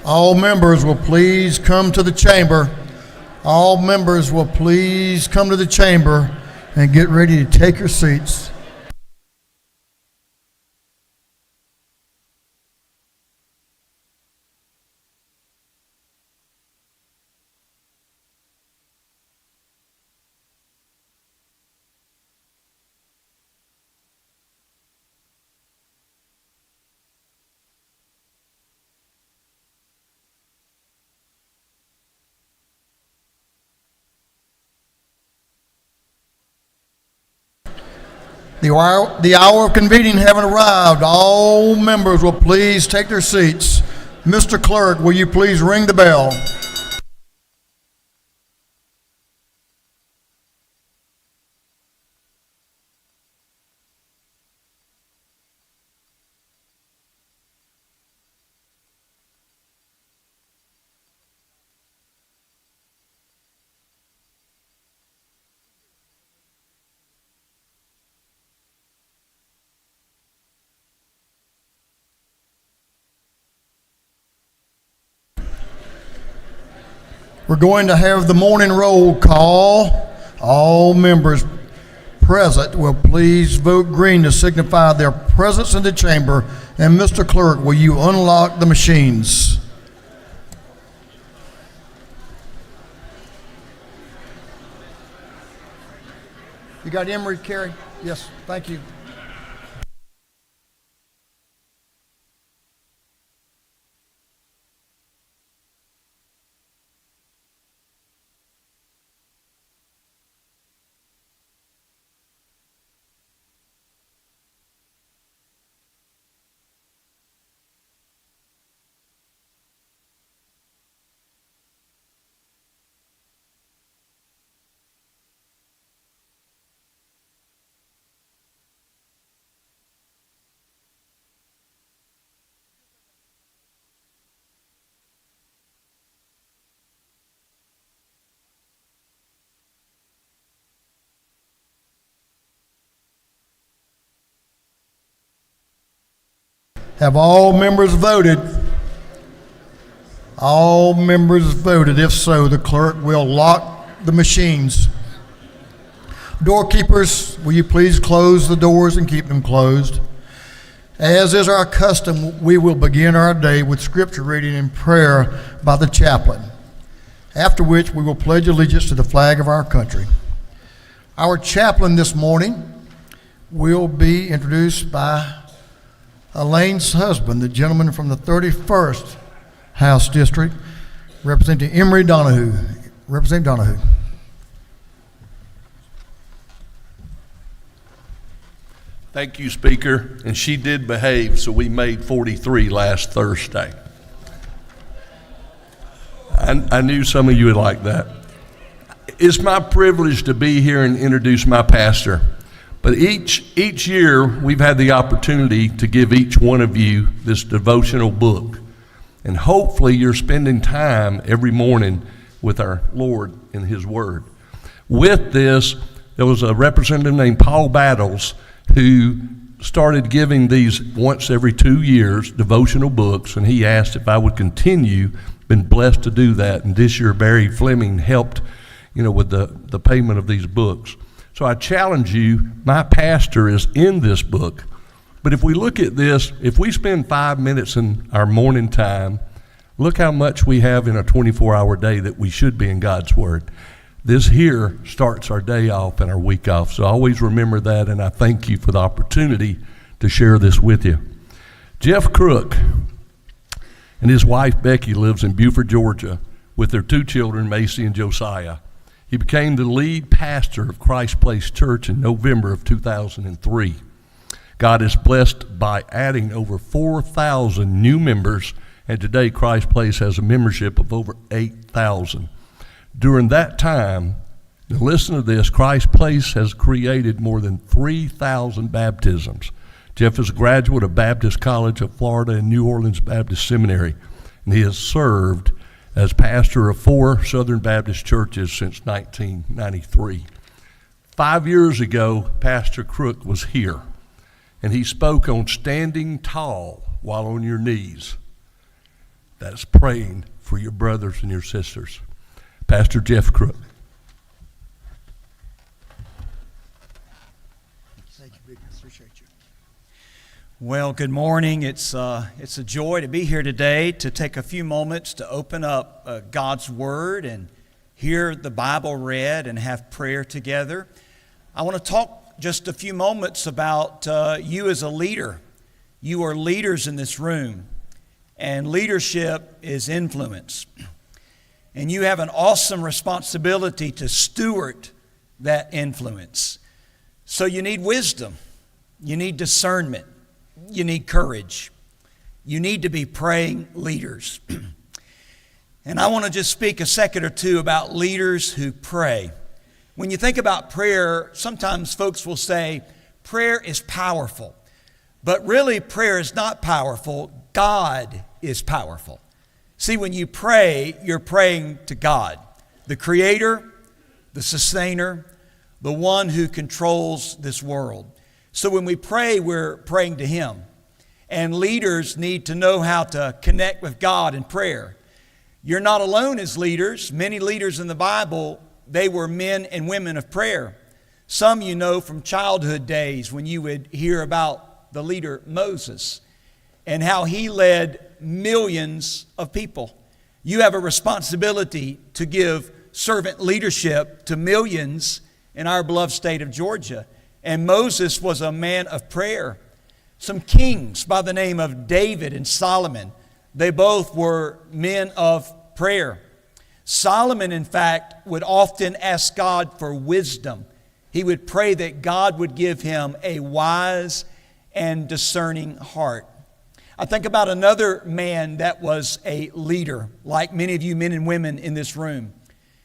All members will please come to the chamber. All members will please come to the chamber and get ready to take your seats. The hour of convening having arrived, all members will please take their seats. Mr. Clerk, will you please ring the bell? We're going to have the morning roll call. All members present will please vote green to signify their presence in the chamber. And Mr. Clerk, will you unlock the machines? You got Emery, Carey? Yes, thank you. Have all members voted? All members voted. If so, the clerk will lock the machines. Doorkeepers, will you please close the doors and keep them closed? As is our custom, we will begin our day with scripture reading and prayer by the chaplain, after which we will pledge allegiance to the flag of our country. Our chaplain this morning will be introduced by Elaine's husband, the gentleman from the 31st House District, Representative Emery Donahue. Representative Donahue. Thank you, Speaker. And she did behave, so we made 43 last Thursday. I knew some of you would like that. It's my privilege to be here and introduce my pastor. But each year, we've had the opportunity to give each one of you this devotional book. And hopefully you're spending time every morning with our Lord in His Word. With this, there was a representative named Paul Battles who started giving these once every 2 years devotional books, and he asked if I would continue. Been blessed to do that. And this year, Barry Fleming helped, with the payment of these books. So I challenge you, my pastor is in this book. But if we look at this, if we spend 5 minutes in our morning time, look how much we have in a 24-hour day that we should be in God's Word. This here starts our day off and our week off. So always remember that, and I thank you for the opportunity to share this with you. Jeff Crook and his wife Becky lives in Beaufort, Georgia, with their 2 children, Macy and Josiah. He became the lead pastor of Christ Place Church in November of 2003. God is blessed by adding over 4,000 new members, and today Christ Place has a membership of over 8,000. During that time, now listen to this, Christ Place has created more than 3,000 baptisms. Jeff is a graduate of Baptist College of Florida and New Orleans Baptist Seminary, and he has served as pastor of 4 Southern Baptist churches since 1993. 5 years ago, Pastor Crook was here, and he spoke on standing tall while on your knees. That's praying for your brothers and your sisters. Pastor Jeff Crook. Thank you, Big. Appreciate you. Well, good morning. It's a joy to be here today to take a few moments to open up God's Word and hear the Bible read and have prayer together. I want to talk just a few moments about you as a leader. You are leaders in this room, and leadership is influence. And you have an awesome responsibility to steward that influence. So you need wisdom, you need discernment, you need courage. You need to be praying leaders. And I want to just speak a second or two about leaders who pray. When you think about prayer, sometimes folks will say, prayer is powerful. But really, prayer is not powerful. God is powerful. See, when you pray, you're praying to God, the Creator, the Sustainer, the one who controls this world. So when we pray, we're praying to Him. And leaders need to know how to connect with God in prayer. You're not alone as leaders. Many leaders in the Bible, they were men and women of prayer. Some you know from childhood days when you would hear about the leader Moses and how he led millions of people. You have a responsibility to give servant leadership to millions in our beloved state of Georgia. And Moses was a man of prayer. Some kings by the name of David and Solomon, they both were men of prayer. Solomon, in fact, would often ask God for wisdom. He would pray that God would give him a wise and discerning heart. I think about another man that was a leader, like many of you men and women in this room.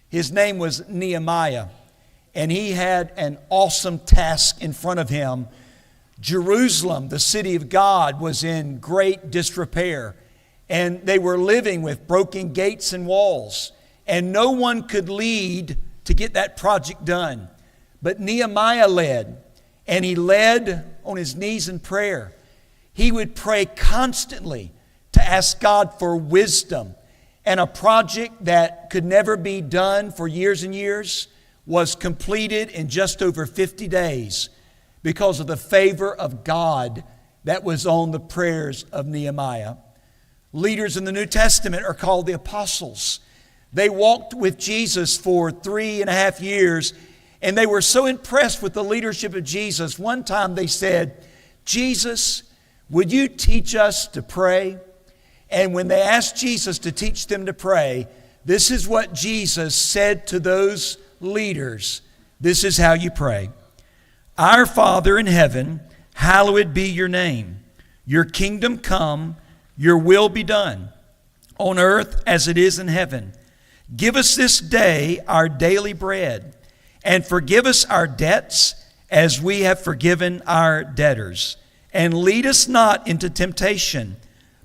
His name was Nehemiah, and he had an awesome task in front of him. Jerusalem, the city of God, was in great disrepair, and they were living with broken gates and walls, and no one could lead to get that project done. But Nehemiah led, and he led on his knees in prayer. He would pray constantly to ask God for wisdom. And a project that could never be done for years and years was completed in just over 50 days because of the favor of God that was on the prayers of Nehemiah. Leaders in the New Testament are called the apostles. They walked with Jesus for 3.5 years, and they were so impressed with the leadership of Jesus. One time they said, "Jesus, would you teach us to pray?" And when they asked Jesus to teach them to pray, this is what Jesus said to those leaders. This is how you pray. "Our Father in heaven, hallowed be your name. Your kingdom come, your will be done, on earth as it is in heaven. Give us this day our daily bread, and forgive us our debts as we have forgiven our debtors. And lead us not into temptation,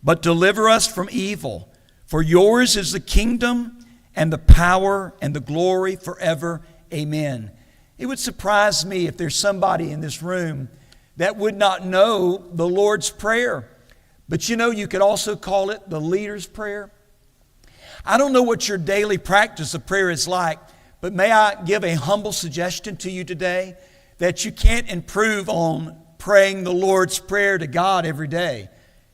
but deliver us from evil. For yours is the kingdom and the power and the glory forever. Amen." It would surprise me if there's somebody in this room that would not know the Lord's Prayer. But you know, you could also call it the leader's prayer. I don't know what your daily practice of prayer is like, but may I give a humble suggestion to you today that you can't improve on praying the Lord's Prayer to God every day.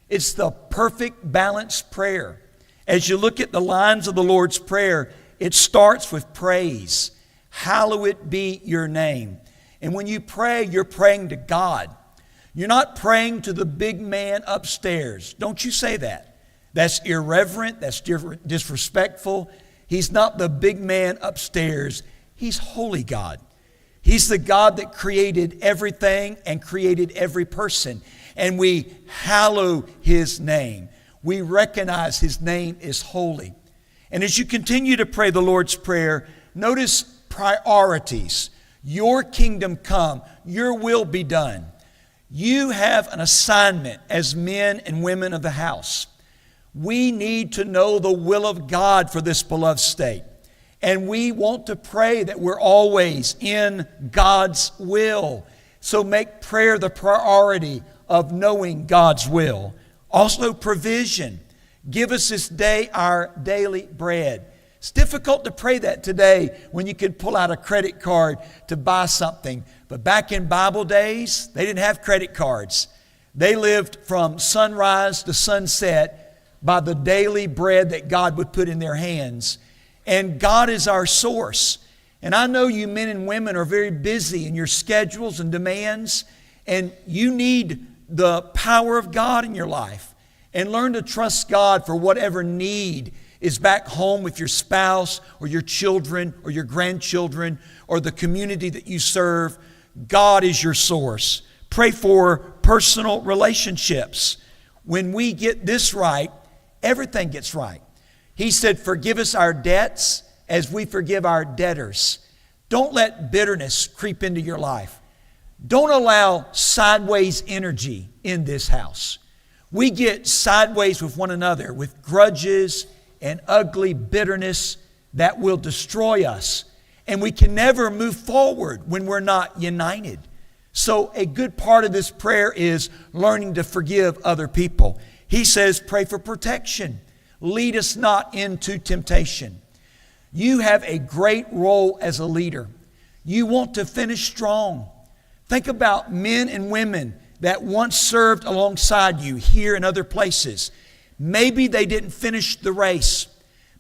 It's the perfect balanced prayer. As you look at the lines of the Lord's Prayer, it starts with praise. Hallowed be your name. And when you pray, you're praying to God. You're not praying to the big man upstairs. Don't you say that. That's irreverent. That's disrespectful. He's not the big man upstairs. He's holy God. He's the God that created everything and created every person. And we hallow His name. We recognize His name is holy. And as you continue to pray the Lord's Prayer, notice priorities. Your kingdom come. Your will be done. You have an assignment as men and women of the house. We need to know the will of God for this beloved state. And we want to pray that we're always in God's will. So make prayer the priority of knowing God's will. Also provision. Give us this day our daily bread. It's difficult to pray that today when you can pull out a credit card to buy something. But back in Bible days, they didn't have credit cards. They lived from sunrise to sunset by the daily bread that God would put in their hands. And God is our source. And I know you men and women are very busy in your schedules and demands, and you need the power of God in your life. And learn to trust God for whatever need is back home with your spouse or your children or your grandchildren or the community that you serve. God is your source. Pray for personal relationships. When we get this right, everything gets right. He said, forgive us our debts as we forgive our debtors. Don't let bitterness creep into your life. Don't allow sideways energy in this house. We get sideways with one another with grudges and ugly bitterness that will destroy us. And we can never move forward when we're not united. So a good part of this prayer is learning to forgive other people. He says, pray for protection. Lead us not into temptation. You have a great role as a leader. You want to finish strong. Think about men and women that once served alongside you here and other places. Maybe they didn't finish the race.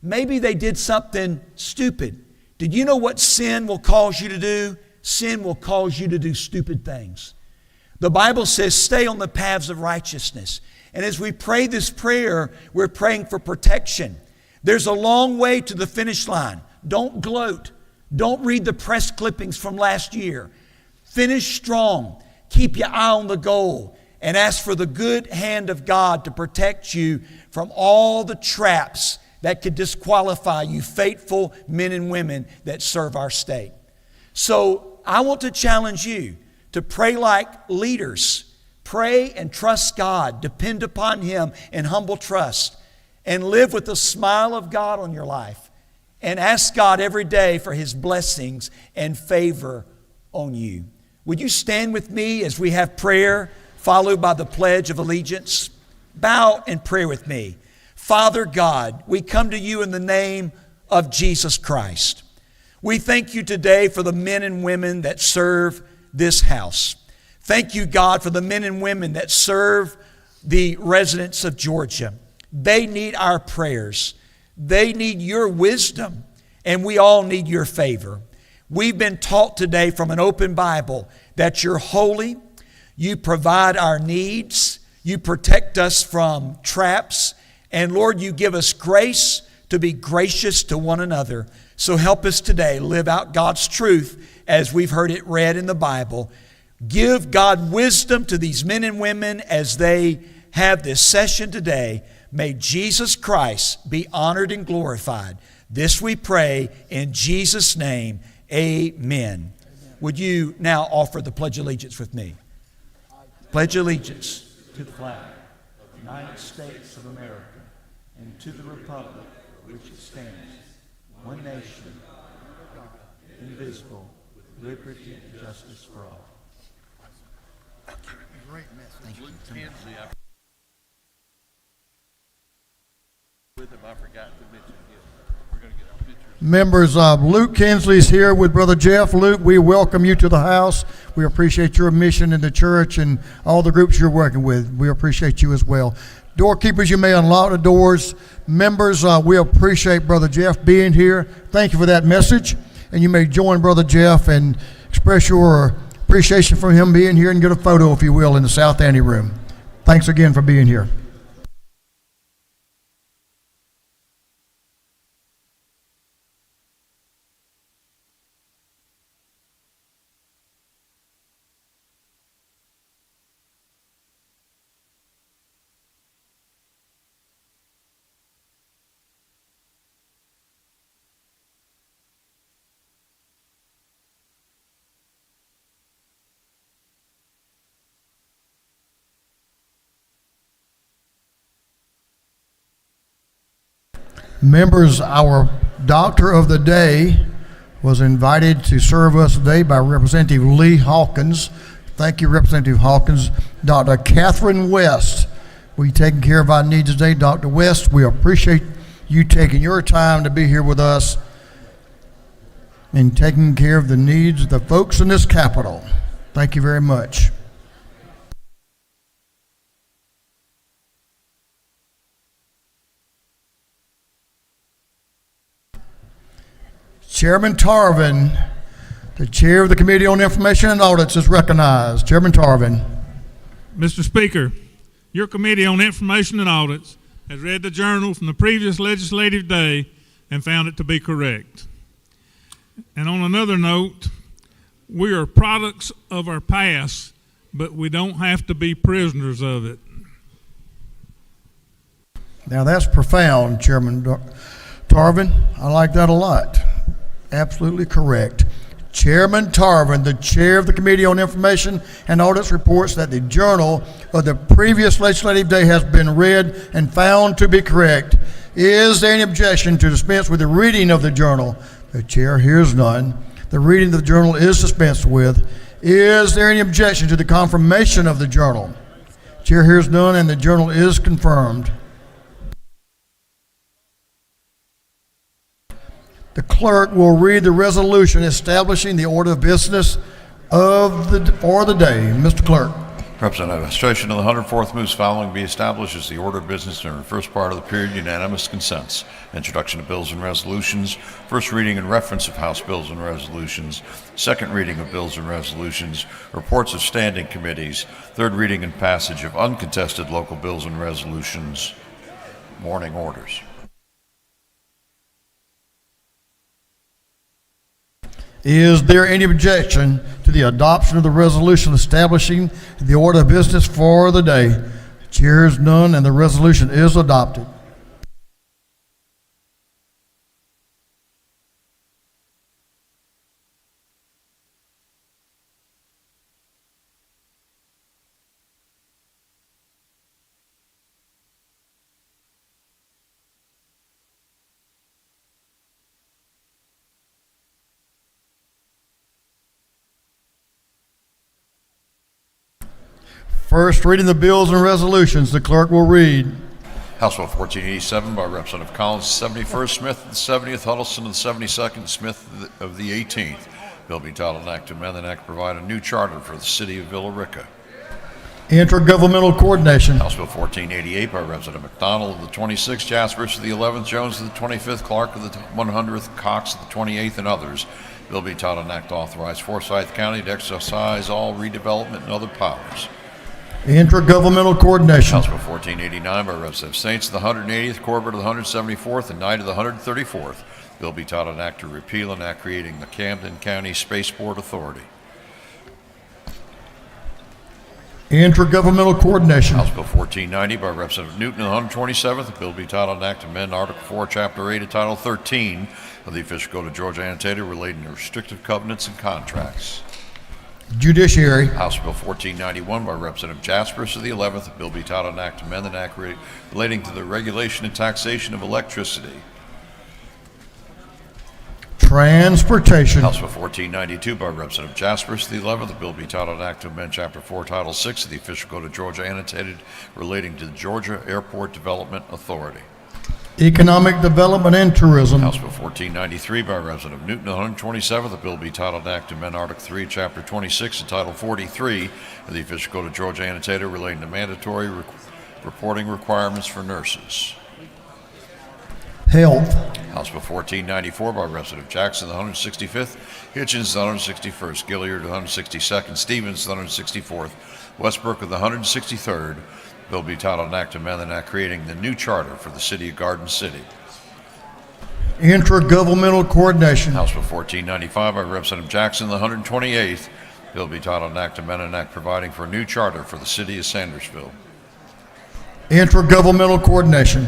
Maybe they did something stupid. Did you know what sin will cause you to do? Sin will cause you to do stupid things. The Bible says, stay on the paths of righteousness. And as we pray this prayer, we're praying for protection. There's a long way to the finish line. Don't gloat. Don't read the press clippings from last year. Finish strong. Keep your eye on the goal and ask for the good hand of God to protect you from all the traps that could disqualify you, faithful men and women that serve our state. So I want to challenge you to pray like leaders. Pray and trust God. Depend upon Him in humble trust. And live with the smile of God on your life. And ask God every day for His blessings and favor on you. Would you stand with me as we have prayer followed by the Pledge of Allegiance? Bow and pray with me. Father God, we come to you in the name of Jesus Christ. We thank you today for the men and women that serve this house. Thank you, God, for the men and women that serve the residents of Georgia. They need our prayers. They need your wisdom, and we all need your favor. We've been taught today from an open Bible that you're holy, you provide our needs, you protect us from traps, and Lord, you give us grace to be gracious to one another. So help us today live out God's truth as we've heard it read in the Bible. Give God wisdom to these men and women as they have this session today. May Jesus Christ be honored and glorified. This we pray in Jesus' name. Amen. Would you now offer the Pledge of Allegiance with me? Pledge allegiance to the flag of the United States of America and to the republic for which it stands, one nation, indivisible, with liberty and justice for all. Great message. Thank you. With him, I forgot to mention him. We're going to get our pictures. Members, Luke Kinsley's here with Brother Jeff. Luke, we welcome you to the house. We appreciate your mission in the church and all the groups you're working with. We appreciate you as well. Doorkeepers, you may unlock the doors. Members, we appreciate Brother Jeff being here. Thank you for that message. And you may join Brother Jeff and express your appreciation for him being here and get a photo, if you will, in the South Ante room. Thanks again for being here. Members, our doctor of the day was invited to serve us today by Representative Lee Hawkins. Thank you, Representative Hawkins. Dr. Catherine West will be taking care of our needs today. Dr. West, we appreciate you taking your time to be here with us and taking care of the needs of the folks in this Capitol. Thank you very much. Chairman Tarvin, the chair of the Committee on Information and Audits, is recognized. Chairman Tarvin. Mr. Speaker, your Committee on Information and Audits has read the journal from the previous legislative day and found it to be correct. And on another note, we are products of our past, but we don't have to be prisoners of it. Now that's profound, Chairman Tarvin. I like that a lot. Absolutely correct. Chairman Tarvin, the chair of the Committee on Information and Audits, reports that the journal of the previous legislative day has been read and found to be correct. Is there any objection to dispense with the reading of the journal? The chair hears none. The reading of the journal is dispensed with. Is there any objection to the confirmation of the journal? Chair hears none, and the journal is confirmed. The clerk will read the resolution establishing the order of business for the day. Mr. Clerk. Representative, administration of the 104th moves following be established as the order of business during the first part of the period. Unanimous consents. Introduction of bills and resolutions. First reading and reference of House bills and resolutions. Second reading of bills and resolutions. Reports of standing committees. Third reading and passage of uncontested local bills and resolutions. Morning orders. Is there any objection to the adoption of the resolution establishing the order of business for the day? Chair hears none, and the resolution is adopted. First reading the bills and resolutions. The clerk will read. House Bill 1487 by Representative Collins, 71st, Smith of the 70th, Huddleston of the 72nd, Smith of the 18th. Bill be titled an act to amend the act to provide a new charter for the city of Villa Rica. Intergovernmental coordination. House Bill 1488 by Representative McDonald of the 26th, Jaspers of the 11th, Jones of the 25th, Clark of the 100th, Cox of the 28th, and others. Bill be titled an act to authorize Forsyth County to exercise all redevelopment and other powers. Intergovernmental coordination. House Bill 1489 by Representative Saints of the 180th, Corbett of the 174th, and Knight of the 134th. Bill be titled an act to repeal an act creating the Camden County Spaceport Authority. Intergovernmental coordination. House Bill 1490 by Representative Newton of the 127th. Bill be titled an act to amend Article 4, Chapter 8 of Title 13 of the Official Code of Georgia Annotated relating to restrictive covenants and contracts. Judiciary. House Bill 1491 by Representative Jaspers of the 11th. A bill be titled an act to amend an act relating to the regulation and taxation of electricity. Transportation. House Bill 1492 by Representative Jaspers of the 11th. A bill be titled an act to amend Chapter 4, Title 6 of the Official Code of Georgia Annotated relating to the Georgia Airport Development Authority. Economic development and tourism. House Bill 1493 by Representative Newton of the 127th. A bill be titled an act to amend Article 3, Chapter 26 and Title 43 of the Official Code of Georgia Annotated relating to mandatory reporting requirements for nurses. Health. House Bill 1494 by Representative Jackson of the 165th, Hitchens of the 161st, Gilliard of the 162nd, Stevens of the 164th, Westbrook of the 163rd. Bill be titled an act to amend an act creating the new charter for the city of Garden City. Intergovernmental coordination. House Bill 1495 by Representative Jackson of the 128th. Bill be titled an act to amend an act providing for a new charter for the city of Sandersville. Intergovernmental coordination.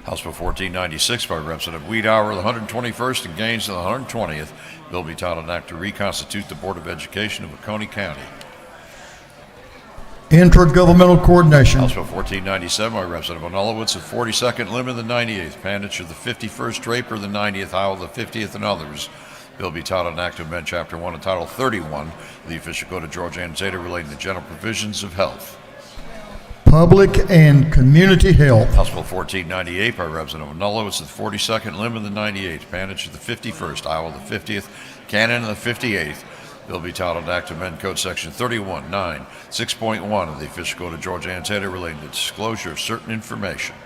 House Bill 1496 by Representative Wiedauer of the 121st and Gaines of the 120th. Bill be titled an act to reconstitute the Board of Education of Oconee County. Intergovernmental coordination. House Bill 1497 by Representative Onulowitz of 42nd, Lim of the 98th, Panditch of the 51st, Draper of the 90th, Howell of the 50th, and others. Bill be titled an act to amend Chapter 1 and Title 31 of the Official Code of Georgia Annotated relating to general provisions of health. Public and Community Health. House Bill 1498 by Representative Nullo. It's the 42nd, Limb of the 98th, Panage the 51st, Iowa the 50th, Cannon the 58th. Bill be titled Act to amend Code Section 3196.1 of the Official Code of Georgia Annotated relating to disclosure of certain information.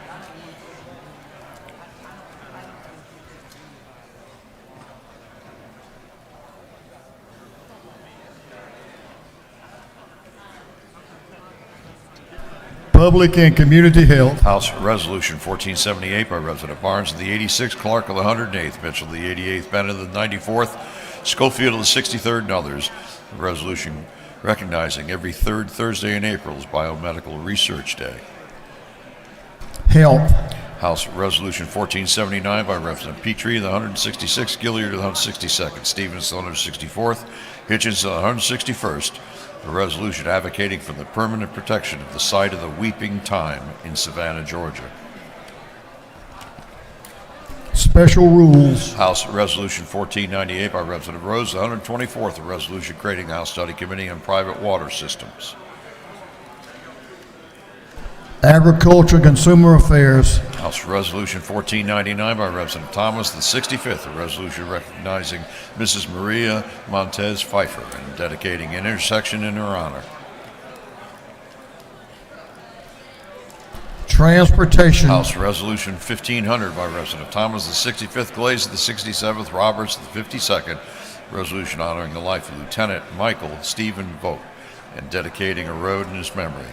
Public and Community Health. House Resolution 1478 by Representative Barnes of the 86th, Clark of the 108th, Mitchell of the 88th, Bennett of the 94th, Schofield of the 63rd, and others. A resolution recognizing every third Thursday in April as Biomedical Research Day. Health. House Resolution 1479 by Representative Petrie of the 166th, Gilliard of the 162nd, Stevens of the 164th, Hitchens of the 161st. A resolution advocating for the permanent protection of the site of the Weeping Time in Savannah, Georgia. Special rules. House Resolution 1498 by Representative Rose, the 124th, a resolution creating the House Study Committee on Private Water Systems. Agriculture and Consumer Affairs. House Resolution 1499 by Representative Thomas, the 65th, a resolution recognizing Mrs. Maria Montez Pfeiffer and dedicating an intersection in her honor. Transportation. House Resolution 1500 by Representative Thomas, the 65th, Glaze of the 67th, Roberts the 52nd, resolution honoring the life of Lieutenant Michael Stephen Vogt and dedicating a road in his memory.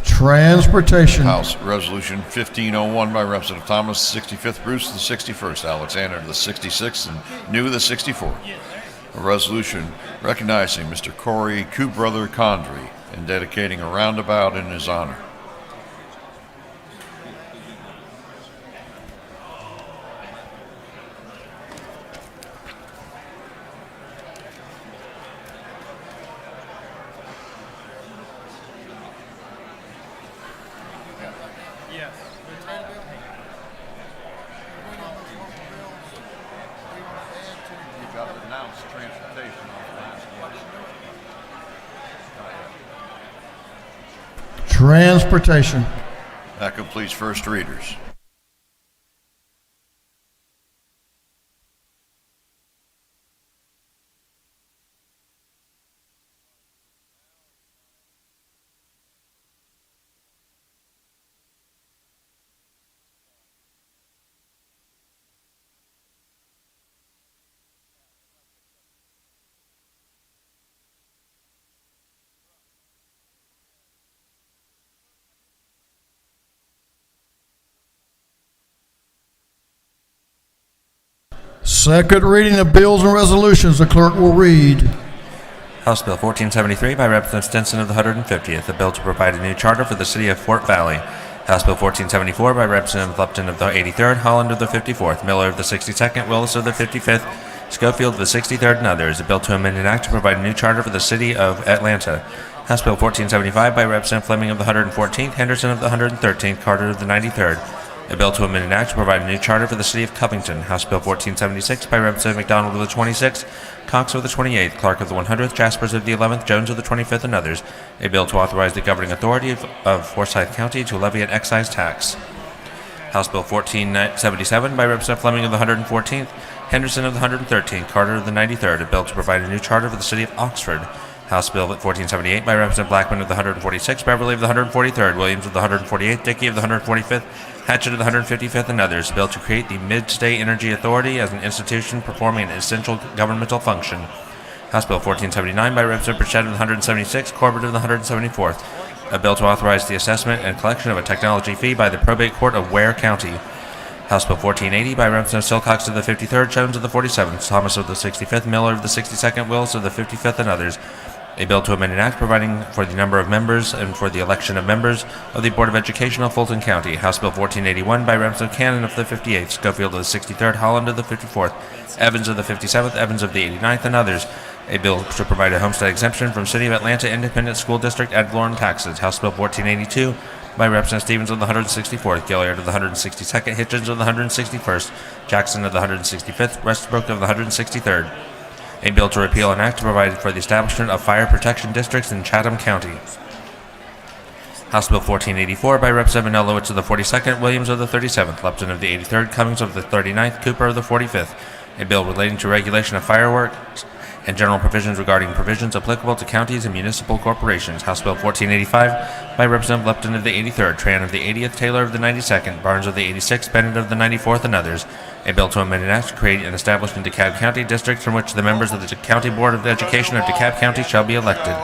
Transportation. House Resolution 1501 by Representative Thomas, the 65th, Bruce the 61st, Alexander the 66th, and New the 64th. A resolution recognizing Mr. Corey Brother Condry and dedicating a roundabout in his honor. Transportation. That completes first readers. Second reading of bills and resolutions. The clerk will read. House Bill 1473 by Representative Stinson of the 150th, a bill to provide a new charter for the city of Fort Valley. House Bill 1474 by Representative Lupton of the 83rd, Holland of the 54th, Miller of the 62nd, Willis of the 55th, Schofield of the 63rd, and others. A bill to amend an act to provide a new charter for the city of Atlanta. House Bill 1475 by Representative Fleming of the 114th, Henderson of the 113th, Carter of the 93rd. A bill to amend an act to provide a new charter for the city of Covington. House Bill 1476 by Representative McDonald of the 26th, Cox of the 28th, Clark of the 100th, Jaspers of the 11th, Jones of the 25th, and others. A bill to authorize the governing authority of Forsyth County to levy an excise tax. House Bill 1477 by Representative Fleming of the 114th, Henderson of the 113th, Carter of the 93rd. A bill to provide a new charter for the city of Oxford. House Bill 1478 by Representative Blackman of the 146th, Beverly of the 143rd, Williams of the 148th, Dickey of the 145th, Hatchett of the 155th, and others. A bill to create the Mid-State Energy Authority as an institution performing an essential governmental function. House Bill 1479 by Representative Burchett of the 176th, Corbett of the 174th. A bill to authorize the assessment and collection of a technology fee by the Probate Court of Ware County. House Bill 1480 by Representative Silcox of the 53rd, Jones of the 47th, Thomas of the 65th, Miller of the 62nd, Willis of the 55th, and others. A bill to amend an act providing for the number of members and for the election of members of the Board of Education of Fulton County. House Bill 1481 by Representative Cannon of the 58th, Schofield of the 63rd, Holland of the 54th, Evans of the 57th, Evans of the 89th, and others. A bill to provide a homestead exemption from City of Atlanta Independent School District ad valorem taxes. House Bill 1482 by Representative Stevens of the 164th, Gilliard of the 162nd, Hitchens of the 161st, Jackson of the 165th, Westbrook of the 163rd. A bill to repeal an act to provide for the establishment of fire protection districts in Chatham County. House Bill 1484 by Representative Manilowicz of the 42nd, Williams of the 37th, Lupton of the 83rd, Cummings of the 39th, Cooper of the 45th. A bill relating to regulation of fireworks and general provisions regarding provisions applicable to counties and municipal corporations. House Bill 1485 by Representative Lupton of the 83rd, Tran of the 80th, Taylor of the 92nd, Barnes of the 86th, Bennett of the 94th, and others. A bill to amend an act to create and establish in DeKalb County district from which the members of the County Board of Education of DeKalb County shall be elected.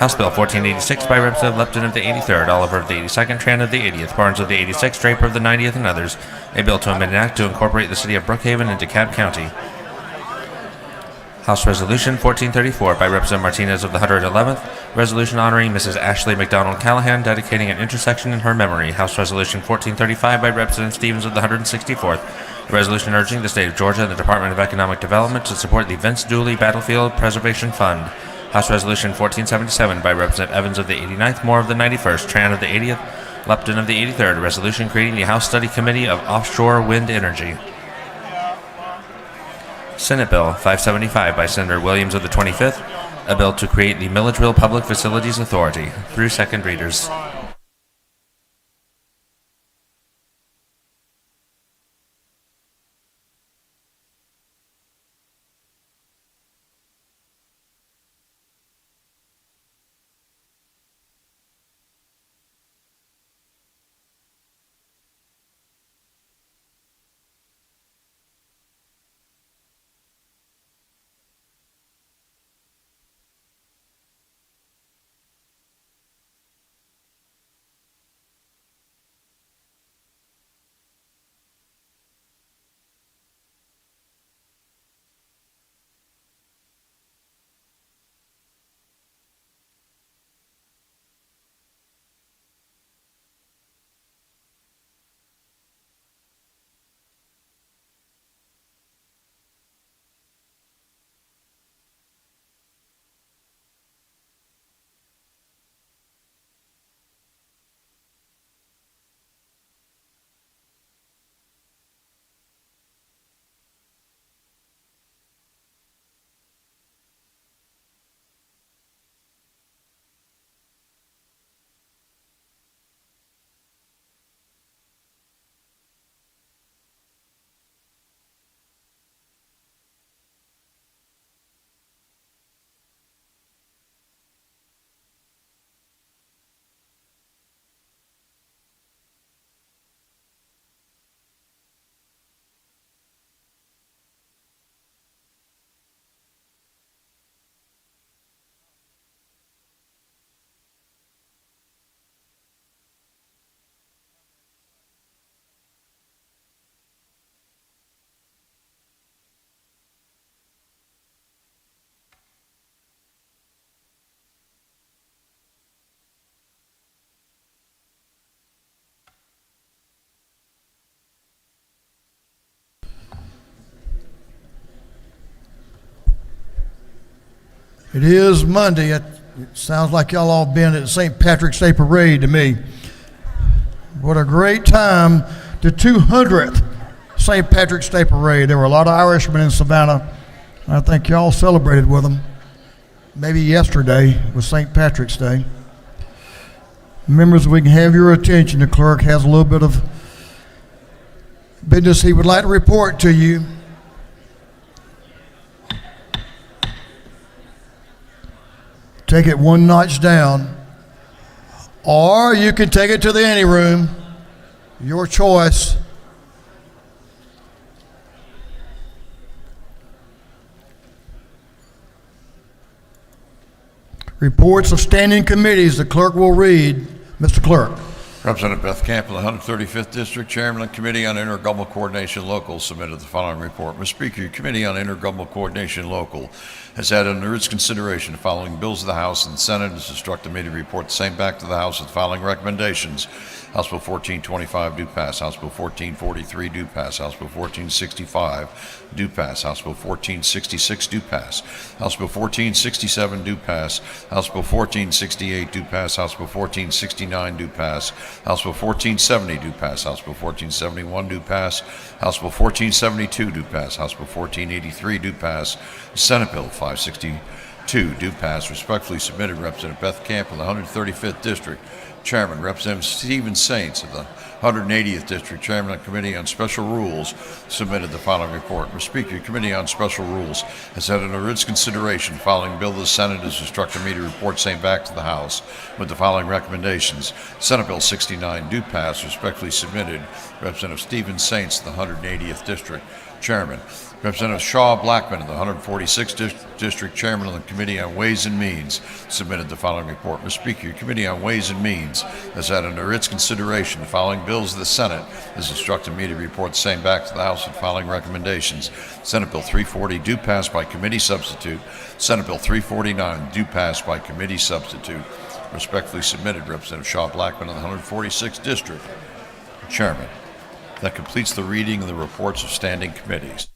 House Bill 1486 by Representative Lupton of the 83rd, Oliver of the 82nd, Tran of the 80th, Barnes of the 86th, Draper of the 90th, and others. A bill to amend an act to incorporate the city of Brookhaven into DeKalb County. House Resolution 1434 by Representative Martinez of the 111th, resolution honoring Mrs. Ashley McDonald Callahan, dedicating an intersection in her memory. House Resolution 1435 by Representative Stevens of the 164th, a resolution urging the state of Georgia and the Department of Economic Development to support the Vince Dooley Battlefield Preservation Fund. House Resolution 1477 by Representative Evans of the 89th, Moore of the 91st, Tran of the 80th, Lupton of the 83rd, a resolution creating the House Study Committee of Offshore Wind Energy. Senate Bill 575 by Senator Williams of the 25th, a bill to create the Milledgeville Public Facilities Authority, through second readers. It is Monday. It sounds like y'all all been at St. Patrick's Day Parade to me. What a great time. The 200th St. Patrick's Day Parade. There were a lot of Irishmen in Savannah. I think y'all celebrated with them. Maybe yesterday was St. Patrick's Day. Members, we can have your attention. The clerk has a little bit of business he would like to report to you. Take it one notch down, or you can take it to the ante room. Your choice. Reports of standing committees the clerk will read. Mr. Clerk. Representative Beth Camp of the 135th District, Chairman of the Committee on Intergovernmental Coordination Local, submitted the following report. Mr. Speaker, your Committee on Intergovernmental Coordination Local has had under its consideration the following bills of the House and Senate, has instructed me to report the same back to the House with the following recommendations. House Bill 1425 do pass. House Bill 1443 do pass. House Bill 1465 do pass. House Bill 1466 do pass. House Bill 1467 do pass. House Bill 1468 do pass. House Bill 1469 do pass. House Bill 1470 do pass. House Bill 1471 do pass. House Bill 1472 do pass. House Bill 1483 do pass. Senate Bill 562 do pass. Respectfully submitted, Representative Beth Camp of the 135th District, Chairman. Representative Stephen Saints of the 180th District, Chairman of the Committee on Special Rules, submitted the following report. Mr. Speaker, the Committee on Special Rules has had under its consideration the following bill. The Senate has instructed me to report same back to the House with the following recommendations. Senate Bill 69 do pass. Respectfully submitted, Representative Stephen Saints of the 180th District, Chairman. Representative Shaw Blackman of the 146th District, Chairman of the Committee on Ways and Means, submitted the following report. Mr. Speaker, your Committee on Ways and Means has had under its consideration the following bills. The Senate has instructed me to report the same back to the House with the following recommendations. Senate Bill 340 do pass by committee substitute. Senate Bill 349 do pass by committee substitute. Respectfully submitted, Representative Shaw Blackman of the 146th District, Chairman. That completes the reading of the reports of standing committees.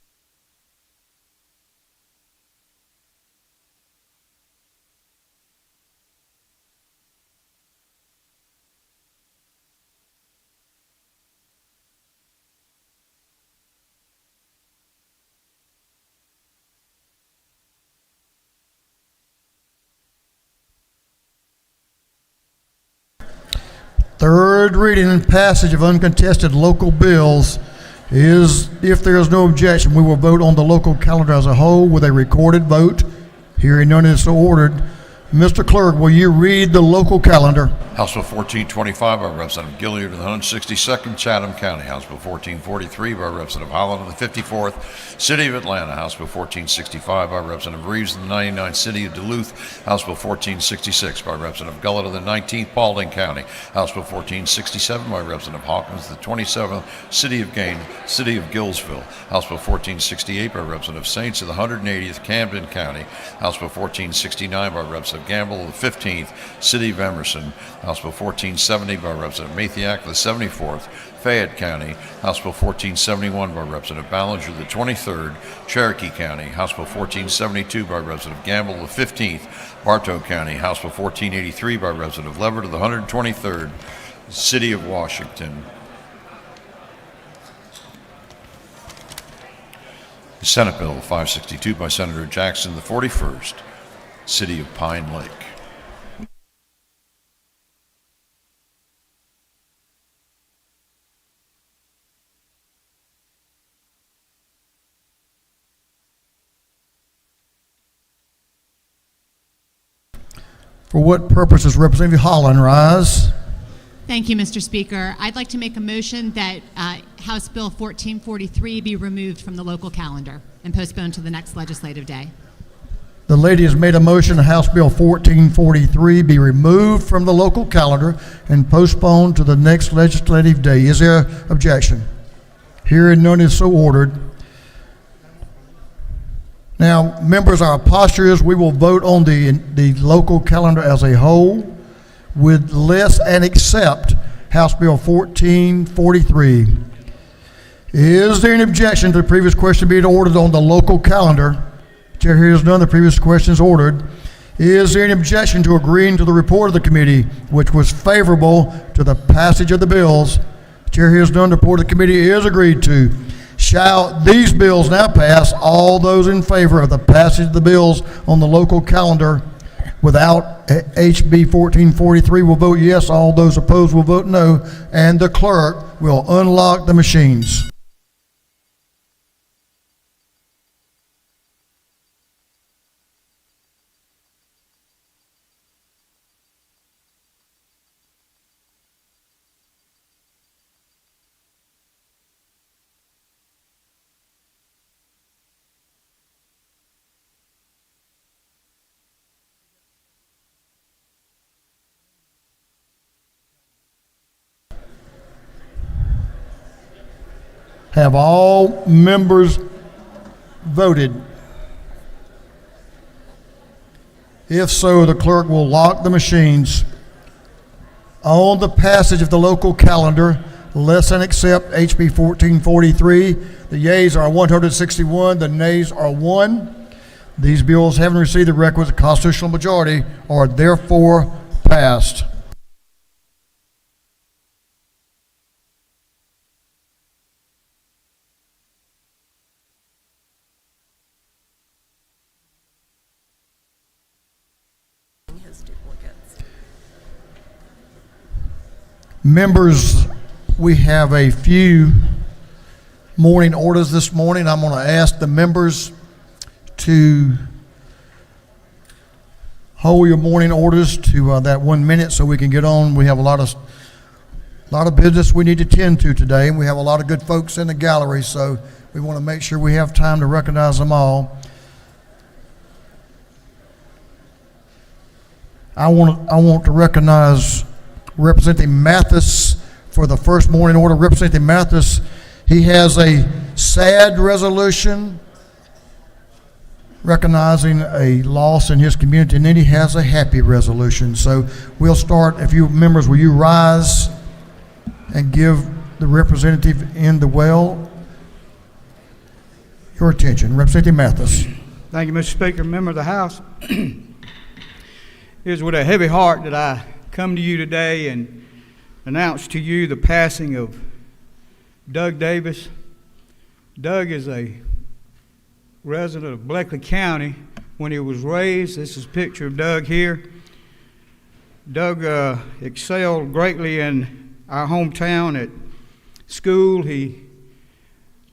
Third reading and passage of uncontested local bills is, if there is no objection, we will vote on the local calendar as a whole with a recorded vote. Hearing none is so ordered. Mr. Clerk, will you read the local calendar? House Bill 1425 by Representative Gilliard of the 162nd Chatham County. House Bill 1443 by Representative Holland of the 54th City of Atlanta. House Bill 1465 by Representative Reeves of the 99th City of Duluth. House Bill 1466 by Representative Gullett of the 19th Paulding County. House Bill 1467 by Representative Hawkins of the 27th City of Gain, City of Gillsville. House Bill 1468 by Representative Saints of the 180th Camden County. House Bill 1469 by Representative Gamble of the 15th City of Emerson. House Bill 1470 by Representative Mathiak of the 74th Fayette County. House Bill 1471 by Representative Ballinger of the 23rd Cherokee County. House Bill 1472 by Representative Gamble of the 15th Bartow County. House Bill 1483 by Representative Leverett of the 123rd City of Washington. Senate Bill 562 by Senator Jackson of the 41st City of Pine Lake. For what purpose does Representative Holland rise? Thank you, Mr. Speaker. I'd like to make a motion that House Bill 1443 be removed from the local calendar and postponed to the next legislative day. The lady has made a motion that House Bill 1443 be removed from the local calendar and postponed to the next legislative day. Is there objection? Hearing none is so ordered. Now, members, our posture is we will vote on the local calendar as a whole with less and except House Bill 1443. Is there an objection to the previous question being ordered on the local calendar? Chair hears none. The previous question is ordered. Is there an objection to agreeing to the report of the committee, which was favorable to the passage of the bills? Chair hears none. The report of the committee is agreed to. Shall these bills now pass? All those in favor of the passage of the bills on the local calendar without HB 1443 will vote yes. All those opposed will vote no. And the clerk will unlock the machines. Have all members voted? If so, the clerk will lock the machines. On the passage of the local calendar, less than accept HB 1443, the yeas are 161, the nays are 1. These bills, having received the requisite constitutional majority, are therefore passed. Members, we have a few morning orders this morning. I'm going to ask the members to hold your morning orders to that 1 minute so we can get on. We have a lot of business we need to tend to today, and we have a lot of good folks in the gallery, so we want to make sure we have time to recognize them all. I want to recognize Representative Mathis for the first morning order. Representative Mathis, he has a sad resolution recognizing a loss in his community, and then he has a happy resolution. So we'll start. If you members, will you rise and give the representative in the well your attention. Representative Mathis. Thank you, Mr. Speaker, member of the House. It is with a heavy heart that I come to you today and announce to you the passing of Doug Davis. Doug is a resident of Bleckley County. When he was raised, this is a picture of Doug here. Doug excelled greatly in our hometown at school. He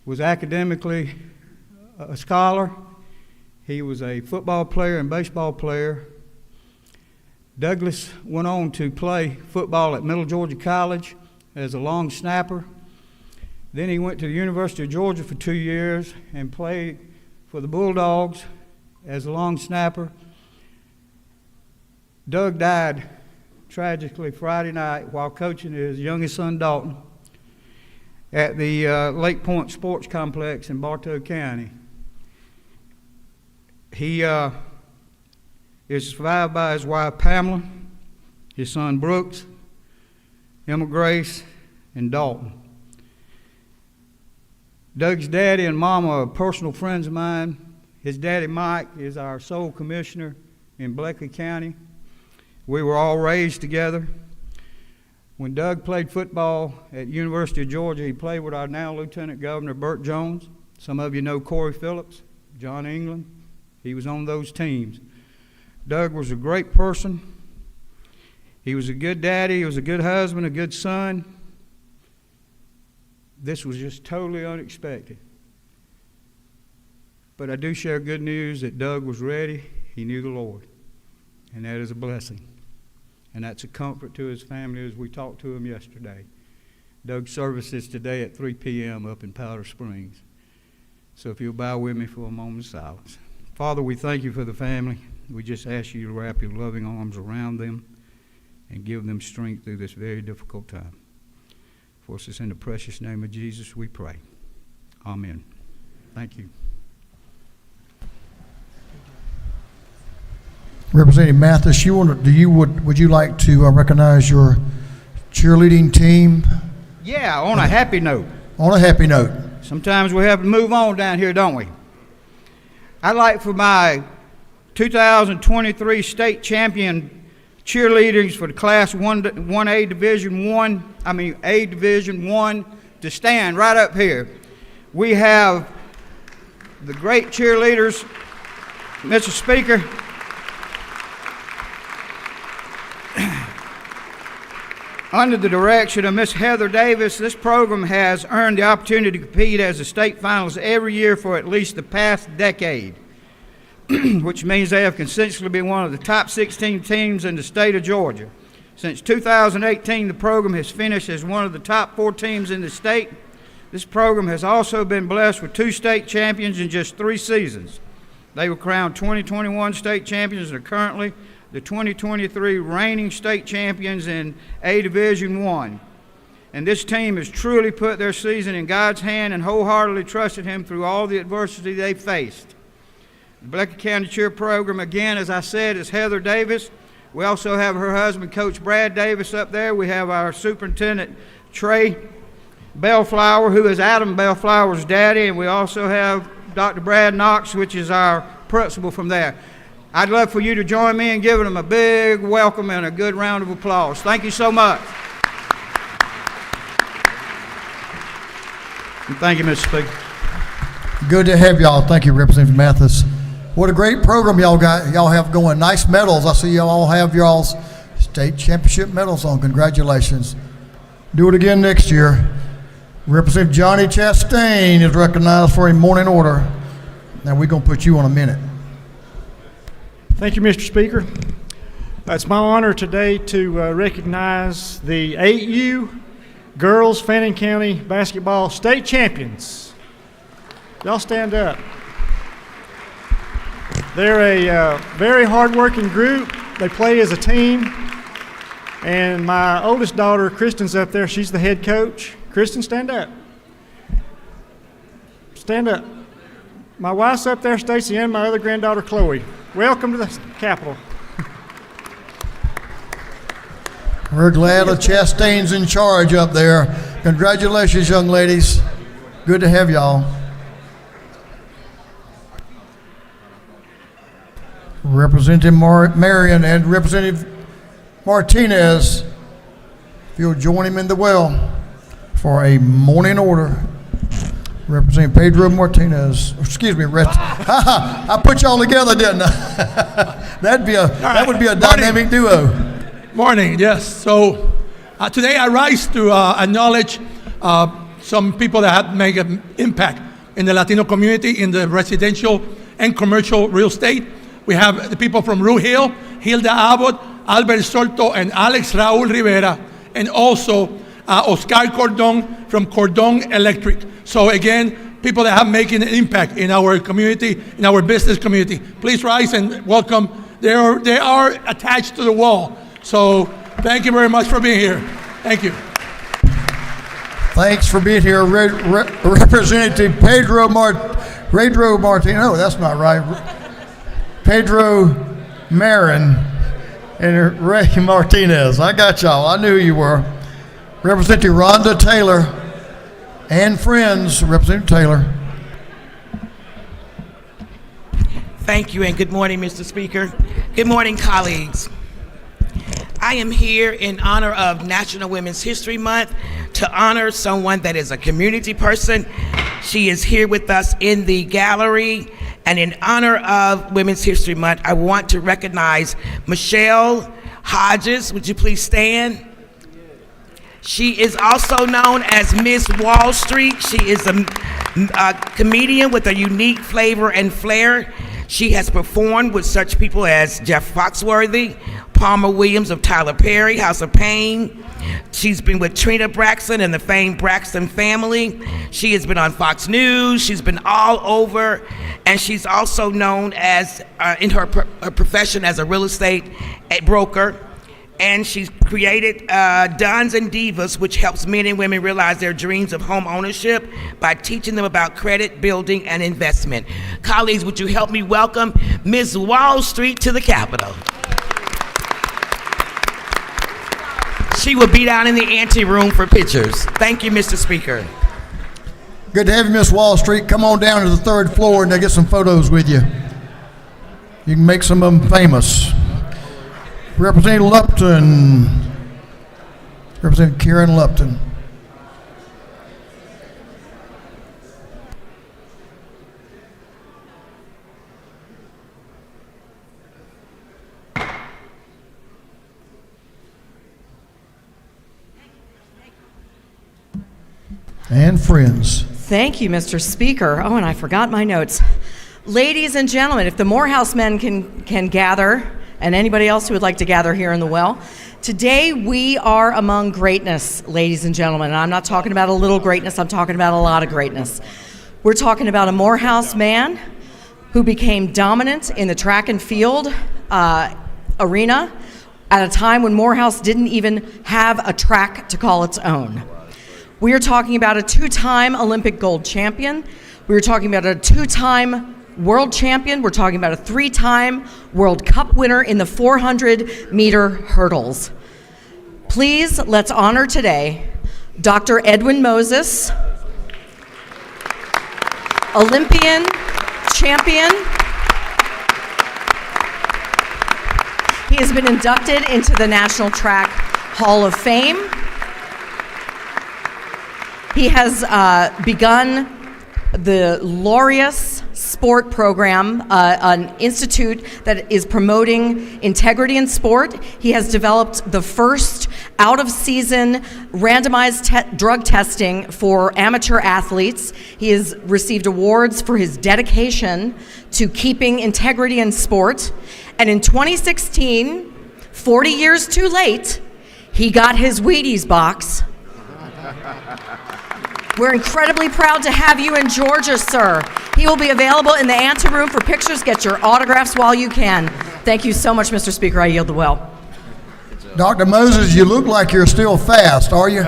was academically a scholar. He was a football player and baseball player. Douglas went on to play football at Middle Georgia College as a long snapper. Then he went to the University of Georgia for 2 years and played for the Bulldogs as a long snapper. Doug died tragically Friday night while coaching his youngest son, Dalton, at the Lake Point Sports Complex in Bartow County. He is survived by his wife, Pamela, his son, Brooks, Emma Grace, and Dalton. Doug's daddy and mama are personal friends of mine. His daddy, Mike, is our sole commissioner in Bleckley County. We were all raised together. When Doug played football at University of Georgia, he played with our now Lieutenant Governor, Burt Jones. Some of you know Corey Phillips, John England. He was on those teams. Doug was a great person. He was a good daddy. He was a good husband, a good son. This was just totally unexpected. But I do share good news that Doug was ready. He knew the Lord. And that is a blessing. And that's a comfort to his family as we talked to him yesterday. Doug's service is today at 3 p.m. up in Powder Springs. So if you'll bow with me for a moment of silence. Father, we thank you for the family. We just ask you to wrap your loving arms around them and give them strength through this very difficult time. For us, in the precious name of Jesus, we pray. Amen. Thank you. Representative Mathis, would you like to recognize your cheerleading team? Yeah, on a happy note. On a happy note. Sometimes we have to move on down here, don't we? I'd like for my 2023 state champion cheerleaders for the Class 1A Division 1 to stand right up here. We have the great cheerleaders, Mr. Speaker. Under the direction of Miss Heather Davis, this program has earned the opportunity to compete as a state finalist every year for at least the past decade, which means they have consistently been one of the top 16 teams in the state of Georgia. Since 2018, the program has finished as one of the top 4 teams in the state. This program has also been blessed with 2 state champions in just 3 seasons. They were crowned 2021 state champions and are currently the 2023 reigning state champions in A Division 1. And this team has truly put their season in God's hand and wholeheartedly trusted Him through all the adversity they faced. The Bleckley County Cheer Program, again, as I said, is Heather Davis. We also have her husband, Coach Brad Davis, up there. We have our superintendent, Trey Bellflower, who is Adam Bellflower's daddy, and we also have Dr. Brad Knox, which is our principal from there. I'd love for you to join me in giving them a big welcome and a good round of applause. Thank you so much. And thank you, Mr. Speaker. Good to have y'all. Thank you, Representative Mathis. What a great program y'all have going. Nice medals. I see y'all have y'all's state championship medals on. Congratulations. Do it again next year. Representative Johnny Chastain is recognized for a morning order. Now we're going to put you on a minute. Thank you, Mr. Speaker. It's my honor today to recognize the 8U Girls Fannin County Basketball State Champions. Y'all stand up. They're a very hard-working group. They play as a team. And my oldest daughter, Kristen's up there. She's the head coach. Kristen, stand up. Stand up. My wife's up there, Stacy, and my other granddaughter, Chloe. Welcome to the Capitol. We're glad that Chastain's in charge up there. Congratulations, young ladies. Good to have y'all. Representative Marion and Representative Martinez, if you'll join him in the well for a morning order. Representative Pedro Martinez, excuse me, I put y'all together, didn't I? That would be a dynamic duo. Morning, yes. So today I rise to acknowledge some people that have made an impact in the Latino community in the residential and commercial real estate. We have the people from Rue Hill, Hilda Abbott, Albert Soto, and Alex Raul Rivera, and also Oscar Cordon from Cordon Electric. So again, people that have making an impact in our community, in our business community. Please rise and welcome. They are attached to the wall. So thank you very much for being here. Thank you. Thanks for being here, Representative Pedro Martinez. No, that's not right. Pedro Marin and Ray Martinez. I got y'all. I knew you were. Representative Rhonda Taylor and friends. Representative Taylor. Thank you and good morning, Mr. Speaker. Good morning, colleagues. I am here in honor of National Women's History Month to honor someone that is a community person. She is here with us in the gallery. And in honor of Women's History Month, I want to recognize Michelle Hodges. Would you please stand? She is also known as Miss Wall Street. She is a comedian with a unique flavor and flair. She has performed with such people as Jeff Foxworthy, Palmer Williams of Tyler Perry, House of Pain. She's been with Trina Braxton and the famed Braxton family. She has been on Fox News. She's been all over. And she's also known as, in her profession as a real estate broker. And she's created Dons and Divas, which helps men and women realize their dreams of home ownership by teaching them about credit, building, and investment. Colleagues, would you help me welcome Ms. Wall Street to the Capitol? She will be down in the ante room for pictures. Thank you, Mr. Speaker. Good to have you, Miss Wall Street. Come on down to the third floor and they'll get some photos with you. You can make some of them famous. Representative Lupton. Representative Karen Lupton. And friends. Thank you, Mr. Speaker. Oh, and I forgot my notes. Ladies and gentlemen, if the Morehouse men can gather, and anybody else who would like to gather here in the well, today we are among greatness, ladies and gentlemen. And I'm not talking about a little greatness, I'm talking about a lot of greatness. We're talking about a Morehouse man who became dominant in the track and field arena at a time when Morehouse didn't even have a track to call its own. We are talking about a two-time Olympic gold champion. We are talking about a two-time world champion. We're talking about a three-time World Cup winner in the 400-meter hurdles. Please, let's honor today Dr. Edwin Moses, Olympian, champion. He has been inducted into the National Track Hall of Fame. He has begun the Laureus Sport Program, an institute that is promoting integrity in sport. He has developed the first out-of-season randomized drug testing for amateur athletes. He has received awards for his dedication to keeping integrity in sport. And in 2016, 40 years too late, he got his Wheaties box. We're incredibly proud to have you in Georgia, sir. He will be available in the anteroom for pictures. Get your autographs while you can. Thank you so much, Mr. Speaker. I yield the well. Dr. Moses, you look like you're still fast, are you?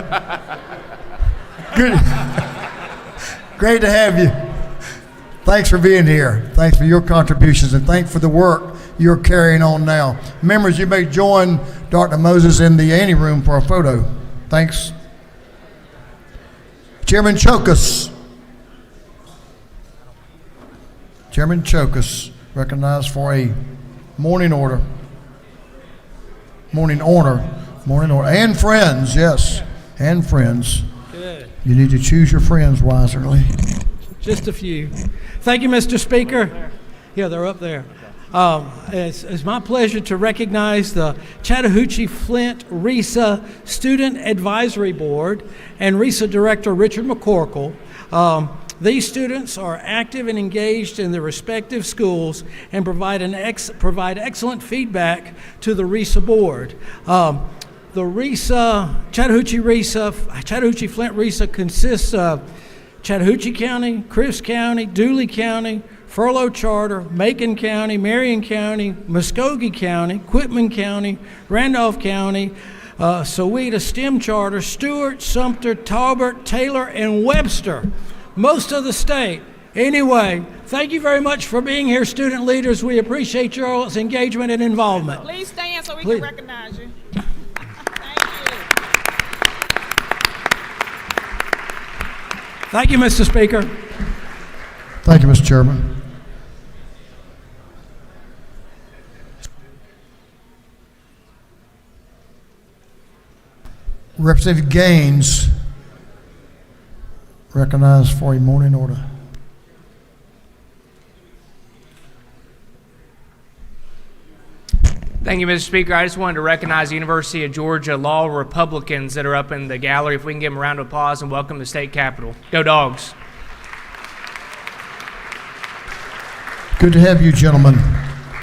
Good. Great to have you. Thanks for being here. Thanks for your contributions, and thanks for the work you're carrying on now. Members, you may join Dr. Moses in the anteroom for a photo. Thanks. Chairman Chokus. Chairman Chokus, recognized for a morning order. Morning order. And friends, yes, and friends. Good. You need to choose your friends wisely. Just a few. Thank you, Mr. Speaker. Yeah, they're up there. It's my pleasure to recognize the Chattahoochee-Flint RISA Student Advisory Board and RISA Director Richard McCorkle. These students are active and engaged in their respective schools and provide excellent feedback to the RISA board. The RISA, Chattahoochee-Flint RISA consists of Chattahoochee County, Crisp County, Dooley County, Furlough Charter, Macon County, Marion County, Muskogee County, Quitman County, Randolph County, Soweta STEM Charter, Stewart, Sumter, Talbot, Taylor, and Webster. Most of the state. Anyway, thank you very much for being here, student leaders. We appreciate your all's engagement and involvement. Please stand so we can recognize you. Thank you, Mr. Speaker. Thank you, Mr. Chairman. Representative Gaines, recognized for a morning order. Thank you, Mr. Speaker. I just wanted to recognize the University of Georgia Law Republicans that are up in the gallery. If we can give them a round of applause and welcome to the state capitol. Go Dogs. Good to have you, gentlemen.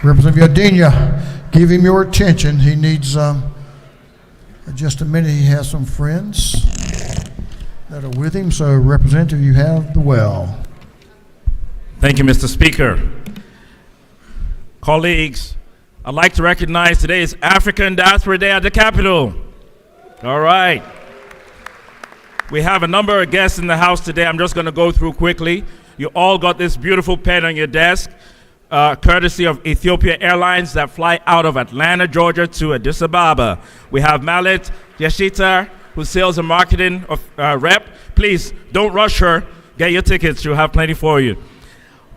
Representative Yadenia, give him your attention. He needs just a minute. He has some friends that are with him. So, Representative, you have the well. Thank you, Mr. Speaker. Colleagues, I'd like to recognize today is African Diaspora Day at the Capitol. All right. We have a number of guests in the house today. I'm just going to go through quickly. You all got this beautiful pen on your desk, courtesy of Ethiopia Airlines that fly out of Atlanta, Georgia to Addis Ababa. We have Malet Yashita, who's sales and marketing rep. Please don't rush her. Get your tickets. She'll have plenty for you.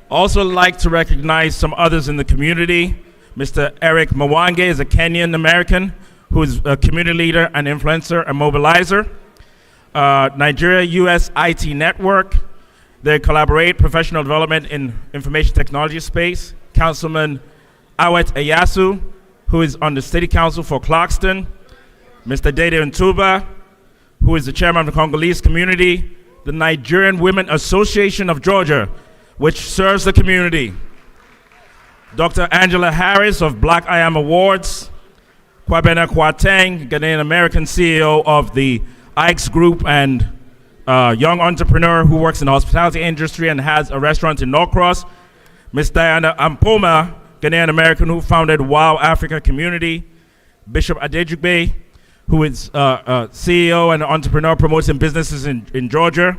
Also like to recognize some others in the community. Mr. Eric Mwange is a Kenyan American who is a community leader and influencer and mobilizer. Nigeria-US IT Network. They collaborate professional development in information technology space. Councilman Awet Ayasu, who is on the City Council for Clarkston. Mr. Dede Ntuba, who is the chairman of the Congolese community. The Nigerian Women Association of Georgia, which serves the community. Dr. Angela Harris of Black I Am Awards. Kwabena Kwateng, Ghanaian American CEO of the Ikes Group and young entrepreneur who works in the hospitality industry and has a restaurant in Norcross. Ms. Diana Ampoma, Ghanaian American who founded Wow Africa Community. Bishop Adejugbe, who is CEO and entrepreneur promoting businesses in Georgia.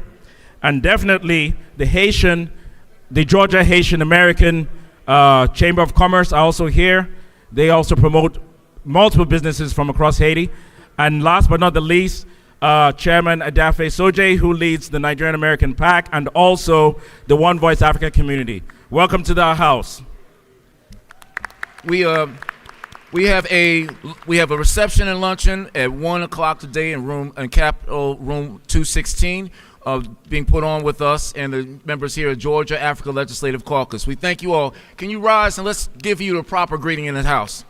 And definitely the Georgia Haitian American Chamber of Commerce are also here. They also promote multiple businesses from across Haiti. And last but not the least, Chairman Adafe Soje, who leads the Nigerian American PAC and also the One Voice Africa community. Welcome to the house. We have a reception and luncheon at 1 o'clock today in Capitol Room 216. Being put on with us and the members here of Georgia Africa Legislative Caucus. We thank you all. Can you rise and let's give you the proper greeting in the house.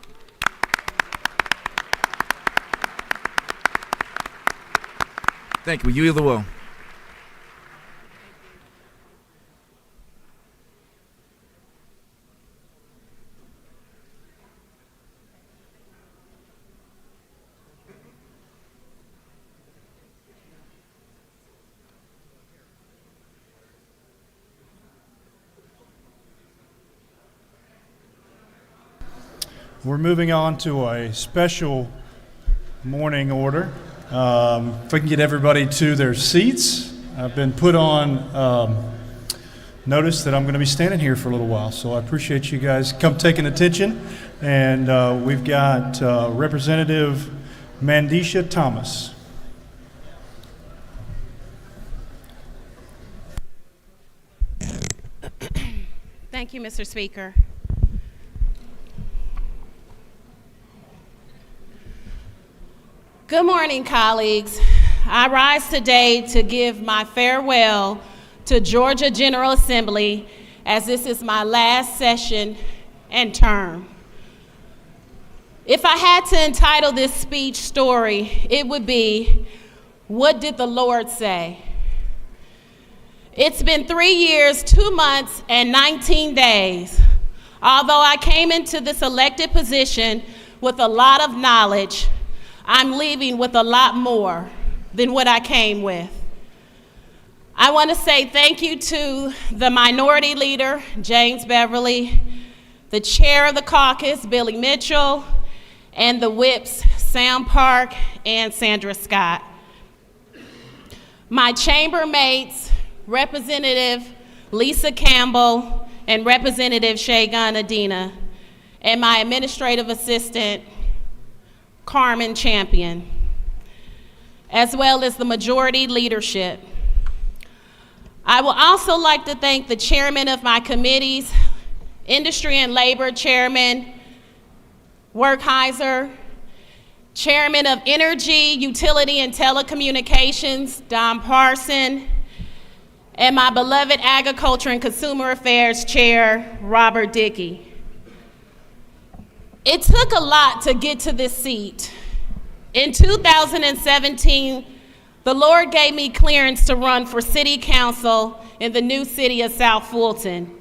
Thank you. You yield the will. We're moving on to a special morning order. If we can get everybody to their seats. I've been put on notice that I'm going to be standing here for a little while, so I appreciate you guys taking attention. And we've got Representative Mandisha Thomas. Thank you, Mr. Speaker. Good morning, colleagues. I rise today to give my farewell to Georgia General Assembly, as this is my last session and term. If I had to entitle this speech story, it would be, "What did the Lord say?" It's been 3 years, 2 months, and 19 days. Although I came into this elected position with a lot of knowledge, I'm leaving with a lot more than what I came with. I want to say thank you to the Minority Leader, James Beverly, the Chair of the Caucus, Billy Mitchell, and the Whips, Sam Park and Sandra Scott. My chambermates, Representative Lisa Campbell and Representative Shagun Adina, and my administrative assistant, Carmen Champion, as well as the majority leadership. I would also like to thank the chairman of my committees, Industry and Labor Chairman Werkheiser, Chairman of Energy, Utility and Telecommunications, Don Parson, and my beloved Agriculture and Consumer Affairs Chair, Robert Dickey. It took a lot to get to this seat. In 2017, the Lord gave me clearance to run for city council in the new city of South Fulton.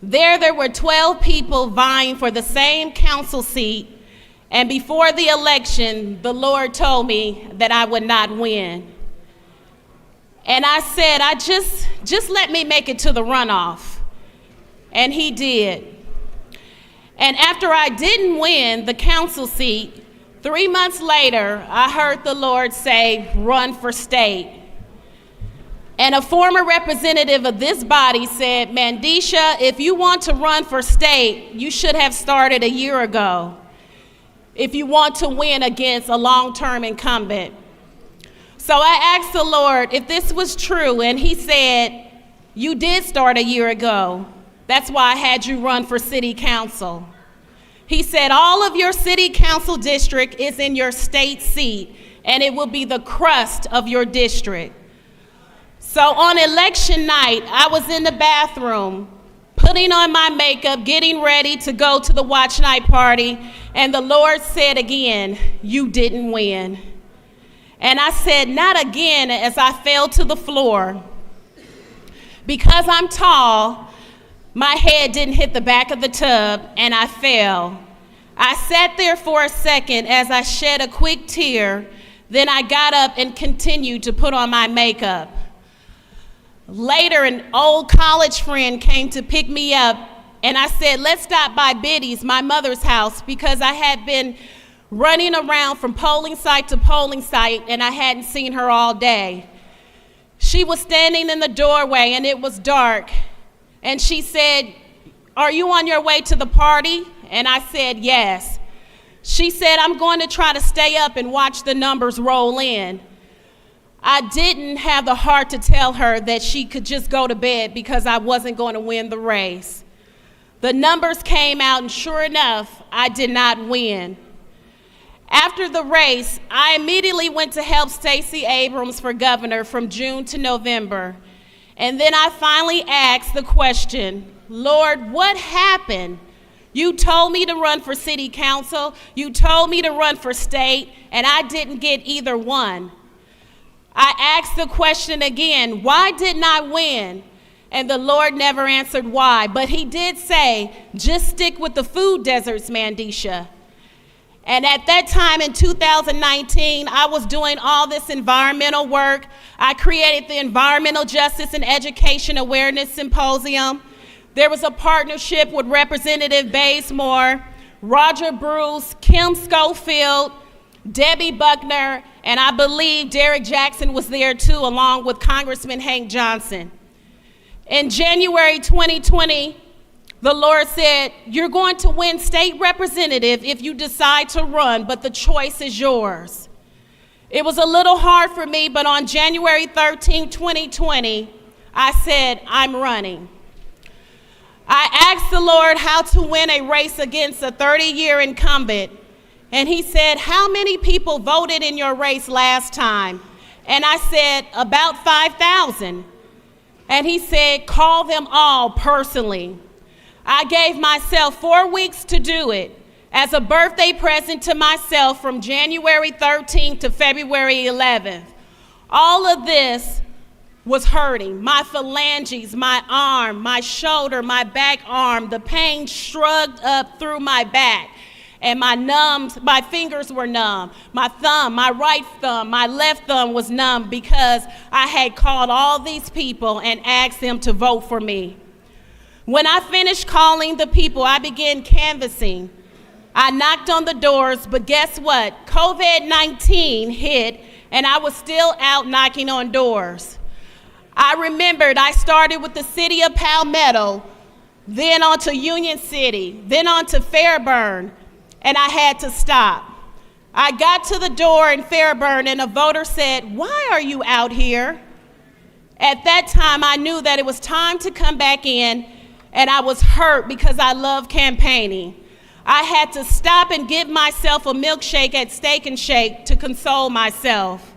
There were 12 people vying for the same council seat, and before the election, the Lord told me that I would not win. And I said, just let me make it to the runoff. And he did. And after I didn't win the council seat, 3 months later, I heard the Lord say, run for state. And a former representative of this body said, Mandisha, if you want to run for state, you should have started a year ago if you want to win against a long-term incumbent. So I asked the Lord if this was true, and he said, you did start a year ago. That's why I had you run for city council. He said, all of your city council district is in your state seat, and it will be the crust of your district. So on election night, I was in the bathroom, putting on my makeup, getting ready to go to the watch night party, and the Lord said again, you didn't win. And I said, not again, as I fell to the floor. Because I'm tall, my head didn't hit the back of the tub, and I fell. I sat there for a second as I shed a quick tear, then I got up and continued to put on my makeup. Later, an old college friend came to pick me up, and I said, let's stop by Biddy's, my mother's house, because I had been running around from polling site to polling site, and I hadn't seen her all day. She was standing in the doorway, and it was dark, and she said, are you on your way to the party? And I said, yes. She said, I'm going to try to stay up and watch the numbers roll in. I didn't have the heart to tell her that she could just go to bed because I wasn't going to win the race. The numbers came out, and sure enough, I did not win. After the race, I immediately went to help Stacey Abrams for governor from June to November. And then I finally asked the question, Lord, what happened? You told me to run for city council, you told me to run for state, and I didn't get either one. I asked the question again, why didn't I win? And the Lord never answered why, but he did say, just stick with the food deserts, Mandisha. And at that time in 2019, I was doing all this environmental work. I created the Environmental Justice and Education Awareness Symposium. There was a partnership with Representative Bazemore, Roger Bruce, Kim Schofield, Debbie Buckner, and I believe Derek Jackson was there too, along with Congressman Hank Johnson. In January 2020, the Lord said, you're going to win state representative if you decide to run, but the choice is yours. It was a little hard for me, but on January 13, 2020, I said, I'm running. I asked the Lord how to win a race against a 30-year incumbent, and he said, how many people voted in your race last time? And I said, about 5,000. And he said, call them all personally. I gave myself 4 weeks to do it as a birthday present to myself from January 13th to February 11th. All of this was hurting. My phalanges, my arm, my shoulder, my back arm, the pain shrugged up through my back. And my fingers were numb. My thumb, my right thumb, my left thumb was numb because I had called all these people and asked them to vote for me. When I finished calling the people, I began canvassing. I knocked on the doors, but guess what? COVID-19 hit, and I was still out knocking on doors. I remembered I started with the city of Palmetto, then on to Union City, then on to Fairburn, and I had to stop. I got to the door in Fairburn, and a voter said, why are you out here? At that time, I knew that it was time to come back in, and I was hurt because I love campaigning. I had to stop and give myself a milkshake at Steak and Shake to console myself.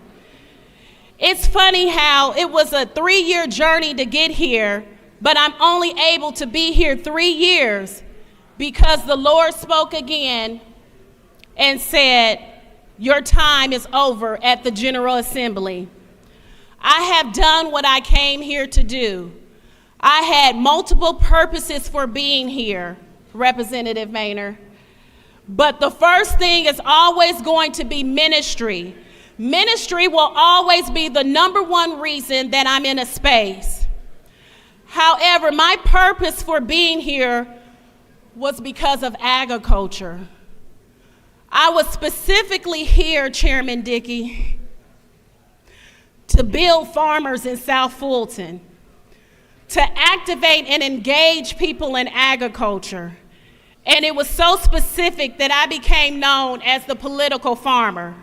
It's funny how it was a 3-year journey to get here, but I'm only able to be here 3 years because the Lord spoke again and said, your time is over at the General Assembly. I have done what I came here to do. I had multiple purposes for being here, Representative Maynard. But the first thing is always going to be ministry. Ministry will always be the number one reason that I'm in a space. However, my purpose for being here was because of agriculture. I was specifically here, Chairman Dickey, to build farmers in South Fulton, to activate and engage people in agriculture. And it was so specific that I became known as the political farmer.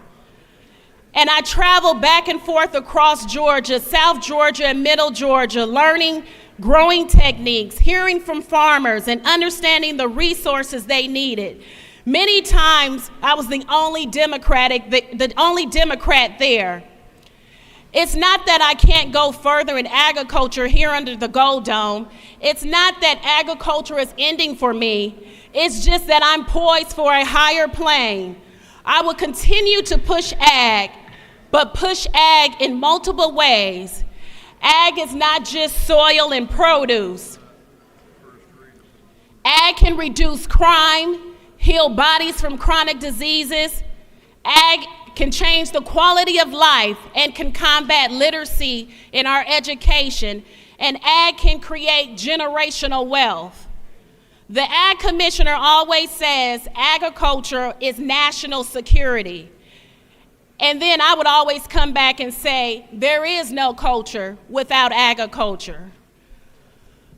And I traveled back and forth across Georgia, South Georgia and Middle Georgia, learning growing techniques, hearing from farmers, and understanding the resources they needed. Many times, I was the only Democrat there. It's not that I can't go further in agriculture here under the Gold Dome. It's not that agriculture is ending for me. It's just that I'm poised for a higher plane. I will continue to push ag, but push ag in multiple ways. Ag is not just soil and produce. Ag can reduce crime, heal bodies from chronic diseases. Ag can change the quality of life and can combat literacy in our education. And ag can create generational wealth. The Ag Commissioner always says agriculture is national security. And then I would always come back and say, there is no culture without agriculture.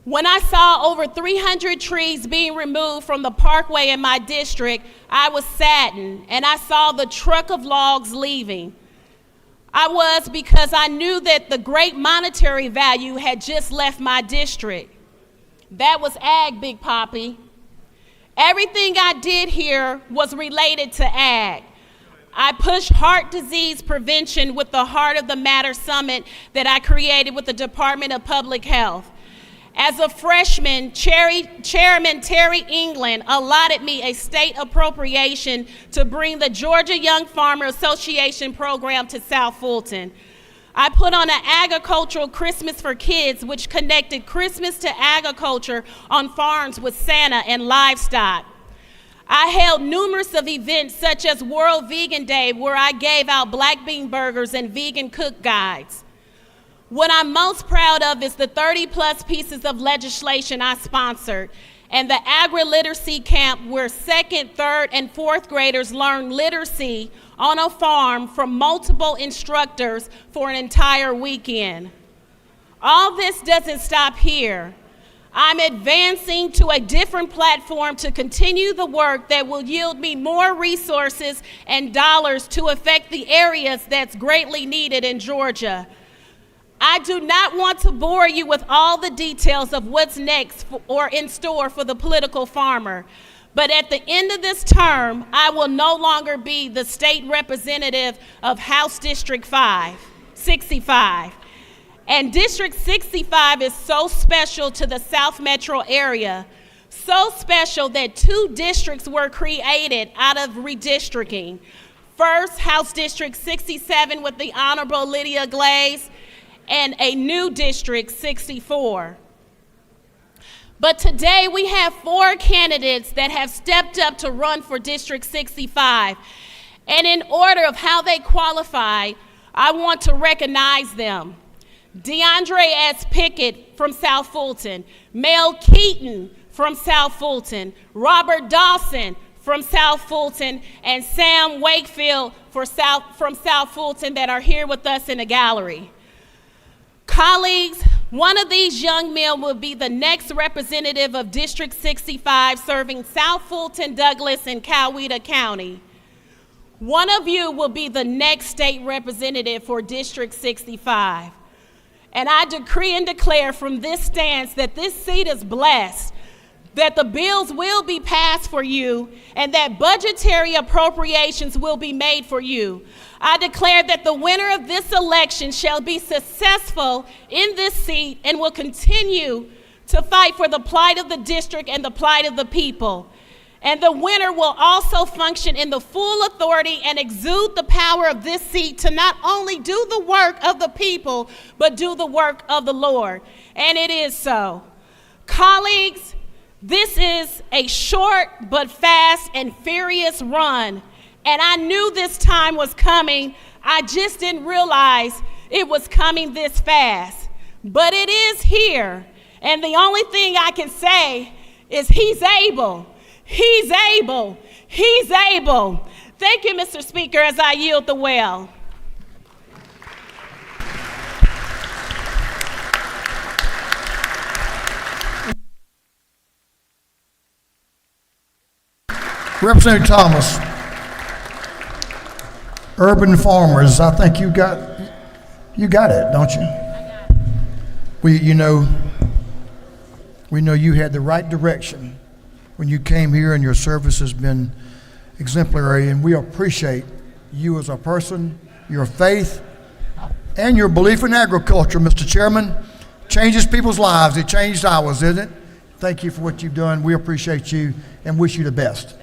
When I saw over 300 trees being removed from the parkway in my district, I was saddened, and I saw the truck of logs leaving. I was because I knew that the great monetary value had just left my district. That was ag, Big Papi. Everything I did here was related to ag. I pushed heart disease prevention with the Heart of the Matter Summit that I created with the Department of Public Health. As a freshman, Chairman Terry England allotted me a state appropriation to bring the Georgia Young Farmer Association program to South Fulton. I put on an agricultural Christmas for kids, which connected Christmas to agriculture on farms with Santa and livestock. I held numerous of events such as World Vegan Day, where I gave out black bean burgers and vegan cook guides. What I'm most proud of is the 30-plus pieces of legislation I sponsored and the agri-literacy camp where second, third, and fourth graders learn literacy on a farm from multiple instructors for an entire weekend. All this doesn't stop here. I'm advancing to a different platform to continue the work that will yield me more resources and dollars to affect the areas that's greatly needed in Georgia. I do not want to bore you with all the details of what's next or in store for the political farmer. But at the end of this term, I will no longer be the state representative of House District 65. And District 65 is so special to the South Metro area, so special that 2 districts were created out of redistricting. First, House District 67 with the Honorable Lydia Glaze, and a new District 64. But today we have 4 candidates that have stepped up to run for District 65. And in order of how they qualify, I want to recognize them. DeAndre S. Pickett from South Fulton, Mel Keaton from South Fulton, Robert Dawson from South Fulton, and Sam Wakefield from South Fulton that are here with us in the gallery. Colleagues, one of these young men will be the next representative of District 65 serving South Fulton, Douglas, and Coweta County. One of you will be the next state representative for District 65. And I decree and declare from this stance that this seat is blessed, that the bills will be passed for you, and that budgetary appropriations will be made for you. I declare that the winner of this election shall be successful in this seat and will continue to fight for the plight of the district and the plight of the people. And the winner will also function in the full authority and exude the power of this seat to not only do the work of the people, but do the work of the Lord. And it is so. Colleagues, this is a short but fast and furious run. And I knew this time was coming. I just didn't realize it was coming this fast. But it is here. And the only thing I can say is he's able. He's able. He's able. Thank you, Mr. Speaker, as I yield the well. Representative Thomas, urban farmers, I think you got it, don't you? We know you had the right direction when you came here, and your service has been exemplary, and we appreciate you as a person, your faith, and your belief in agriculture, Mr. Chairman. Changes people's lives. It changed ours, isn't it? Thank you for what you've done. We appreciate you and wish you the best.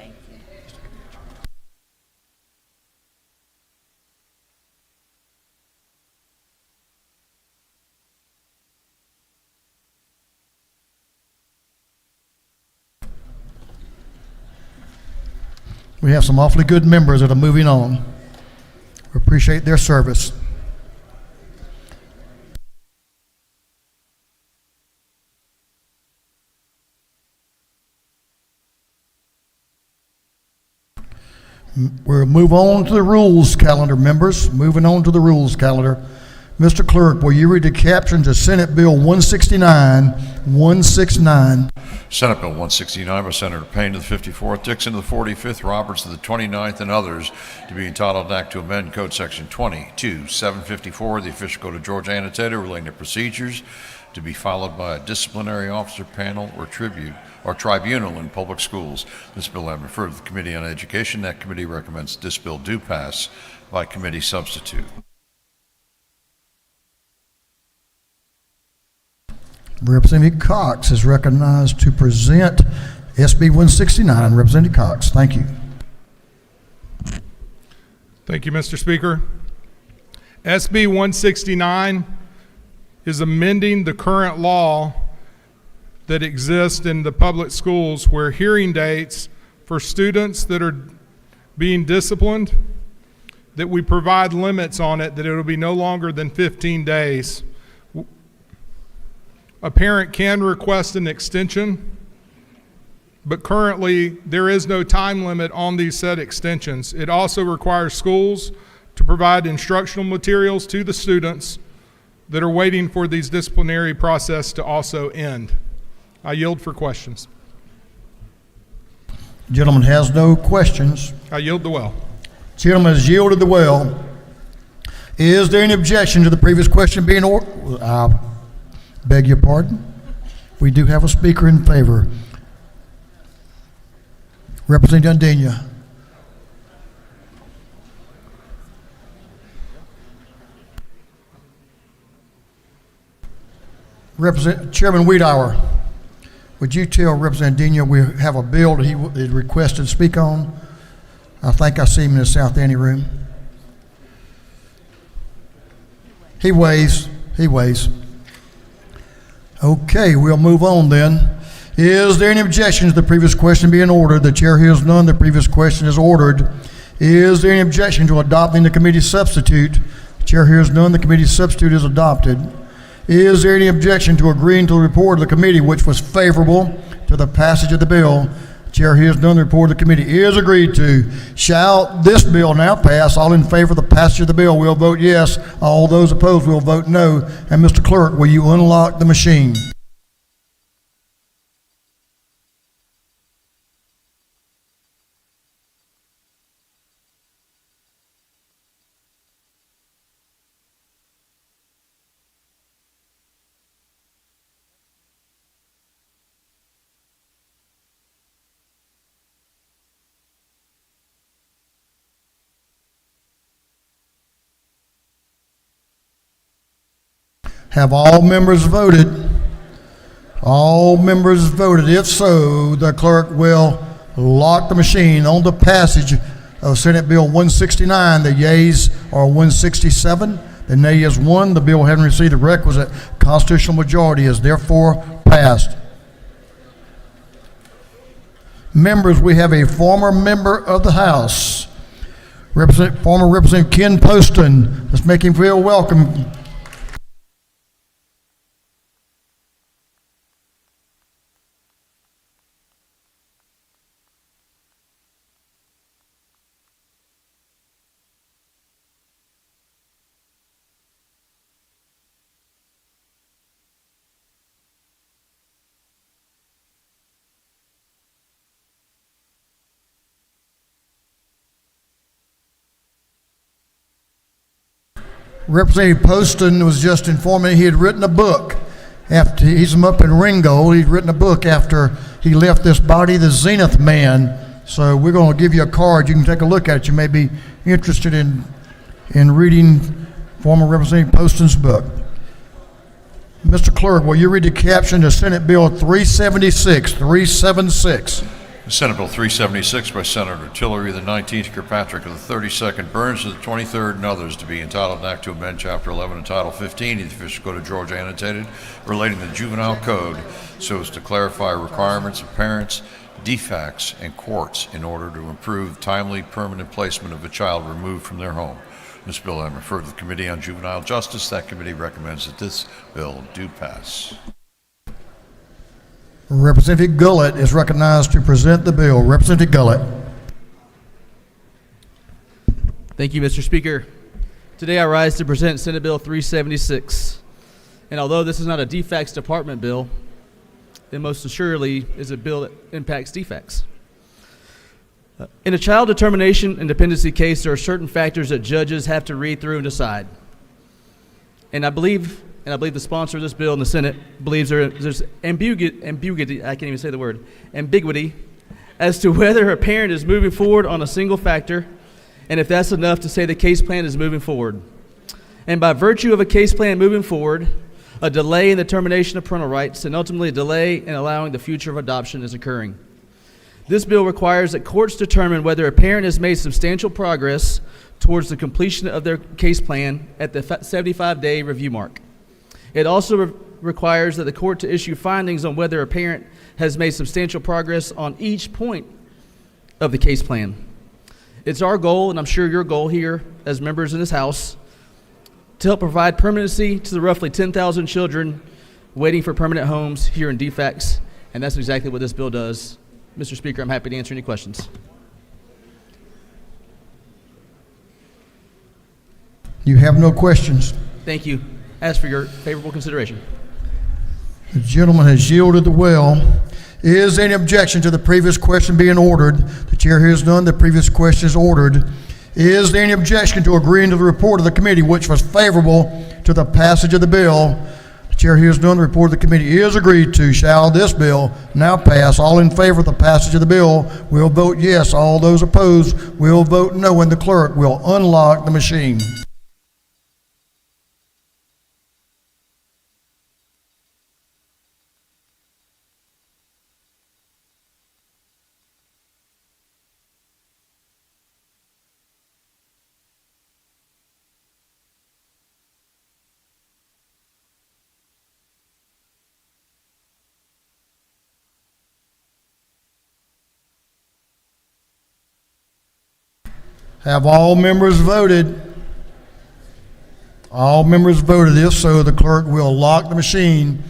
We have some awfully good members that are moving on. We appreciate their service. We'll move on to the rules calendar, members. Moving on to the rules calendar. Mr. Clerk, will you read the caption to Senate Bill 169? Senate Bill 169 by Senator Payne to the 54th, Dixon to the 45th, Roberts to the 29th, and others, to be entitled an act to amend Code Section 22-754, the official code of Georgia annotated relating to procedures to be followed by a disciplinary officer panel or tribunal in public schools. This bill has been referred to the Committee on Education. That committee recommends this bill do pass by committee substitute. Representative Cox is recognized to present SB 169. Representative Cox, thank you. Thank you, Mr. Speaker. SB 169 is amending the current law that exists in the public schools where hearing dates for students that are being disciplined, that we provide limits on it, that it will be no longer than 15 days. A parent can request an extension, but currently there is no time limit on these said extensions. It also requires schools to provide instructional materials to the students that are waiting for these disciplinary process to also end. I yield for questions. Gentleman has no questions. I yield the well. Gentleman has yielded the well. Is there any objection to the previous question being ordered? I beg your pardon. We do have a speaker in favor. Representative Undina. Chairman Wiedauer, would you tell Representative Undina we have a bill that he is requested to speak on? I think I see him in the South Annie room. He waves. Okay, we'll move on then. Is there any objection to the previous question being ordered? The chair hears none. The previous question is ordered. Is there any objection to adopting the committee substitute? The chair hears none. The committee substitute is adopted. Is there any objection to agreeing to the report of the committee which was favorable to the passage of the bill? The chair hears none. The report of the committee is agreed to. Shall this bill now pass? All in favor of the passage of the bill will vote yes. All those opposed will vote no. And Mr. Clerk, will you unlock the machine? Have all members voted? All members voted. If so, the clerk will lock the machine on the passage of Senate Bill 169. The yeas are 167. The nay is 1. The bill, having received the requisite constitutional majority, is therefore passed. Members, we have a former member of the House, former Representative Ken Poston. Let's make him feel welcome. Representative Poston was just informing me he had written a book. After he's up in Ringgold, he'd written a book after he left this body, The Zenith Man. So we're going to give you a card. You can take a look at it. You may be interested in reading former Representative Poston's book. Mr. Clerk, will you read the caption to Senate Bill 376? Senate Bill 376 by Senator Tillery of the 19th, Kirkpatrick of the 32nd, Burns of the 23rd, and others, to be entitled an act to amend Chapter 11 and Title 15 of the Official Code of Georgia annotated relating to the Juvenile Code so as to clarify requirements of parents, defects, and courts in order to improve timely permanent placement of a child removed from their home. This bill I referred to the Committee on Juvenile Justice. That committee recommends that this bill do pass. Representative Gullett is recognized to present the bill. Representative Gullett. Thank you, Mr. Speaker. Today I rise to present Senate Bill 376. And although this is not a defects department bill, it most assuredly is a bill that impacts defects. In a child determination and dependency case, there are certain factors that judges have to read through and decide. And I believe the sponsor of this bill in the Senate believes there's ambiguity, I can't even say the word, ambiguity, as to whether a parent is moving forward on a single factor, and if that's enough to say the case plan is moving forward. And by virtue of a case plan moving forward, a delay in the termination of parental rights, and ultimately a delay in allowing the future of adoption is occurring. This bill requires that courts determine whether a parent has made substantial progress towards the completion of their case plan at the 75-day review mark. It also requires that the court to issue findings on whether a parent has made substantial progress on each point of the case plan. It's our goal, and I'm sure your goal here as members in this House, to help provide permanency to the roughly 10,000 children waiting for permanent homes here in DFACS, and that's exactly what this bill does. Mr. Speaker, I'm happy to answer any questions. You have no questions. Thank you. Ask for your favorable consideration. The gentleman has yielded the well. Is any objection to the previous question being ordered? The chair hears none. The previous question is ordered. Is there any objection to agreeing to the report of the committee which was favorable to the passage of the bill? The chair hears none. The report of the committee is agreed to. Shall this bill now pass? All in favor of the passage of the bill will vote yes. All those opposed will vote no, and the clerk will unlock the machine. Have all members voted? All members voted. If so, the clerk will lock the machine.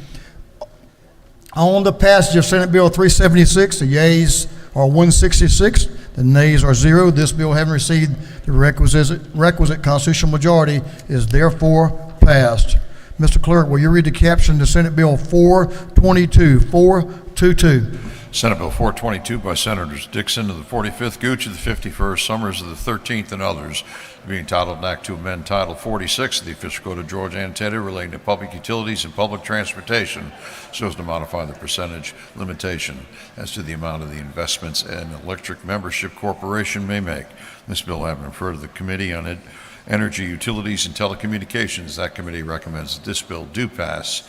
On the passage of Senate Bill 376, the yeas are 166, the nays are 0. This bill, having received the requisite constitutional majority, is therefore passed. Mr. Clerk, will you read the caption to Senate Bill 422? 422. Senate Bill 422 by Senators Dixon of the 45th, Gooch of the 51st, Summers of the 13th, and others, being titled an act to amend Title 46 of the Official Code of Georgia Annotated relating to public utilities and public transportation so as to modify the percentage limitation as to the amount of the investments an electric membership corporation may make. This bill having referred to the Committee on Energy, Utilities, and Telecommunications, that committee recommends that this bill do pass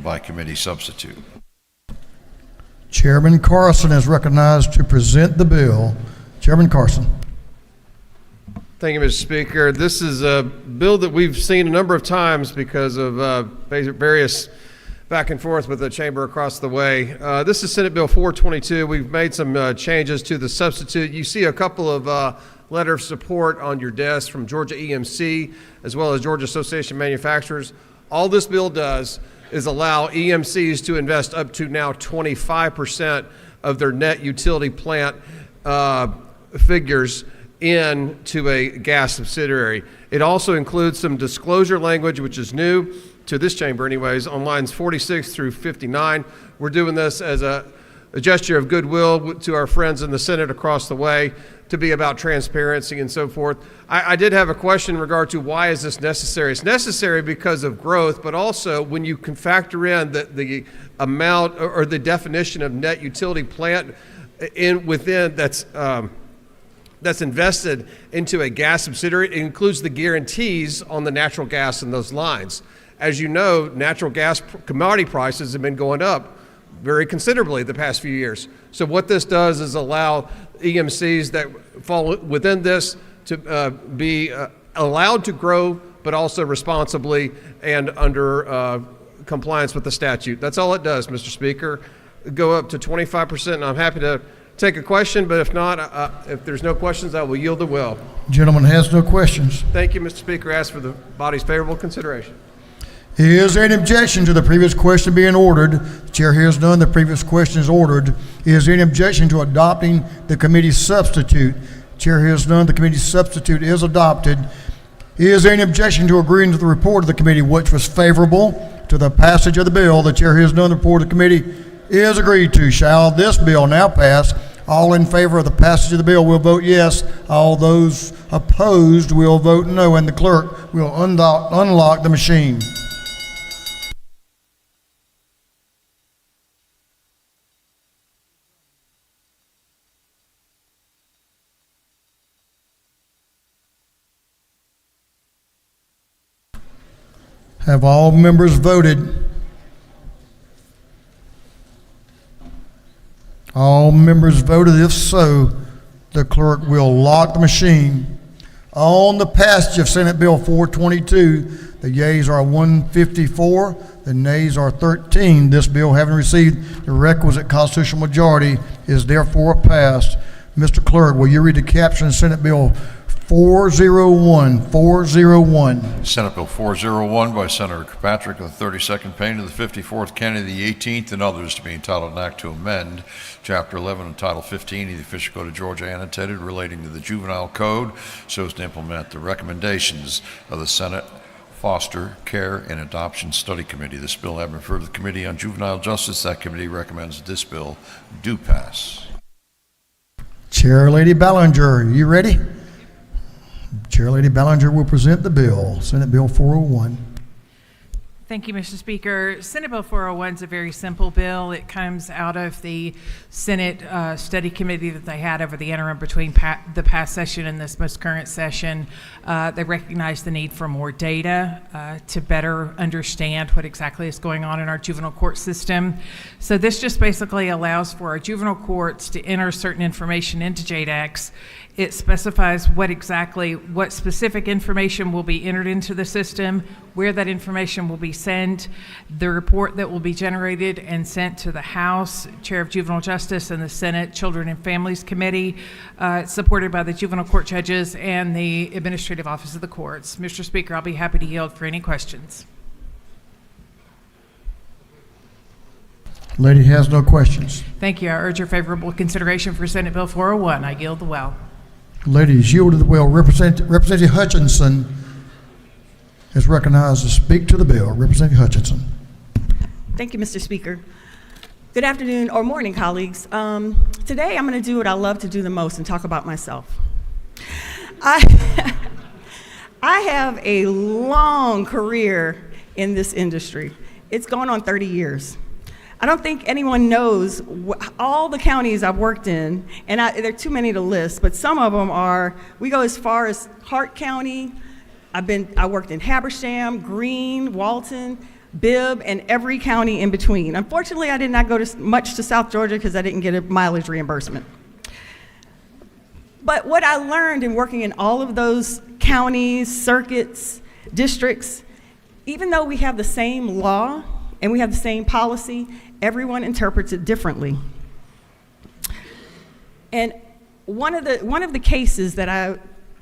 by committee substitute. Chairman Carson is recognized to present the bill. Chairman Carson. Thank you, Mr. Speaker. This is a bill that we've seen a number of times because of various back and forth with the chamber across the way. This is Senate Bill 422. We've made some changes to the substitute. You see a couple of letter of support on your desk from Georgia EMC as well as Georgia Association of Manufacturers. All this bill does is allow EMCs to invest up to now 25% of their net utility plant figures into a gas subsidiary. It also includes some disclosure language, which is new to this chamber anyways, on lines 46 through 59. We're doing this as a gesture of goodwill to our friends in the Senate across the way, to be about transparency and so forth. I did have a question in regard to why is this necessary? It's necessary because of growth, but also when you can factor in the amount or the definition of net utility plant within that's invested into a gas subsidiary, it includes the guarantees on the natural gas in those lines. As you know, natural gas commodity prices have been going up very considerably the past few years. So what this does is allow EMCs that fall within this to be allowed to grow, but also responsibly and under compliance with the statute. That's all it does, Mr. Speaker. Go up to 25%, and I'm happy to take a question, but if not, if there's no questions, I will yield the will. Gentleman has no questions. Thank you, Mr. Speaker. I ask for the body's favorable consideration. Is there any objection to the previous question being ordered? The chair hears none. The previous question is ordered. Is there any objection to adopting the committee's substitute? Chair hears none. The committee's substitute is adopted. Is there any objection to agreeing to the report of the committee which was favorable to the passage of the bill? The chair hears none. The report of the committee is agreed to. Shall this bill now pass? All in favor of the passage of the bill will vote yes. All those opposed will vote no, and the clerk will unlock the machine. Have all members voted? All members voted. If so, the clerk will lock the machine. On the passage of Senate Bill 422, the yeas are 154, the nays are 13. This bill, having received the requisite constitutional majority, is therefore passed. Mr. Clerk, will you read the caption of Senate Bill 401? 401. Senate Bill 401 by Senator Kirkpatrick of the 32nd Payne to the 54th County of the 18th and others to be entitled an act to amend Chapter 11 and Title 15 of the Official Code of Georgia annotated relating to the Juvenile Code so as to implement the recommendations of the Senate Foster Care and Adoption Study Committee. This bill having referred to the Committee on Juvenile Justice, that committee recommends this bill do pass. Chair Lady Ballinger, you ready? Chair Lady Ballinger will present the bill, Senate Bill 401. Thank you, Mr. Speaker. Senate Bill 401 is a very simple bill. It comes out of the Senate study committee that they had over the interim between the past session and this most current session. They recognize the need for more data to better understand what exactly is going on in our juvenile court system. So this just basically allows for our juvenile courts to enter certain information into JDAX. It specifies what specific information will be entered into the system, where that information will be sent, the report that will be generated and sent to the House, Chair of Juvenile Justice, and the Senate Children and Families Committee, supported by the juvenile court judges and the Administrative Office of the Courts. Mr. Speaker, I'll be happy to yield for any questions. Lady has no questions. Thank you. I urge your favorable consideration for Senate Bill 401. I yield the well. Ladies, yielded the will. Representative Hutchinson is recognized to speak to the bill. Representative Hutchinson. Thank you, Mr. Speaker. Good afternoon or morning, colleagues. Today I'm going to do what I love to do the most and talk about myself. I have a long career in this industry. It's gone on 30 years. I don't think anyone knows all the counties I've worked in, and there are too many to list, but some of them are, we go as far as Hart County. I worked in Habersham, Greene, Walton, Bibb, and every county in between. Unfortunately, I did not go much to South Georgia because I didn't get a mileage reimbursement. But what I learned in working in all of those counties, circuits, districts, even though we have the same law and we have the same policy, everyone interprets it differently. And one of the cases that I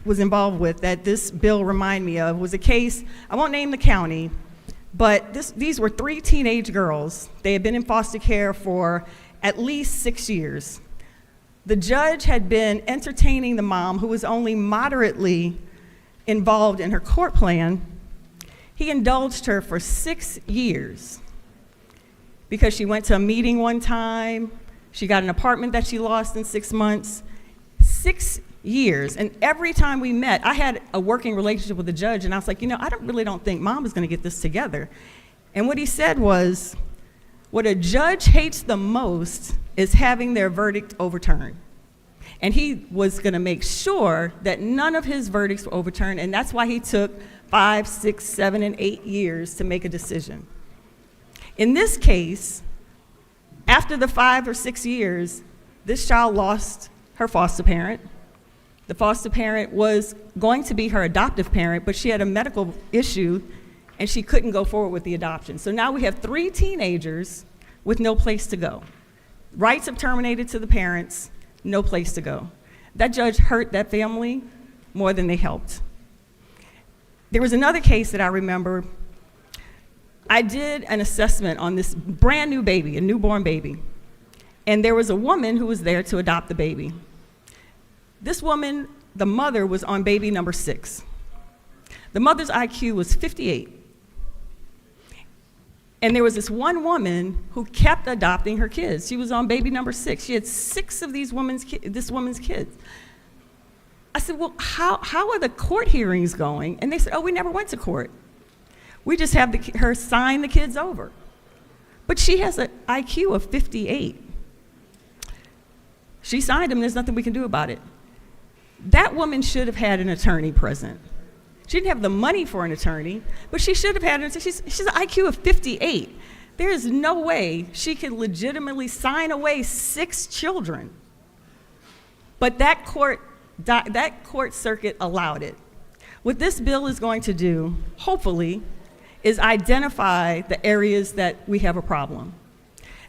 was involved with that this bill reminded me of was a case, I won't name the county, but these were 3 teenage girls. They had been in foster care for at least 6 years. The judge had been entertaining the mom, who was only moderately involved in her court plan. He indulged her for 6 years because she went to a meeting one time, she got an apartment that she lost in 6 months. 6 years, and every time we met, I had a working relationship with the judge, and I was like, I really don't think mom is gonna get this together. And what he said was, what a judge hates the most is having their verdict overturned. And he was gonna make sure that none of his verdicts were overturned, and that's why he took 5, 6, 7, and 8 years to make a decision. In this case, after the 5 or 6 years, this child lost her foster parent. The foster parent was going to be her adoptive parent, but she had a medical issue and she couldn't go forward with the adoption. So now we have 3 teenagers with no place to go. Rights have terminated to the parents, no place to go. That judge hurt that family more than they helped. There was another case that I remember. I did an assessment on this brand new baby, a newborn baby, and there was a woman who was there to adopt the baby. This woman, the mother, was on baby number 6. The mother's IQ was 58. And there was this one woman who kept adopting her kids. She was on baby number 6. She had 6 of this woman's kids. I said, well, how are the court hearings going? And they said, oh, we never went to court. We just have her sign the kids over. But she has an IQ of 58. She signed them, and there's nothing we can do about it. That woman should have had an attorney present. She didn't have the money for an attorney, but she should have had an attorney. She's an IQ of 58. There is no way she could legitimately sign away 6 children. But that court that court circuit allowed it. What this bill is going to do, hopefully, is identify the areas that we have a problem.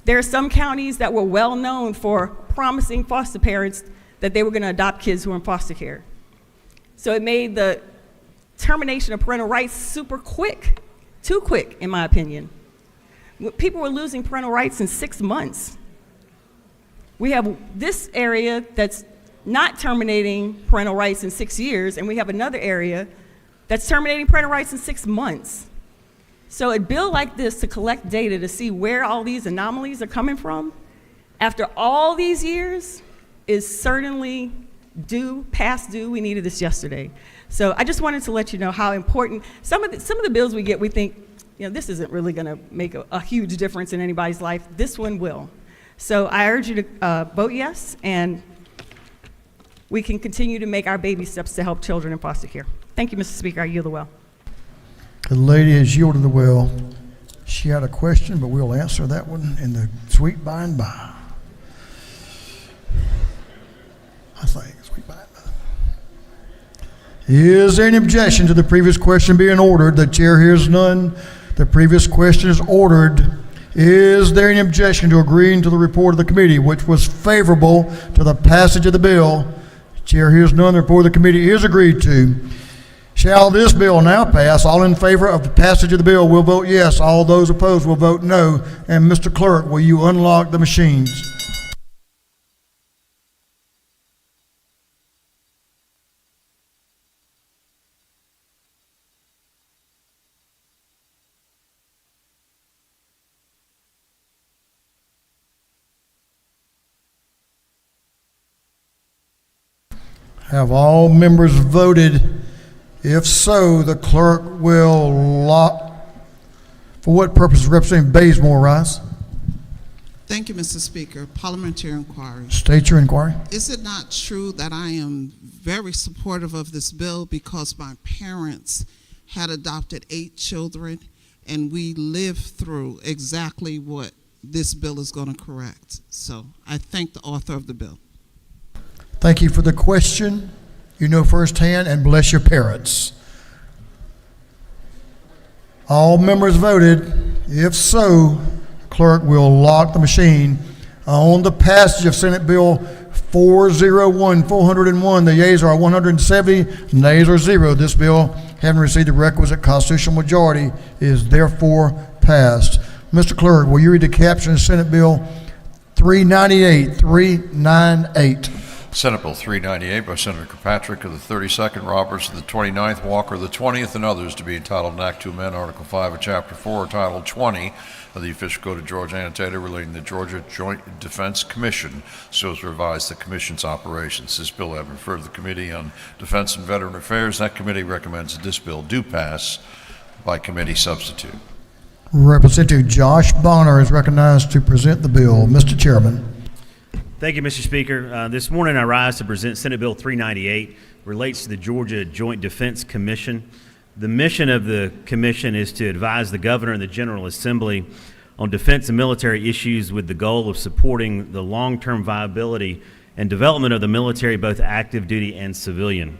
There are some counties that were well known for promising foster parents that they were going to adopt kids who were in foster care. So it made the termination of parental rights super quick, too quick, in my opinion. People were losing parental rights in 6 months. We have this area that's not terminating parental rights in 6 years, and we have another area that's terminating parental rights in 6 months. So a bill like this to collect data to see where all these anomalies are coming from, after all these years, is certainly past due. We needed this yesterday. So I just wanted to let you know how important some of the bills we get, we think, this isn't really going to make a huge difference in anybody's life. This one will. So I urge you to vote yes, and we can continue to make our baby steps to help children in foster care. Thank you, Mr. Speaker. I yield the well. The lady has yielded the well. She had a question, but we'll answer that one in the sweet by and by. I think sweet by and by. Is there any objection to the previous question being ordered? The chair hears none. The previous question is ordered. Is there any objection to agreeing to the report of the committee, which was favorable to the passage of the bill? The chair hears none. The report of the committee is agreed to. Shall this bill now pass? All in favor of the passage of the bill will vote yes. All those opposed will vote no. And Mr. Clerk, will you unlock the machines? Have all members voted? If so, the clerk will lock. For what purpose? Representative Bazemore, rise. Thank you, Mr. Speaker. Parliamentary inquiry. State your inquiry. Is it not true that I am very supportive of this bill because my parents had adopted 8 children and we lived through exactly what this bill is going to correct? So I thank the author of the bill. Thank you for the question. You know firsthand, and bless your parents. All members voted. If so, clerk will lock the machine on the passage of Senate Bill 401. The yeas are 170, nays are 0. This bill, having received the requisite constitutional majority, is therefore passed. Mr. Clerk, will you read the caption of Senate Bill 398? Senate Bill 398 by Senator Kirkpatrick of the 32nd, Roberts of the 29th, Walker of the 20th, and others to be entitled an Act to amend Article 5 of Chapter 4, Title 20 of the Official Code of Georgia annotated relating to the Georgia Joint Defense Commission so as to revise the Commission's operations. This bill having referred to the Committee on Defense and Veteran Affairs. That committee recommends that this bill do pass by committee substitute. Representative Josh Bonner is recognized to present the bill. Mr. Chairman. Thank you, Mr. Speaker. This morning I rise to present Senate Bill 398, relates to the Georgia Joint Defense Commission. The mission of the commission is to advise the governor and the General Assembly on defense and military issues with the goal of supporting the long-term viability and development of the military, both active duty and civilian.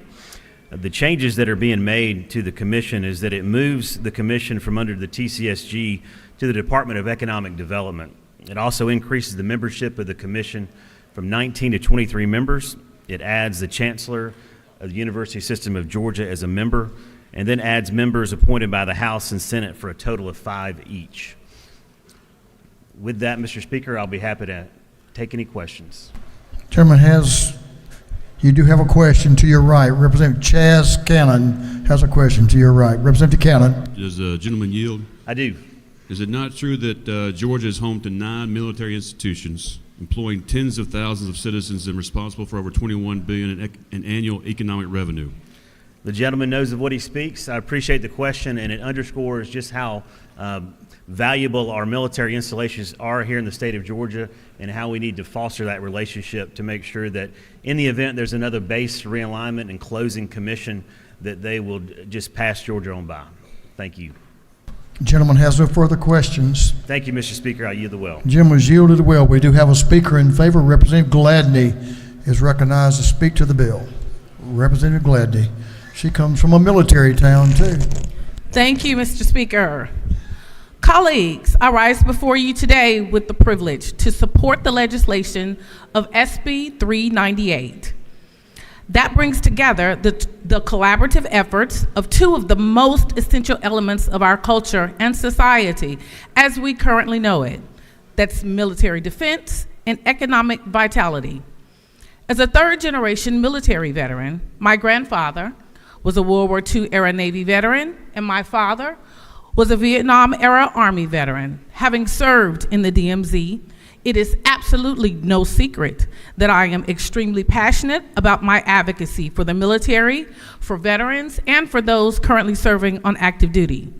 The changes that are being made to the commission is that it moves the commission from under the TCSG to the Department of Economic Development. It also increases the membership of the commission from 19 to 23 members. It adds the Chancellor of the University System of Georgia as a member, and then adds members appointed by the House and Senate for a total of 5 each. With that, Mr. Speaker, I'll be happy to take any questions. Chairman you do have a question to your right. Representative Chaz Cannon has a question to your right. Representative Cannon. Does the gentleman yield? I do. Is it not true that Georgia is home to 9 military institutions, employing tens of thousands of citizens and responsible for over $21 billion in annual economic revenue? The gentleman knows of what he speaks. I appreciate the question, and it underscores just how valuable our military installations are here in the state of Georgia and how we need to foster that relationship to make sure that in the event there's another base realignment and closing commission, that they will just pass Georgia on by. Thank you. Gentleman has no further questions. Thank you, Mr. Speaker. I yield the well. Gentleman has yielded the well. We do have a speaker in favor. Representative Gladney is recognized to speak to the bill. Representative Gladney. She comes from a military town, too. Thank you, Mr. Speaker. Colleagues, I rise before you today with the privilege to support the legislation of SB 398. That brings together the collaborative efforts of two of the most essential elements of our culture and society as we currently know it. That's military defense and economic vitality. As a third-generation military veteran, my grandfather was a World War II era Navy veteran, and my father was a Vietnam era Army veteran. Having served in the DMZ, it is absolutely no secret that I am extremely passionate about my advocacy for the military, for veterans, and for those currently serving on active duty.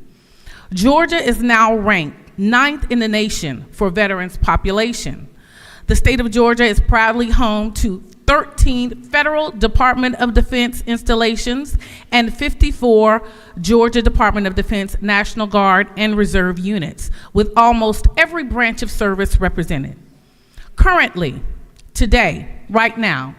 Georgia is now ranked 9th in the nation for veterans population. The state of Georgia is proudly home to 13 Federal Department of Defense installations and 54 Georgia Department of Defense National Guard and Reserve units, with almost every branch of service represented. Currently, today, right now,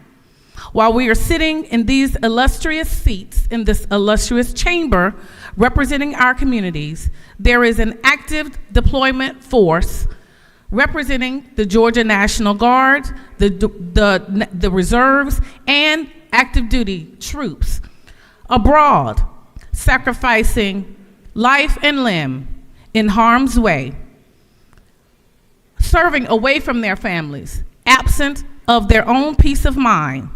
while we are sitting in these illustrious seats in this illustrious chamber representing our communities, there is an active deployment force representing the Georgia National Guard, the reserves, and active duty troops abroad, sacrificing life and limb in harm's way, serving away from their families, absent of their own peace of mind.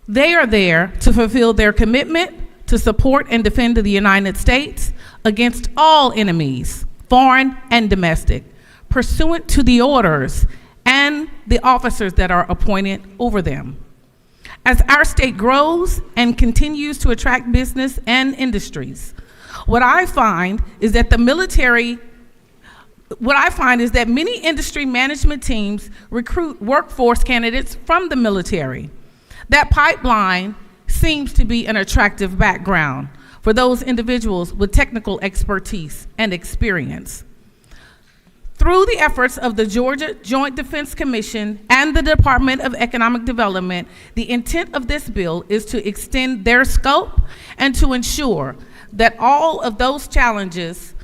They are there to fulfill their commitment to support and defend the United States against all enemies, foreign and domestic, pursuant to the orders and the officers that are appointed over them. As our state grows and continues to attract business and industries, what I find is that many industry management teams recruit workforce candidates from the military. That pipeline seems to be an attractive background for those individuals with technical expertise and experience. Through the efforts of the Georgia Joint Defense Commission and the Department of Economic Development, the intent of this bill is to extend their scope and to ensure that all of those challenges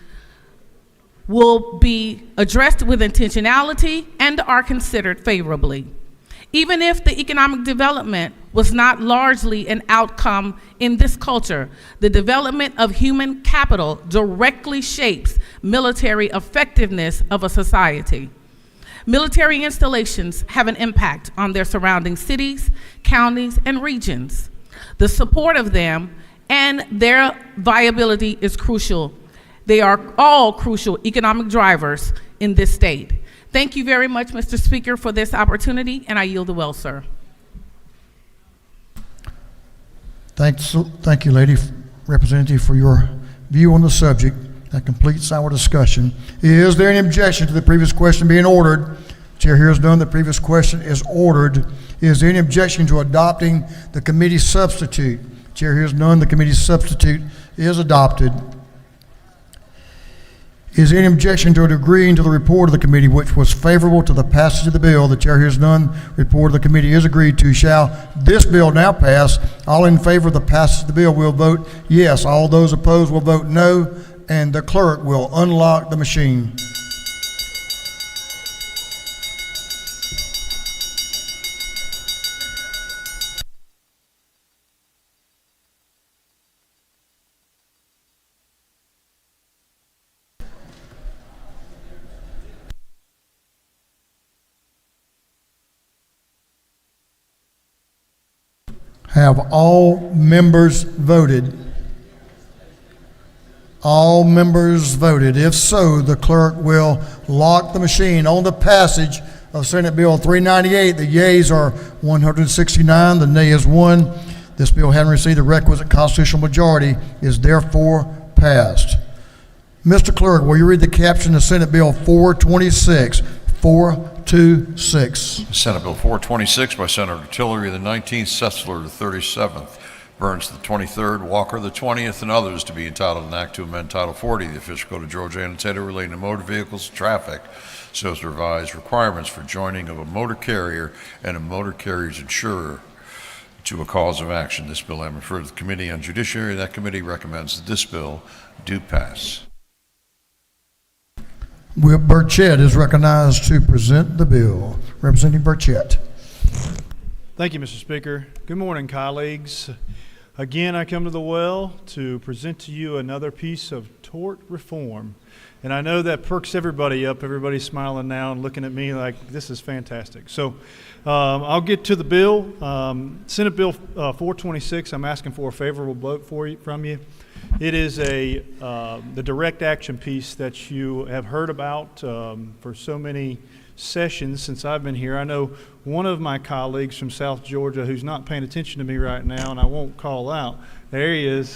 will be addressed with intentionality and are considered favorably. Even if the economic development was not largely an outcome in this culture, the development of human capital directly shapes military effectiveness of a society. Military installations have an impact on their surrounding cities, counties, and regions. The support of them and their viability is crucial. They are all crucial economic drivers in this state. Thank you very much, Mr. Speaker, for this opportunity, and I yield the well, sir. Thank you, Lady Representative, for your view on the subject. That completes our discussion. Is there an objection to the previous question being ordered? Chair hears none. The previous question is ordered. Is there any objection to adopting the committee substitute? Chair hears none. The committee substitute is adopted. Is there any objection to agreeing to the report of the committee, which was favorable to the passage of the bill? The chair hears none. Report of the committee is agreed to. Shall this bill now pass? All in favor of the passage of the bill will vote yes. All those opposed will vote no, and the clerk will unlock the machine. Have all members voted? All members voted. If so, the clerk will lock the machine on the passage of Senate Bill 398. The yeas are 169, the nay is 1. This bill, having received the requisite constitutional majority, is therefore passed. Mr. Clerk, will you read the caption of Senate Bill 426? 426. Senate Bill 426 by Senator Tillery the 19th, Sessler the 37th, Burns the 23rd, Walker the 20th, and others to be entitled an act to amend Title 40 of the Official Code of Georgia annotated relating to motor vehicles and traffic so as to revise requirements for joining of a motor carrier and a motor carrier's insurer. to a cause of action. This bill having referred to the Committee on Judiciary, that committee recommends that this bill do pass. Will Burchett is recognized to present the bill. Representative Burchett. Thank you, Mr. Speaker. Good morning, colleagues. Again, I come to the well to present to you another piece of tort reform. And I know that perks everybody up. Everybody's smiling now and looking at me like this is fantastic. So I'll get to the bill. Senate Bill 426, I'm asking for a favorable vote from you. It is the direct action piece that you have heard about for so many sessions since I've been here. I know one of my colleagues from South Georgia who's not paying attention to me right now, and I won't call out. There he is.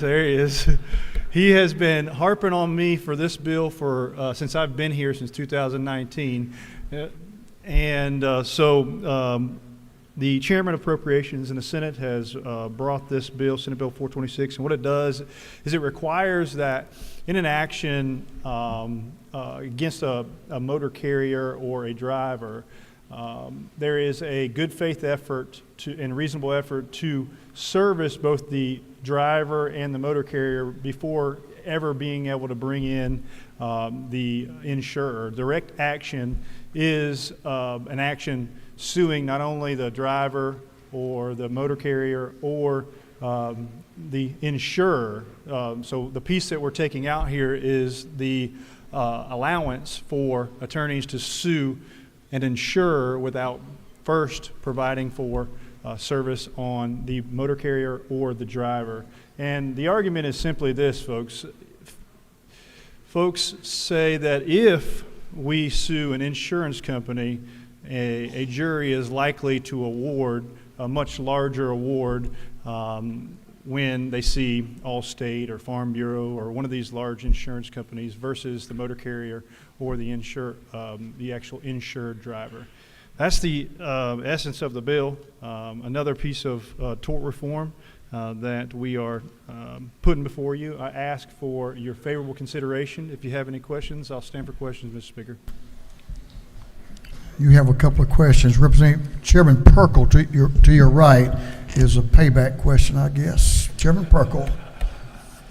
He has been harping on me for this bill for since I've been here since 2019. The Chairman of Appropriations in the Senate has brought this bill, Senate Bill 426, and what it does is it requires that in an action against a motor carrier or a driver, there is a good faith effort and reasonable effort to service both the driver and the motor carrier before ever being able to bring in the insurer. Direct action is an action suing not only the driver or the motor carrier or the insurer. So the piece that we're taking out here is the allowance for attorneys to sue an insurer without first providing for service on the motor carrier or the driver. And the argument is simply this, folks. Folks say that if we sue an insurance company, a jury is likely to award a much larger award when they see Allstate or Farm Bureau or one of these large insurance companies versus the motor carrier or the actual insured driver. That's the essence of the bill. Another piece of tort reform that we are putting before you. I ask for your favorable consideration. If you have any questions, I'll stand for questions, Mr. Speaker. You have a couple of questions. Representative Chairman Perkle to your right is a payback question, I guess. Chairman Perkle.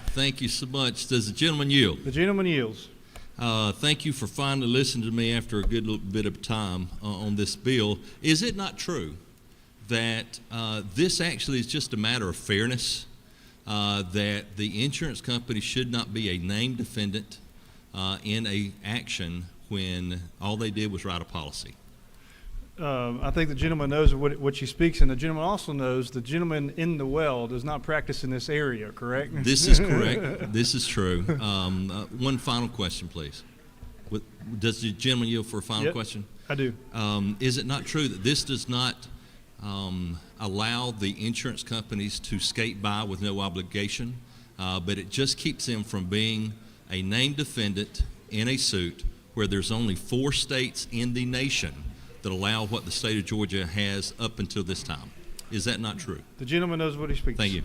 Thank you so much. Does the gentleman yield? The gentleman yields. Thank you for finally listening to me after a good little bit of time on this bill. Is it not true that this actually is just a matter of fairness, that the insurance company should not be a named defendant in an action when all they did was write a policy? I think the gentleman knows what she speaks, and the gentleman also knows the gentleman in the well does not practice in this area, correct? This is correct. This is true. One final question, please. Does the gentleman yield for a final question? I do. Is it not true that this does not allow the insurance companies to skate by with no obligation, but it just keeps them from being a named defendant in a suit where there's only 4 states in the nation that allow what the state of Georgia has up until this time? Is that not true? The gentleman knows what he speaks. Thank you.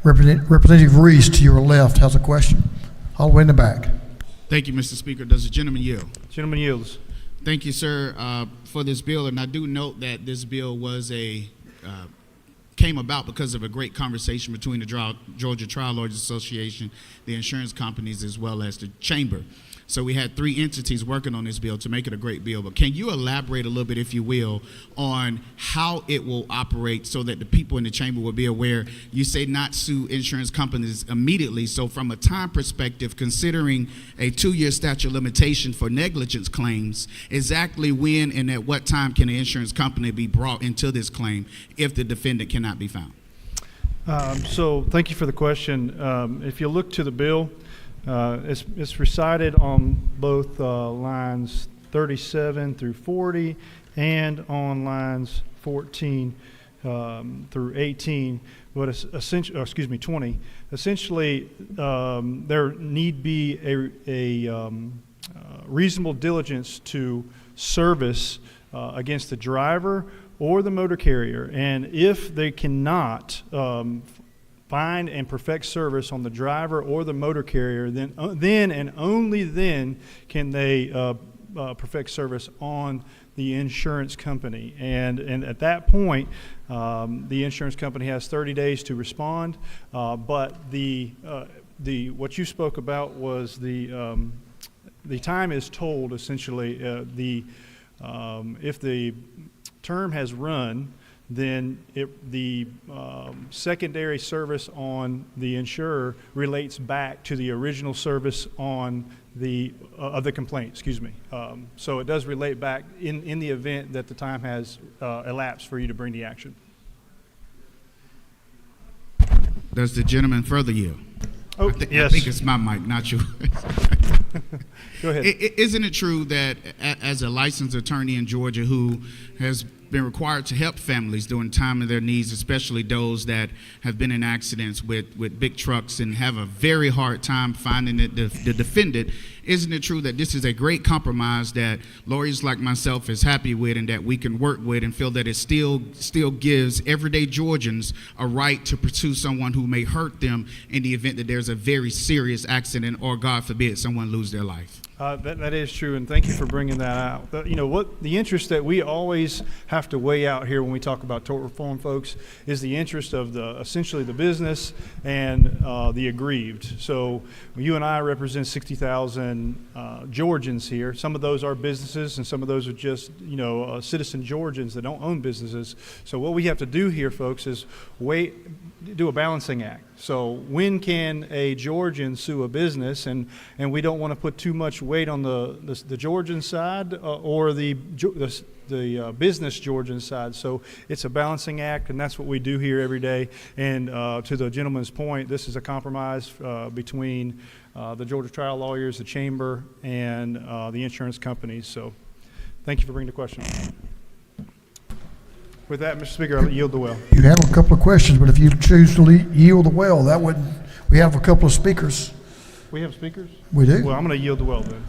Representative Reese to your left has a question, all the way in the back. Thank you, Mr. Speaker. Does the gentleman yield? Gentleman yields. Thank you, sir, for this bill. And I do note that this bill was came about because of a great conversation between the Georgia Trial Lawyers Association, the insurance companies, as well as the chamber. So we had 3 entities working on this bill to make it a great bill. But can you elaborate a little bit, if you will, on how it will operate so that the people in the chamber will be aware? You say not sue insurance companies immediately. So from a time perspective, considering a 2-year statute of limitation for negligence claims, exactly when and at what time can an insurance company be brought into this claim if the defendant cannot be found? So thank you for the question. If you look to the bill, it's recited on both lines 37 through 40 and on lines 14 through 18, but essentially, 20. Essentially, there need be a reasonable diligence to service against the driver or the motor carrier, and if they cannot find and perfect service on the driver or the motor carrier, then and only then can they perfect service on the insurance company. And at that point, the insurance company has 30 days to respond. But what you spoke about was the time is told, essentially. If the term has run, then the secondary service on the insurer relates back to the original service on of the complaint, excuse me. So it does relate back in the event that the time has elapsed for you to bring the action. Does the gentleman further yield? Oh, I yes. think it's my mic, not yours. Go ahead. Isn't it true that as a licensed attorney in Georgia who has been required to help families during time of their needs, especially those that have been in accidents with big trucks and have a very hard time finding the defendant, isn't it true that this is a great compromise that lawyers like myself is happy with and that we can work with and feel that it still gives everyday Georgians a right to pursue someone who may hurt them in the event that there's a very serious accident or, God forbid, someone lose their life? That is true, and thank you for bringing that out. The interest that we always have to weigh out here when we talk about tort reform, folks, is the interest of essentially the business and the aggrieved. So you and I represent 60,000 Georgians here. Some of those are businesses, and some of those are just citizen Georgians that don't own businesses. So what we have to do here, folks, is do a balancing act. So when can a Georgian sue a business, and we don't want to put too much weight on the Georgian side or the business Georgian side. So it's a balancing act, and that's what we do here every day. And to the gentleman's point, this is a compromise between the Georgia trial lawyers, the chamber, and the insurance companies. So thank you for bringing the question. With that, Mr. Speaker, I'll yield the well. You have a couple of questions, but if you choose to yield the well, we have a couple of speakers. We have speakers? We do. Well, I'm going to yield the well then.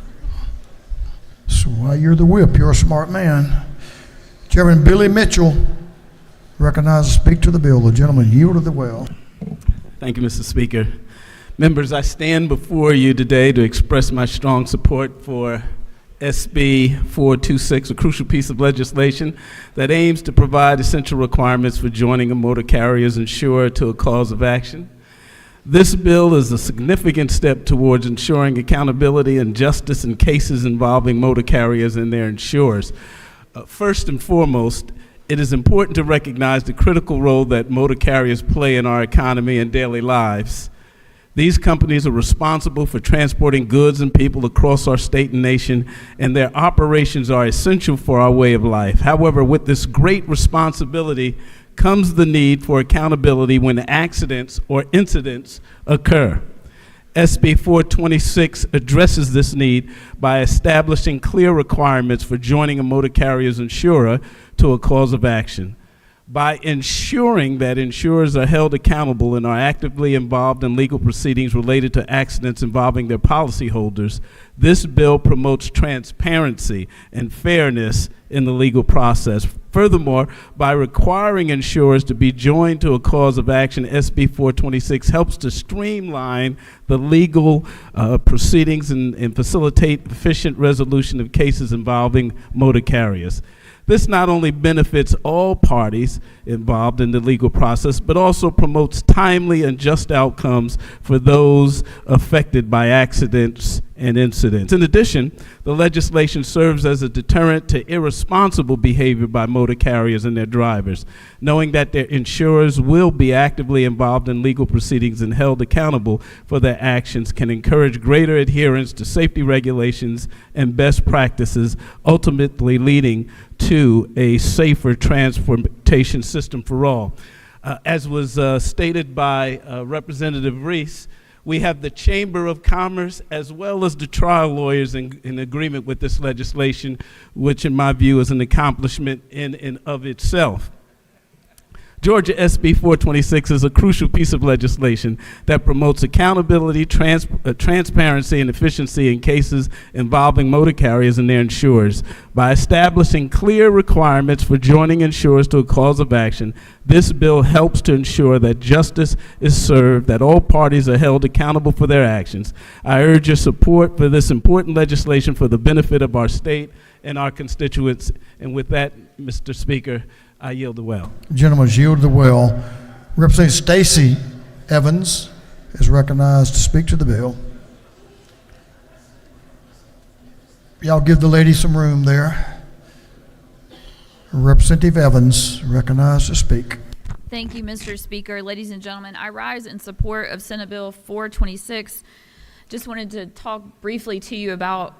So while you're the whip, you're a smart man. Chairman Billy Mitchell recognized to speak to the bill. The gentleman yielded the well. Thank you, Mr. Speaker. Members, I stand before you today to express my strong support for SB 426, a crucial piece of legislation that aims to provide essential requirements for joining a motor carrier's insurer to a cause of action. This bill is a significant step towards ensuring accountability and justice in cases involving motor carriers and their insurers. First and foremost, it is important to recognize the critical role that motor carriers play in our economy and daily lives. These companies are responsible for transporting goods and people across our state and nation, and their operations are essential for our way of life. However, with this great responsibility comes the need for accountability when accidents or incidents occur. SB 426 addresses this need by establishing clear requirements for joining a motor carrier's insurer to a cause of action. By ensuring that insurers are held accountable and are actively involved in legal proceedings related to accidents involving their policyholders, this bill promotes transparency and fairness in the legal process. Furthermore, by requiring insurers to be joined to a cause of action, SB 426 helps to streamline the legal proceedings and facilitate efficient resolution of cases involving motor carriers. This not only benefits all parties involved in the legal process, but also promotes timely and just outcomes for those affected by accidents and incidents. In addition, the legislation serves as a deterrent to irresponsible behavior by motor carriers and their drivers. Knowing that their insurers will be actively involved in legal proceedings and held accountable for their actions can encourage greater adherence to safety regulations and best practices, ultimately leading to a safer transportation system for all. As was stated by Representative Reese, we have the Chamber of Commerce as well as the trial lawyers in agreement with this legislation, which in my view is an accomplishment in and of itself. Georgia SB 426 is a crucial piece of legislation that promotes accountability, transparency, and efficiency in cases involving motor carriers and their insurers. By establishing clear requirements for joining insurers to a cause of action, this bill helps to ensure that justice is served, that all parties are held accountable for their actions. I urge your support for this important legislation for the benefit of our state and our constituents. And with that, Mr. Speaker, I yield the well. Gentlemen, yield the well. Representative Stacey Evans is recognized to speak to the bill. Y'all give the lady some room there. Representative Evans recognized to speak. Thank you, Mr. Speaker. Ladies and gentlemen, I rise in support of Senate Bill 426. Just wanted to talk briefly to you about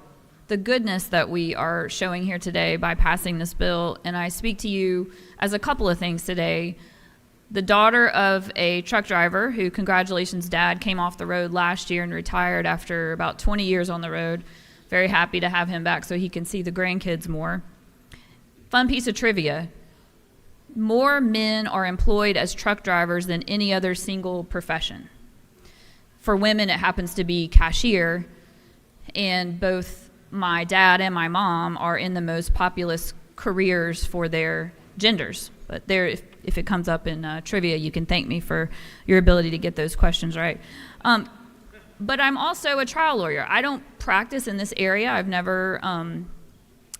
the goodness that we are showing here today by passing this bill, and I speak to you as a couple of things today. The daughter of a truck driver who, congratulations, Dad, came off the road last year and retired after about 20 years on the road. Very happy to have him back so he can see the grandkids more. Fun piece of trivia. More men are employed as truck drivers than any other single profession. For women, it happens to be cashier, and both my dad and my mom are in the most populous careers for their genders. But there, if it comes up in trivia, you can thank me for your ability to get those questions right. But I'm also a trial lawyer. I don't practice in this area. I've never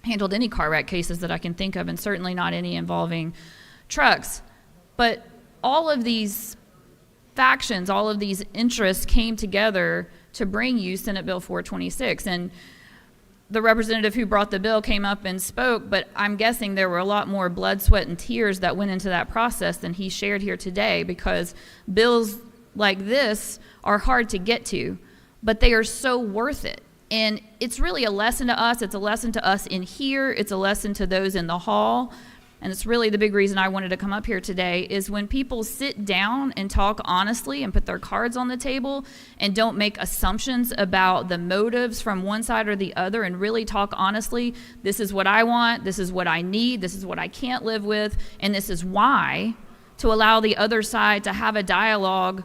handled any car wreck cases that I can think of, and certainly not any involving trucks. But all of these factions, all of these interests came together to bring you Senate Bill 426. And the representative who brought the bill came up and spoke, but I'm guessing there were a lot more blood, sweat, and tears that went into that process than he shared here today, because bills like this are hard to get to, but they are so worth it. And it's really a lesson to us. It's a lesson to us in here. It's a lesson to those in the hall. And it's really the big reason I wanted to come up here today is when people sit down and talk honestly and put their cards on the table and don't make assumptions about the motives from one side or the other and really talk honestly, this is what I want, this is what I need, this is what I can't live with, and this is why, to allow the other side to have a dialogue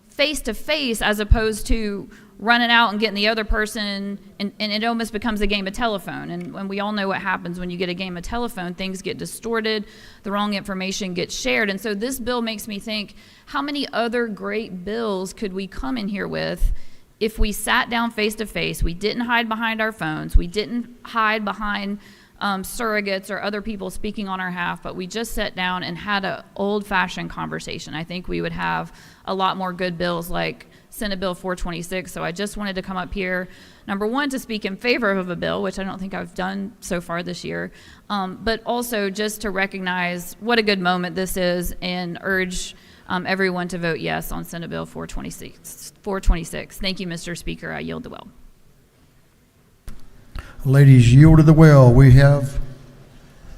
face to face as opposed to running out and getting the other person, and it almost becomes a game of telephone. And we all know what happens when you get a game of telephone. Things get distorted, the wrong information gets shared. And so this bill makes me think, how many other great bills could we come in here with if we sat down face to face, we didn't hide behind our phones, we didn't hide behind surrogates or other people speaking on our behalf, but we just sat down and had an old-fashioned conversation. I think we would have a lot more good bills like Senate Bill 426. So I just wanted to come up here, number one, to speak in favor of a bill, which I don't think I've done so far this year, but also just to recognize what a good moment this is and urge everyone to vote yes on Senate Bill 426. Thank you, Mr. Speaker. I yield the well. Ladies, yielded the well. We have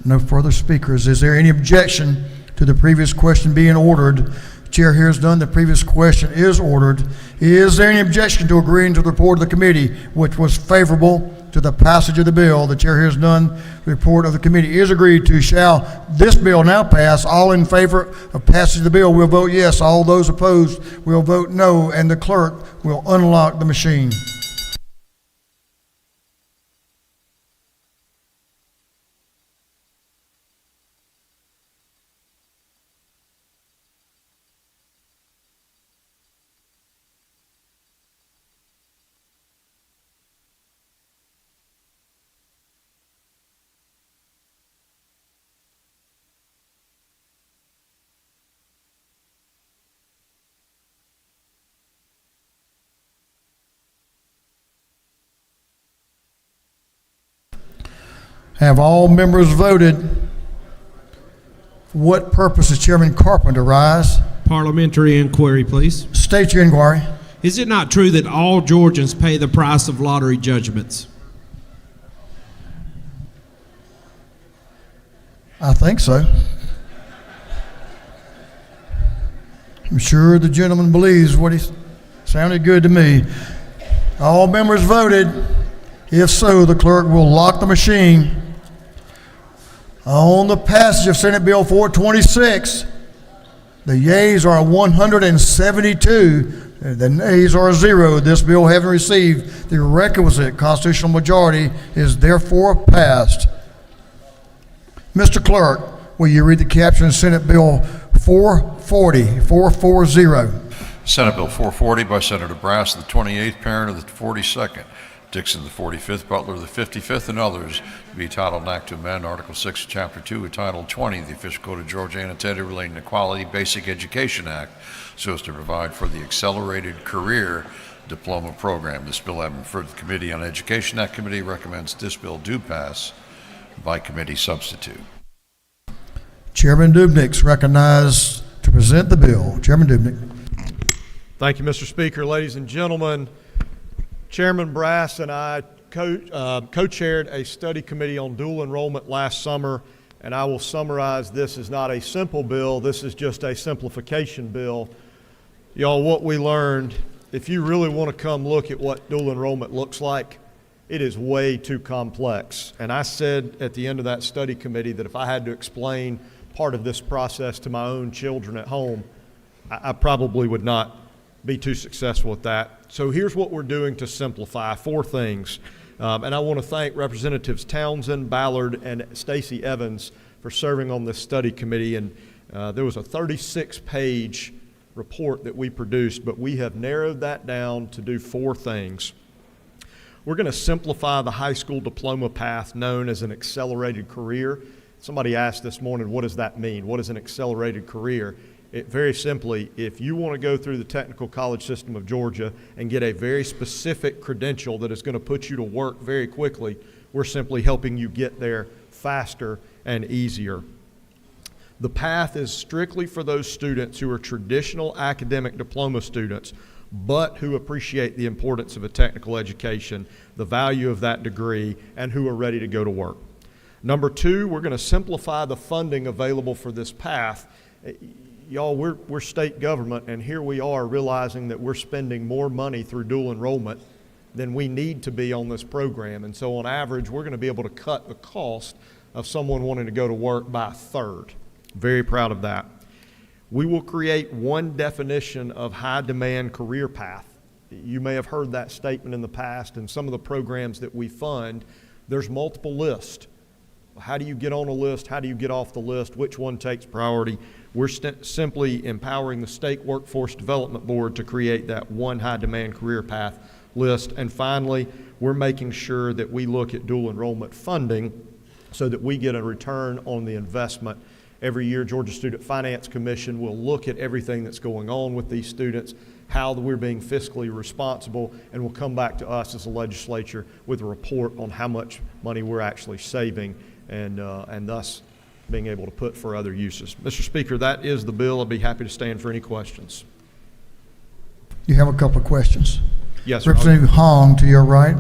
no further speakers. Is there any objection to the previous question being ordered? Chair here is done. The previous question is ordered. Is there any objection to agreeing to the report of the committee, which was favorable to the passage of the bill? The chair here is done. The report of the committee is agreed to. Shall this bill now pass? All in favor of passage of the bill will vote yes. All those opposed will vote no, and the clerk will unlock the machine. Have all members voted? For what purpose does Chairman Carpenter rise? Parliamentary inquiry, please. State your inquiry. Is it not true that all Georgians pay the price of lottery judgments? I think so. I'm sure the gentleman believes what he sounded good to me. All members voted. If so, the clerk will lock the machine. On the passage of Senate Bill 426, The yeas are 172. The nays are 0. This bill, having received the requisite constitutional majority, is therefore passed. Mr. Clerk, will you read the caption of Senate Bill 440? Senate Bill 440 by Senator Brass, the 28th, Parent of the 42nd, Dixon the 45th, Butler the 55th, and others, to be titled an act to amend Article 6 of Chapter 2 of Title 20 of the Official Code of Georgia annotated relating to Quality Basic Education Act, so as to provide for the Accelerated Career Diploma Program. This bill having referred to the Committee on Education, that committee recommends this bill do pass by committee substitute. Chairman Dubnik's recognized to present the bill. Chairman Dubnik. Thank you, Mr. Speaker. Ladies and gentlemen, Chairman Brass and I co-chaired a study committee on dual enrollment last summer, and I will summarize this as not a simple bill. This is just a simplification bill. Y'all, what we learned, if you really want to come look at what dual enrollment looks like, it is way too complex. And I said at the end of that study committee that if I had to explain part of this process to my own children at home, I probably would not be too successful at that. So here's what we're doing to simplify. 4 things. And I want to thank Representatives Townsend, Ballard, and Stacey Evans for serving on this study committee. And there was a 36-page report that we produced, but we have narrowed that down to do 4 things. We're going to simplify the high school diploma path known as an accelerated career. Somebody asked this morning, what does that mean? What is an accelerated career? Very simply, if you want to go through the technical college system of Georgia and get a very specific credential that is going to put you to work very quickly, we're simply helping you get there faster and easier. The path is strictly for those students who are traditional academic diploma students, but who appreciate the importance of a technical education, the value of that degree, and who are ready to go to work. Number 2, we're going to simplify the funding available for this path. Y'all, we're state government, and here we are realizing that we're spending more money through dual enrollment than we need to be on this program. And so on average, we're going to be able to cut the cost of someone wanting to go to work by 1/3. Very proud of that. We will create one definition of high demand career path. You may have heard that statement in the past. In some of the programs that we fund, there's multiple lists. How do you get on a list? How do you get off the list? Which one takes priority? We're simply empowering the State Workforce Development Board to create that one high demand career path list. And finally, we're making sure that we look at dual enrollment funding so that we get a return on the investment. Every year, Georgia Student Finance Commission will look at everything that's going on with these students, how we're being fiscally responsible, and will come back to us as a legislature with a report on how much money we're actually saving and thus being able to put for other uses. Mr. Speaker, that is the bill. I'd be happy to stand for any questions. You have a couple of questions. Yes, sir. Representative Hong, to your right.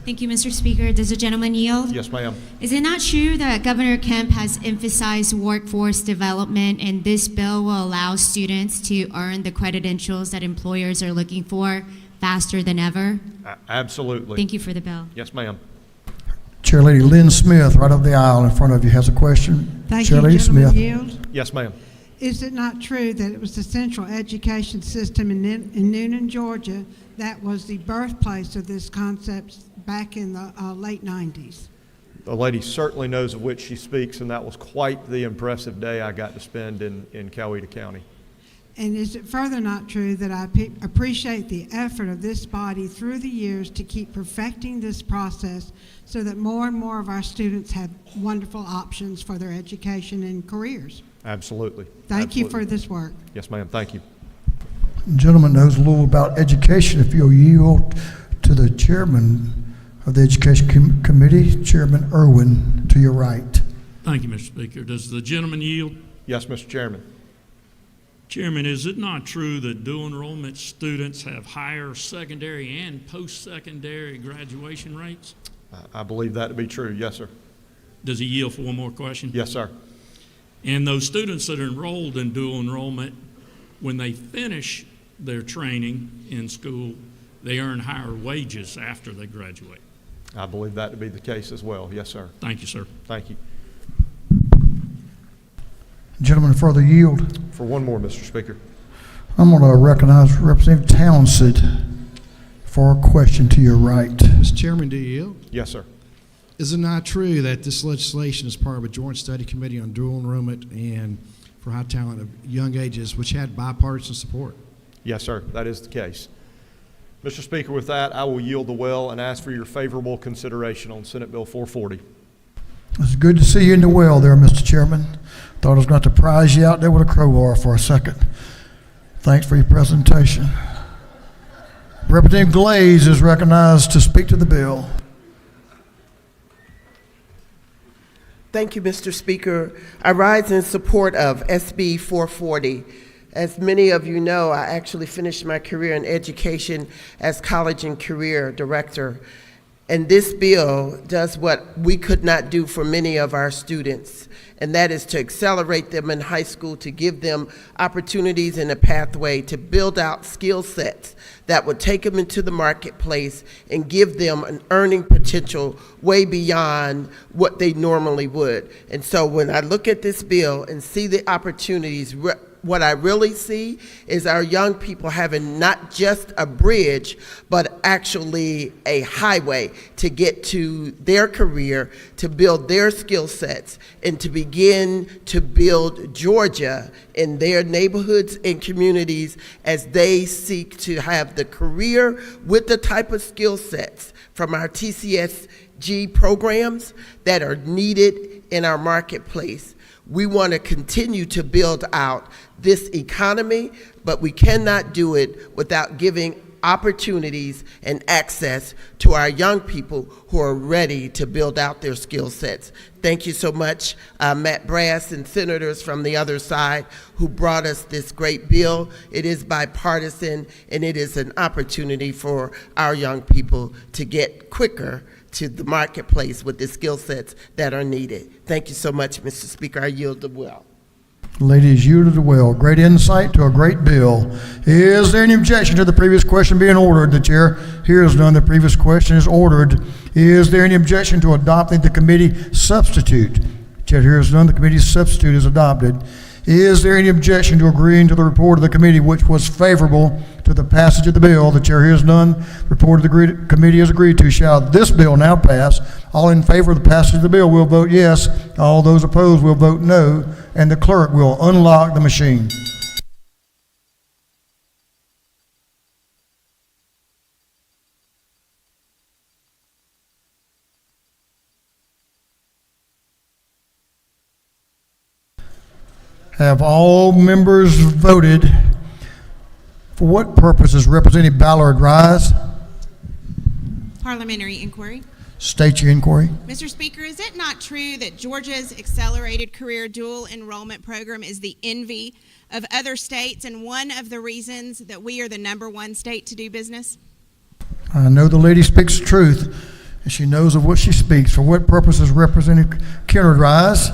Thank you, Mr. Speaker. Does the gentleman yield? Yes, ma'am. Is it not true that Governor Kemp has emphasized workforce development, and this bill will allow students to earn the credentials that employers are looking for faster than ever? Absolutely. Thank you for the bill. Yes, ma'am. Chair Lady Lynn Smith, right up the aisle in front of you, has a question. Thank Chair you, Lady gentleman. Smith. Yield. Yes, ma'am. Is it not true that it was the central education system in Noonan, Georgia, that was the birthplace of this concept back in the late 90s? The lady certainly knows of which she speaks, and that was quite the impressive day I got to spend in Coweta County. And is it further not true that I appreciate the effort of this body through the years to keep perfecting this process so that more and more of our students have wonderful options for their education and careers? Absolutely. Thank you for this work. Yes, ma'am. Thank you. Gentleman knows a little about education. If you'll yield to the chairman of the Education Committee, Chairman Irwin, to your right. Thank you, Mr. Speaker. Does the gentleman yield? Yes, Mr. Chairman. Chairman, is it not true that dual enrollment students have higher secondary and post-secondary graduation rates? I believe that to be true. Yes, sir. Does he yield for one more question? Yes, sir. And those students that are enrolled in dual enrollment, when they finish their training in school, they earn higher wages after they graduate. I believe that to be the case as well. Yes, sir. Thank you, sir. Thank you. Gentlemen, further yield. For one more, Mr. Speaker. I'm going to recognize Representative Townsend for a question to your right. Mr. Chairman, do you yield? Yes, sir. Is it not true that this legislation is part of a joint study committee on dual enrollment and for high talent of young ages, which had bipartisan support? Yes, sir. That is the case. Mr. Speaker, with that, I will yield the well and ask for your favorable consideration on Senate Bill 440. It's good to see you in the well there, Mr. Chairman. Thought I was going to prize you out there with a crowbar for a second. Thanks for your presentation. Representative Glaze is recognized to speak to the bill. Thank you, Mr. Speaker. I rise in support of SB 440. As many of you know, I actually finished my career in education as college and career director. And this bill does what we could not do for many of our students, and that is to accelerate them in high school, to give them opportunities and a pathway to build out skill sets that would take them into the marketplace and give them an earning potential way beyond what they normally would. And so when I look at this bill and see the opportunities, what I really see is our young people having not just a bridge, but actually a highway to get to their career, to build their skill sets, and to begin to build Georgia in their neighborhoods and communities as they seek to have the career with the type of skill sets from our TCSG programs that are needed in our marketplace. We want to continue to build out this economy, but we cannot do it without giving opportunities and access to our young people who are ready to build out their skill sets. Thank you so much, Matt Brass and senators from the other side who brought us this great bill. It is bipartisan, and it is an opportunity for our young people to get quicker to the marketplace with the skill sets that are needed. Thank you so much, Mr. Speaker. I yield the well. Ladies, yielded the well. Great insight to a great bill. Is there any objection to the previous question being ordered? The chair hears none. The previous question is ordered. Is there any objection to adopting the committee substitute? Chair hears none. The committee substitute is adopted. Is there any objection to agreeing to the report of the committee, which was favorable to the passage of the bill? The chair hears none. Report of the committee is agreed to. Shall this bill now pass? All in favor of the passage of the bill will vote yes. All those opposed will vote no. And the clerk will unlock the machine. Have all members voted? For what purpose does Representative Ballard rise? Parliamentary inquiry. State your inquiry. Mr. Speaker, is it not true that Georgia's accelerated career dual enrollment program is the envy of other states and one of the reasons that we are the #1 state to do business? I know the lady speaks the truth, and she knows of what she speaks. For what purpose does Representative Kennard rise?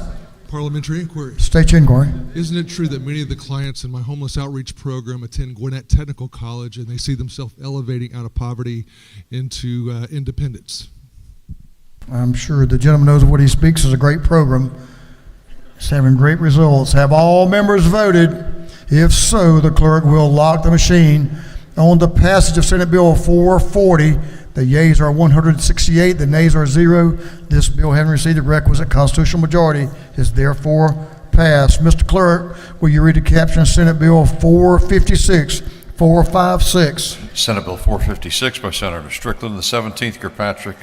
Parliamentary inquiry. State your inquiry. Isn't it true that many of the clients in my homeless outreach program attend Gwinnett Technical College and they see themselves elevating out of poverty into independence? I'm sure the gentleman knows what he speaks. Is a great program. It's having great results. Have all members voted? If so, the clerk will lock the machine. On the passage of Senate Bill 440, the yeas are 168, the nays are 0. This bill, having received the requisite constitutional majority, is therefore passed. Mr. Clerk, will you read the caption of Senate Bill 456, 456? Senate Bill 456 by Senator Strickland, the 17th, Kirkpatrick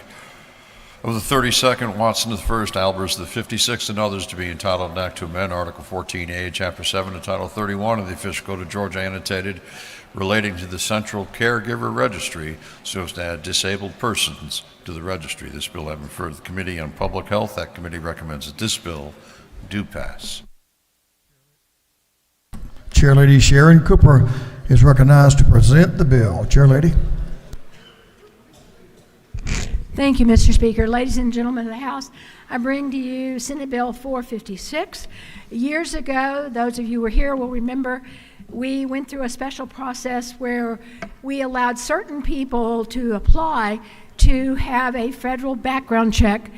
of the 32nd, Watson the 1st, Albers the 56th, and others to be entitled an act to amend Article 14A, Chapter 7, and Title 31 of the Official Code of Georgia, annotated, relating to the Central Caregiver Registry, so as to add disabled persons to the registry. This bill having referred to the Committee on Public Health, that committee recommends that this bill do pass. Chair Lady Sharon Cooper is recognized to present the bill. Chair Lady. Thank you, Mr. Speaker. Ladies and gentlemen of the House, I bring to you Senate Bill 456. Years ago, those of you who were here will remember, we went through a special process where we allowed certain people to apply to have a federal background check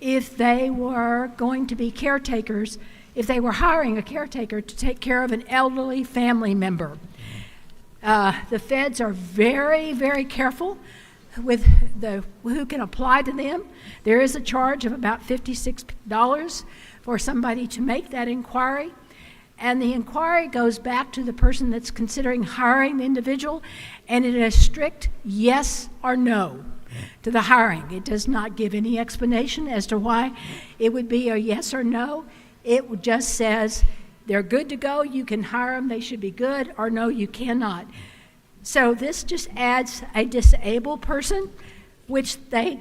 if they were going to be caretakers if they were hiring a caretaker to take care of an elderly family member. The feds are very, very careful with who can apply to them. There is a charge of about $56 for somebody to make that inquiry. And the inquiry goes back to the person that's considering hiring the individual, and it is a strict yes or no to the hiring. It does not give any explanation as to why it would be a yes or no. It just says they're good to go, you can hire them, they should be good, or no, you cannot. So this just adds a disabled person, which they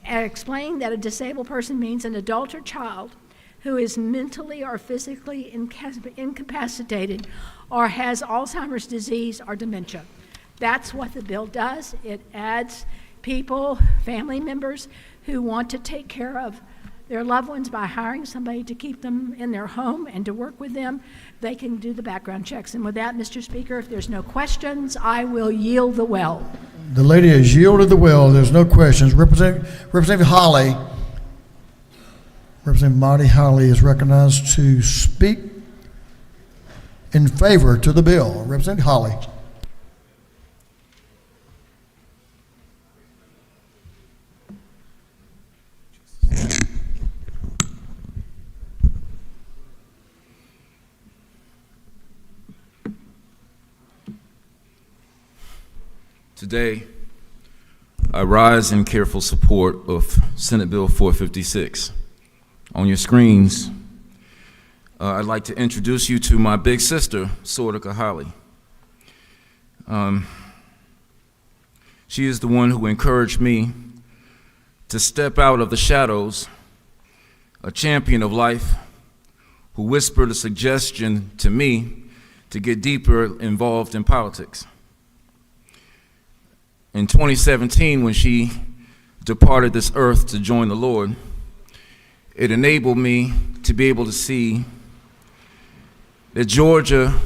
explain that a disabled person means an adult or child who is mentally or physically incapacitated or has Alzheimer's disease or dementia. That's what the bill does. It adds people, family members, who want to take care of their loved ones by hiring somebody to keep them in their home and to work with them. They can do the background checks. And with that, Mr. Speaker, if there's no questions, I will yield the well. The lady has yielded the well. There's no questions. Representative Holly. Representative Marty Holly is recognized to speak in favor to the bill. Representative Holly. Today, I rise in careful support of Senate Bill 456. On your screens, I'd like to introduce you to my big sister, Sortika Holly. She is the one who encouraged me to step out of the shadows, a champion of life, who whispered a suggestion to me to get deeper involved in politics. In 2017, when she departed this earth to join the Lord, it enabled me to be able to see that Georgia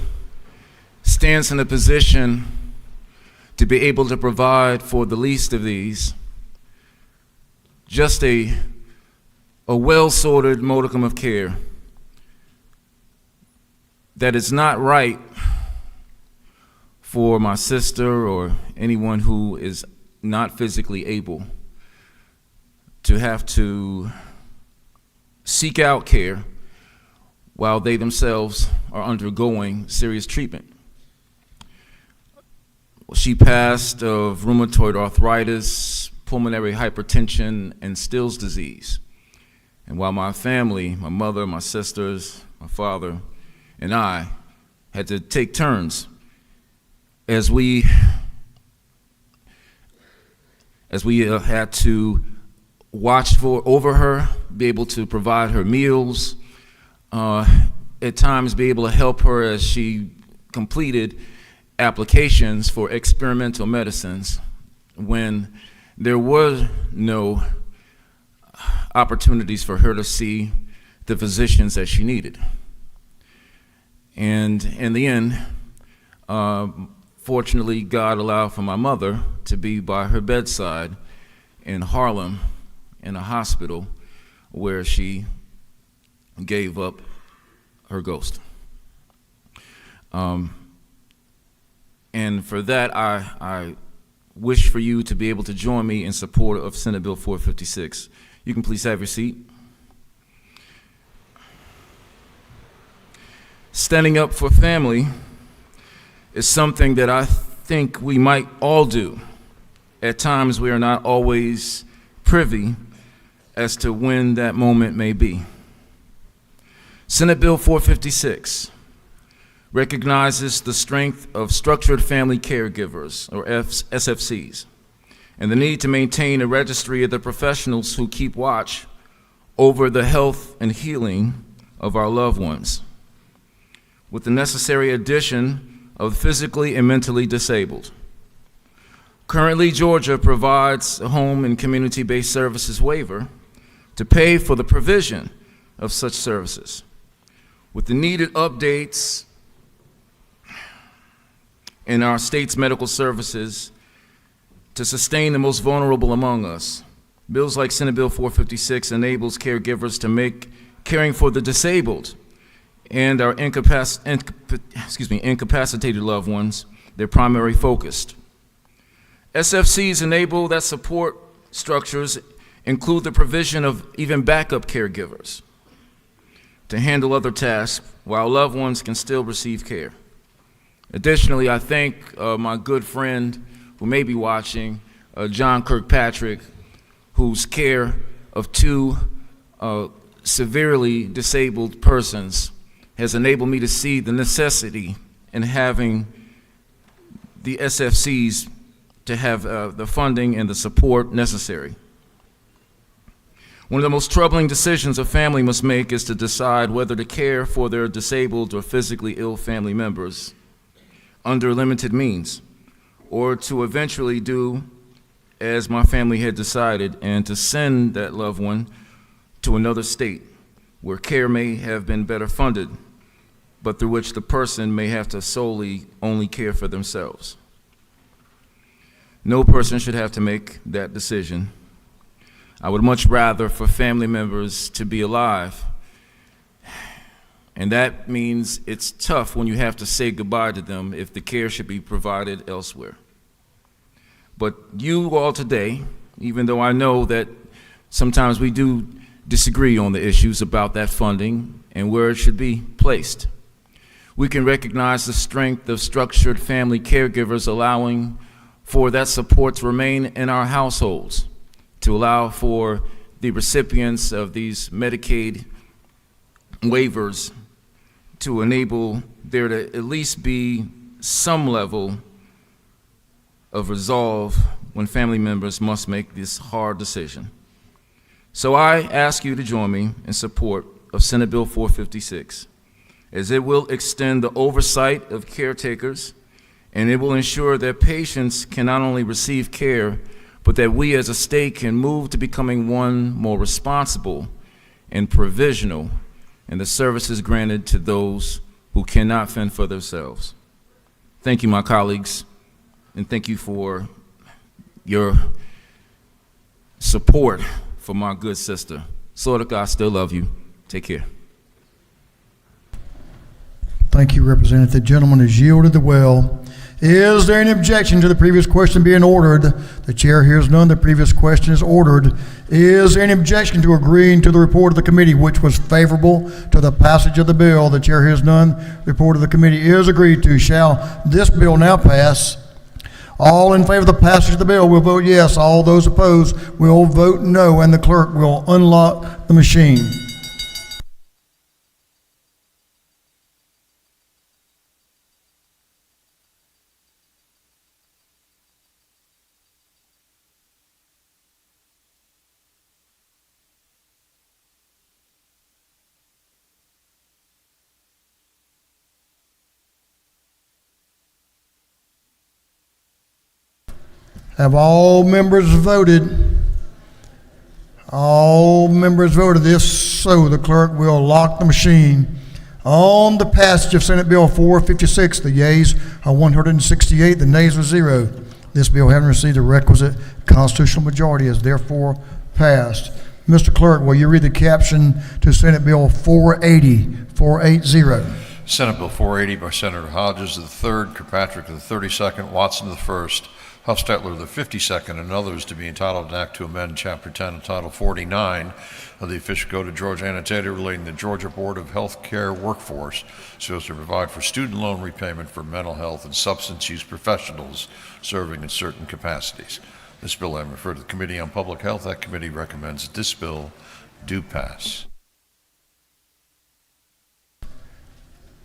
stands in a position to be able to provide for the least of these just a well-sorted modicum of care that is not right for my sister or anyone who is not physically able to have to seek out care while they themselves are undergoing serious treatment. She passed of rheumatoid arthritis, pulmonary hypertension, and Still's disease. And while my family, my mother, my sisters, my father, and I had to take turns as we had to watch over her, be able to provide her meals, at times be able to help her as she completed applications for experimental medicines when there were no opportunities for her to see the physicians that she needed. And in the end, fortunately, God allowed for my mother to be by her bedside in Harlem in a hospital where she gave up her ghost. And for that, I wish for you to be able to join me in support of Senate Bill 456. You can please have your seat. Standing up for family is something that I think we might all do. At times, we are not always privy as to when that moment may be. Senate Bill 456 recognizes the strength of structured family caregivers, or SFCs, and the need to maintain a registry of the professionals who keep watch over the health and healing of our loved ones, with the necessary addition of physically and mentally disabled. Currently, Georgia provides a home and community-based services waiver to pay for the provision of such services. With the needed updates in our state's medical services to sustain the most vulnerable among us, bills like Senate Bill 456 enables caregivers to make caring for the disabled and our incapacitated loved ones, their primary focus. SFCs enable that support structures include the provision of even backup caregivers to handle other tasks while loved ones can still receive care. Additionally, I thank my good friend who may be watching, John Kirkpatrick, whose care of two severely disabled persons has enabled me to see the necessity in having the SFCs to have the funding and the support necessary. One of the most troubling decisions a family must make is to decide whether to care for their disabled or physically ill family members under limited means, or to eventually do as my family had decided and to send that loved one to another state where care may have been better funded, but through which the person may have to solely only care for themselves. No person should have to make that decision. I would much rather for family members to be alive. And that means it's tough when you have to say goodbye to them if the care should be provided elsewhere. But you all today, even though I know that sometimes we do disagree on the issues about that funding and where it should be placed, we can recognize the strength of structured family caregivers allowing for that support to remain in our households, to allow for the recipients of these Medicaid waivers to enable there to at least be some level of resolve when family members must make this hard decision. So I ask you to join me in support of Senate Bill 456, as it will extend the oversight of caretakers, and it will ensure that patients can not only receive care, but that we as a state can move to becoming one more responsible and provisional in the services granted to those who cannot fend for themselves. Thank you, my colleagues, and thank you for your support for my good sister. Slaughter, I still love you. Take care. Thank you, Representative. The gentleman has yielded the well. Is there any objection to the previous question being ordered? The chair hears none. The previous question is ordered. Is there any objection to agreeing to the report of the committee, which was favorable to the passage of the bill? The chair hears none. The report of the committee is agreed to. Shall this bill now pass? All in favor of the passage of the bill will vote yes. All those opposed will vote no, and the clerk will unlock the machine. Have all members voted? All members voted. If so, the clerk will lock the machine. On the passage of Senate Bill 456, the yeas are 168, the nays are 0. This bill, having received the requisite constitutional majority, is therefore passed. Mr. Clerk, will you read the caption to Senate Bill 480? Senate Bill 480 by Senator Hodges III, Kirkpatrick the 32nd, Watson the 1st, Huffstetler the 52nd, and others to be entitled an act to amend Chapter 10 and Title 49 of the Official Code of Georgia annotated relating to the Georgia Board of Health Care Workforce so as to provide for student loan repayment for mental health and substance use professionals serving in certain capacities. This bill having referred to the Committee on Public Health, that committee recommends that this bill do pass.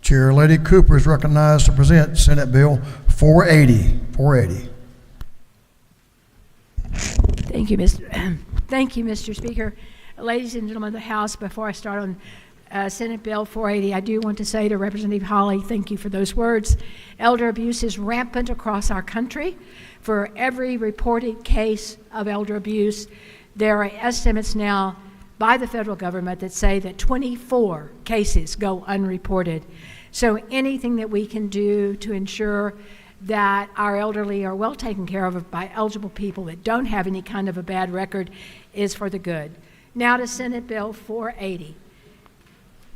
Chair Lady Cooper is recognized to present Senate Bill 480. Thank you, Mr. Speaker. Ladies and gentlemen of the House, before I start on Senate Bill 480, I do want to say to Representative Hawley, thank you for those words. Elder abuse is rampant across our country. For every reported case of elder abuse, there are estimates now by the federal government that say that 24 cases go unreported. So anything that we can do to ensure that our elderly are well taken care of by eligible people that don't have any kind of a bad record is for the good. Now to Senate Bill 480.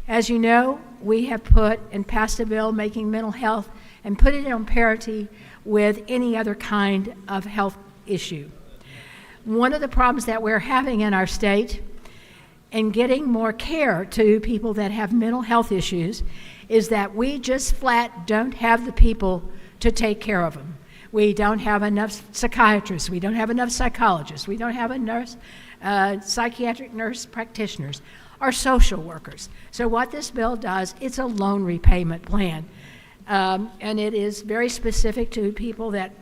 As you know, we have put and passed a bill making mental health and put it on parity with any other kind of health issue. One of the problems that we're having in our state in getting more care to people that have mental health issues is that we just flat don't have the people to take care of them. We don't have enough psychiatrists, we don't have enough psychologists, we don't have enough psychiatric nurse practitioners or social workers. So what this bill does, it's a loan repayment plan. And it is very specific to people that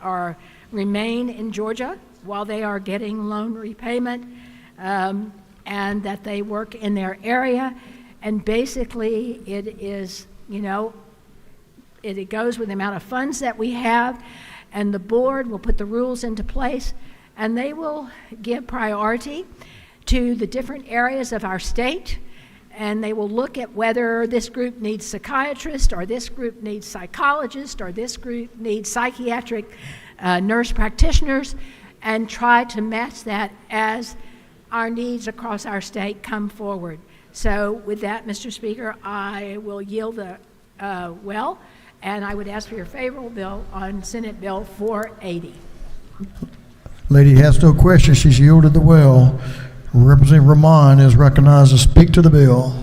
remain in Georgia while they are getting loan repayment, and that they work in their area. And basically, it is, it goes with the amount of funds that we have, and the board will put the rules into place, and they will give priority to the different areas of our state, and they will look at whether this group needs psychiatrists, or this group needs psychologists, or this group needs psychiatric nurse practitioners, and try to match that as our needs across our state come forward. So with that, Mr. Speaker, I will yield the well, and I would ask for your favorable bill on Senate Bill 480. Lady has no question. She's yielded the well. Representative Rahman is recognized to speak to the bill.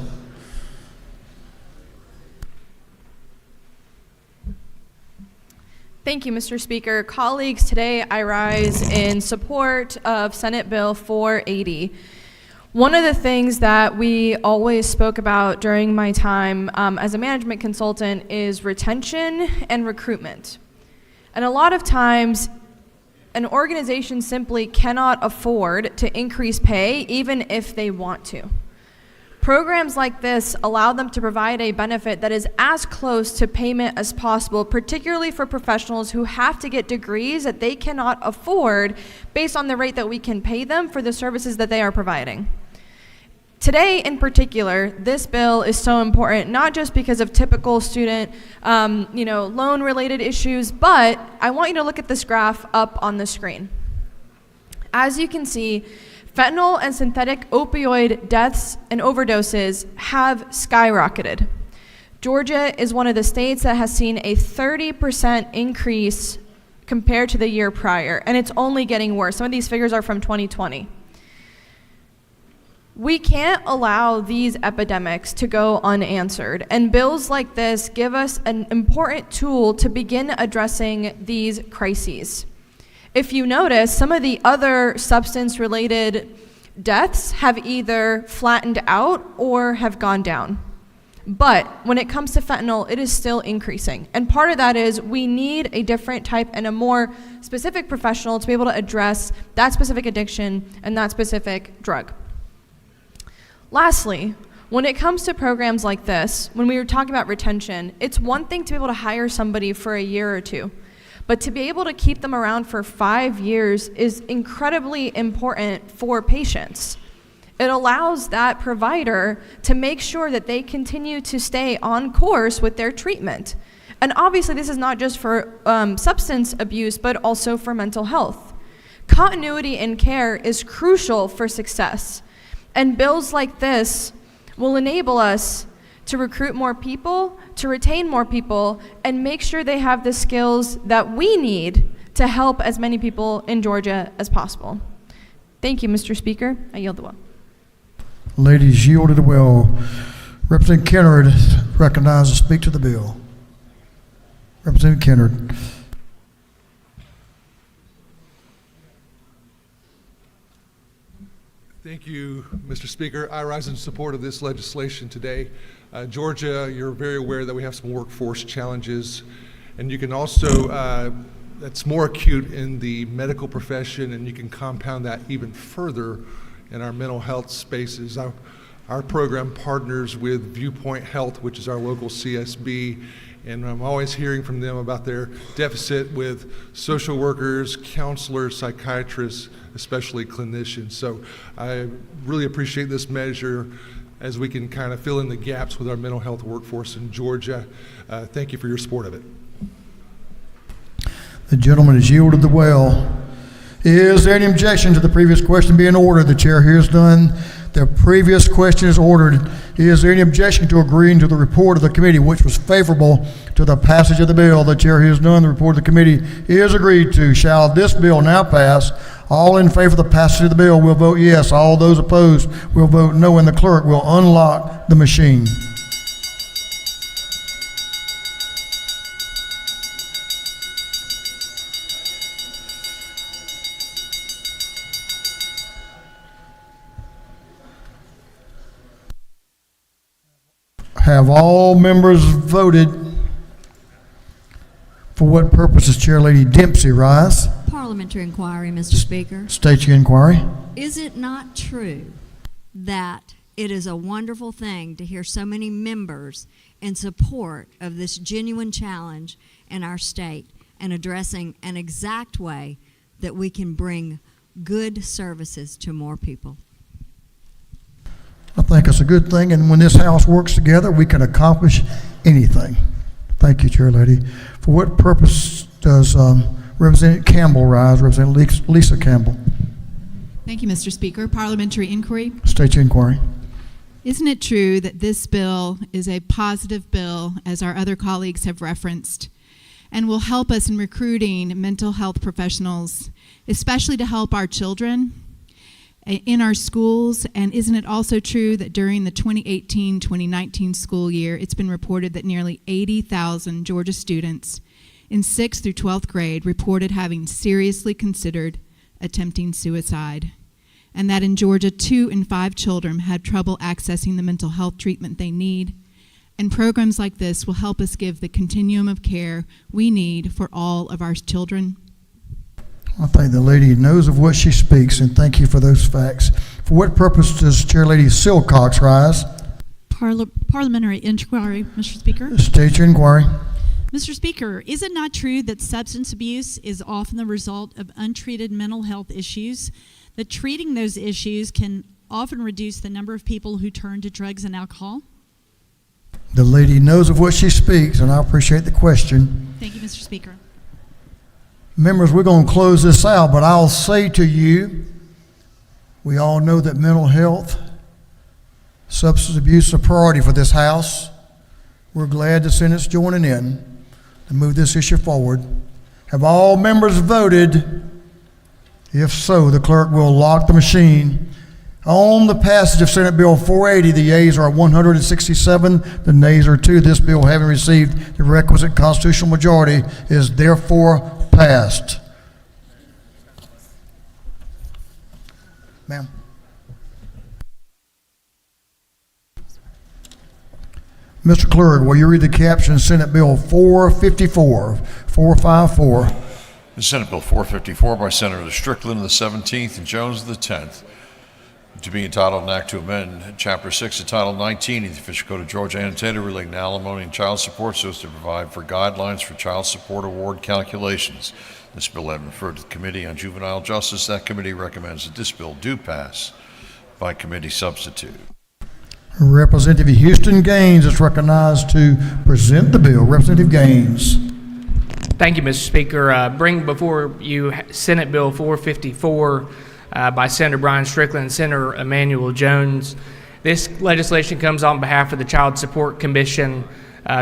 Thank you, Mr. Speaker. Colleagues, today I rise in support of Senate Bill 480. One of the things that we always spoke about during my time as a management consultant is retention and recruitment. And a lot of times, an organization simply cannot afford to increase pay even if they want to. Programs like this allow them to provide a benefit that is as close to payment as possible, particularly for professionals who have to get degrees that they cannot afford based on the rate that we can pay them for the services that they are providing. Today, in particular, this bill is so important, not just because of typical student, loan-related issues, but I want you to look at this graph up on the screen. As you can see, fentanyl and synthetic opioid deaths and overdoses have skyrocketed. Georgia is one of the states that has seen a 30% increase compared to the year prior, and it's only getting worse. Some of these figures are from 2020. We can't allow these epidemics to go unanswered, and bills like this give us an important tool to begin addressing these crises. If you notice, some of the other substance-related deaths have either flattened out or have gone down. But when it comes to fentanyl, it is still increasing. And part of that is we need a different type and a more specific professional to be able to address that specific addiction and that specific drug. Lastly, when it comes to programs like this, when we were talking about retention, it's one thing to be able to hire somebody for a year or two, but to be able to keep them around for 5 years is incredibly important for patients. It allows that provider to make sure that they continue to stay on course with their treatment. And obviously this is not just for substance abuse, but also for mental health. Continuity in care is crucial for success. And bills like this will enable us to recruit more people, to retain more people, and make sure they have the skills that we need to help as many people in Georgia as possible. Thank you, Mr. Speaker. I yield the well. Ladies yielded the well. Representative Kennard is recognized to speak to the bill. Representative Kennard. Thank you, Mr. Speaker. I rise in support of this legislation today. Georgia, you're very aware that we have some workforce challenges, and you can also, that's more acute in the medical profession, and you can compound that even further in our mental health spaces. Our program partners with Viewpoint Health, which is our local CSB, and I'm always hearing from them about their deficit with social workers, counselors, psychiatrists, especially clinicians. So I really appreciate this measure as we can kind of fill in the gaps with our mental health workforce in Georgia. Thank you for your support of it. The gentleman has yielded the well. Is there any objection to the previous question being ordered? The chair hears none. The previous question is ordered. Is there any objection to agreeing to the report of the committee, which was favorable to the passage of the bill? The chair hears none. The report of the committee is agreed to. Shall this bill now pass? All in favor of the passage of the bill will vote yes. All those opposed will vote no, and the clerk will unlock the machine. Have all members voted? For what purpose does Chair Lady Dempsey rise? Parliamentary inquiry, Mr. Speaker. State your inquiry. Is it not true that it is a wonderful thing to hear so many members in support of this genuine challenge in our state and addressing an exact way that we can bring good services to more people? I think it's a good thing, and when this House works together, we can accomplish anything. Thank you, Chair Lady. For what purpose does Representative Campbell rise? Representative Lisa Campbell. Thank you, Mr. Speaker. Parliamentary inquiry. State your inquiry. Isn't it true that this bill is a positive bill, as our other colleagues have referenced, and will help us in recruiting mental health professionals, especially to help our children in our schools? And isn't it also true that during the 2018-2019 school year, it's been reported that nearly 80,000 Georgia students in 6th through 12th grade reported having seriously considered attempting suicide, and that in Georgia, 2 in 5 children had trouble accessing the mental health treatment they need? And programs like this will help us give the continuum of care we need for all of our children. I think the lady knows of what she speaks, and thank you for those facts. For what purpose does Chair Lady Silcox rise? Parliamentary inquiry, Mr. Speaker. State your inquiry. Mr. Speaker, is it not true that substance abuse is often the result of untreated mental health issues, that treating those issues can often reduce the number of people who turn to drugs and alcohol? The lady knows of what she speaks, and I appreciate the question. Thank you, Mr. Speaker. Members, we're going to close this out, but I'll say to you, we all know that mental health, substance abuse is a priority for this House. We're glad the Senate's joining in to move this issue forward. Have all members voted? If so, the clerk will lock the machine. On the passage of Senate Bill 480, the yeas are 167, the nays are 2. This bill, having received the requisite constitutional majority, is therefore passed. Ma'am. Mr. Clerk, will you read the caption Senate Bill 454, 454? Senate Bill 454 by Senator Strickland of the 17th and Jones of the 10th. To be entitled an act to amend Chapter 6 of Title 19 of the Official Code of Georgia annotated relating to alimony and child support so as to provide for guidelines for child support award calculations. This bill has been referred to the Committee on Juvenile Justice. That committee recommends that this bill do pass by committee substitute. Representative Houston Gaines is recognized to present the bill. Representative Gaines. Thank you, Mr. Speaker. Bring before you Senate Bill 454 by Senator Brian Strickland and Senator Emmanuel Jones. This legislation comes on behalf of the Child Support Commission,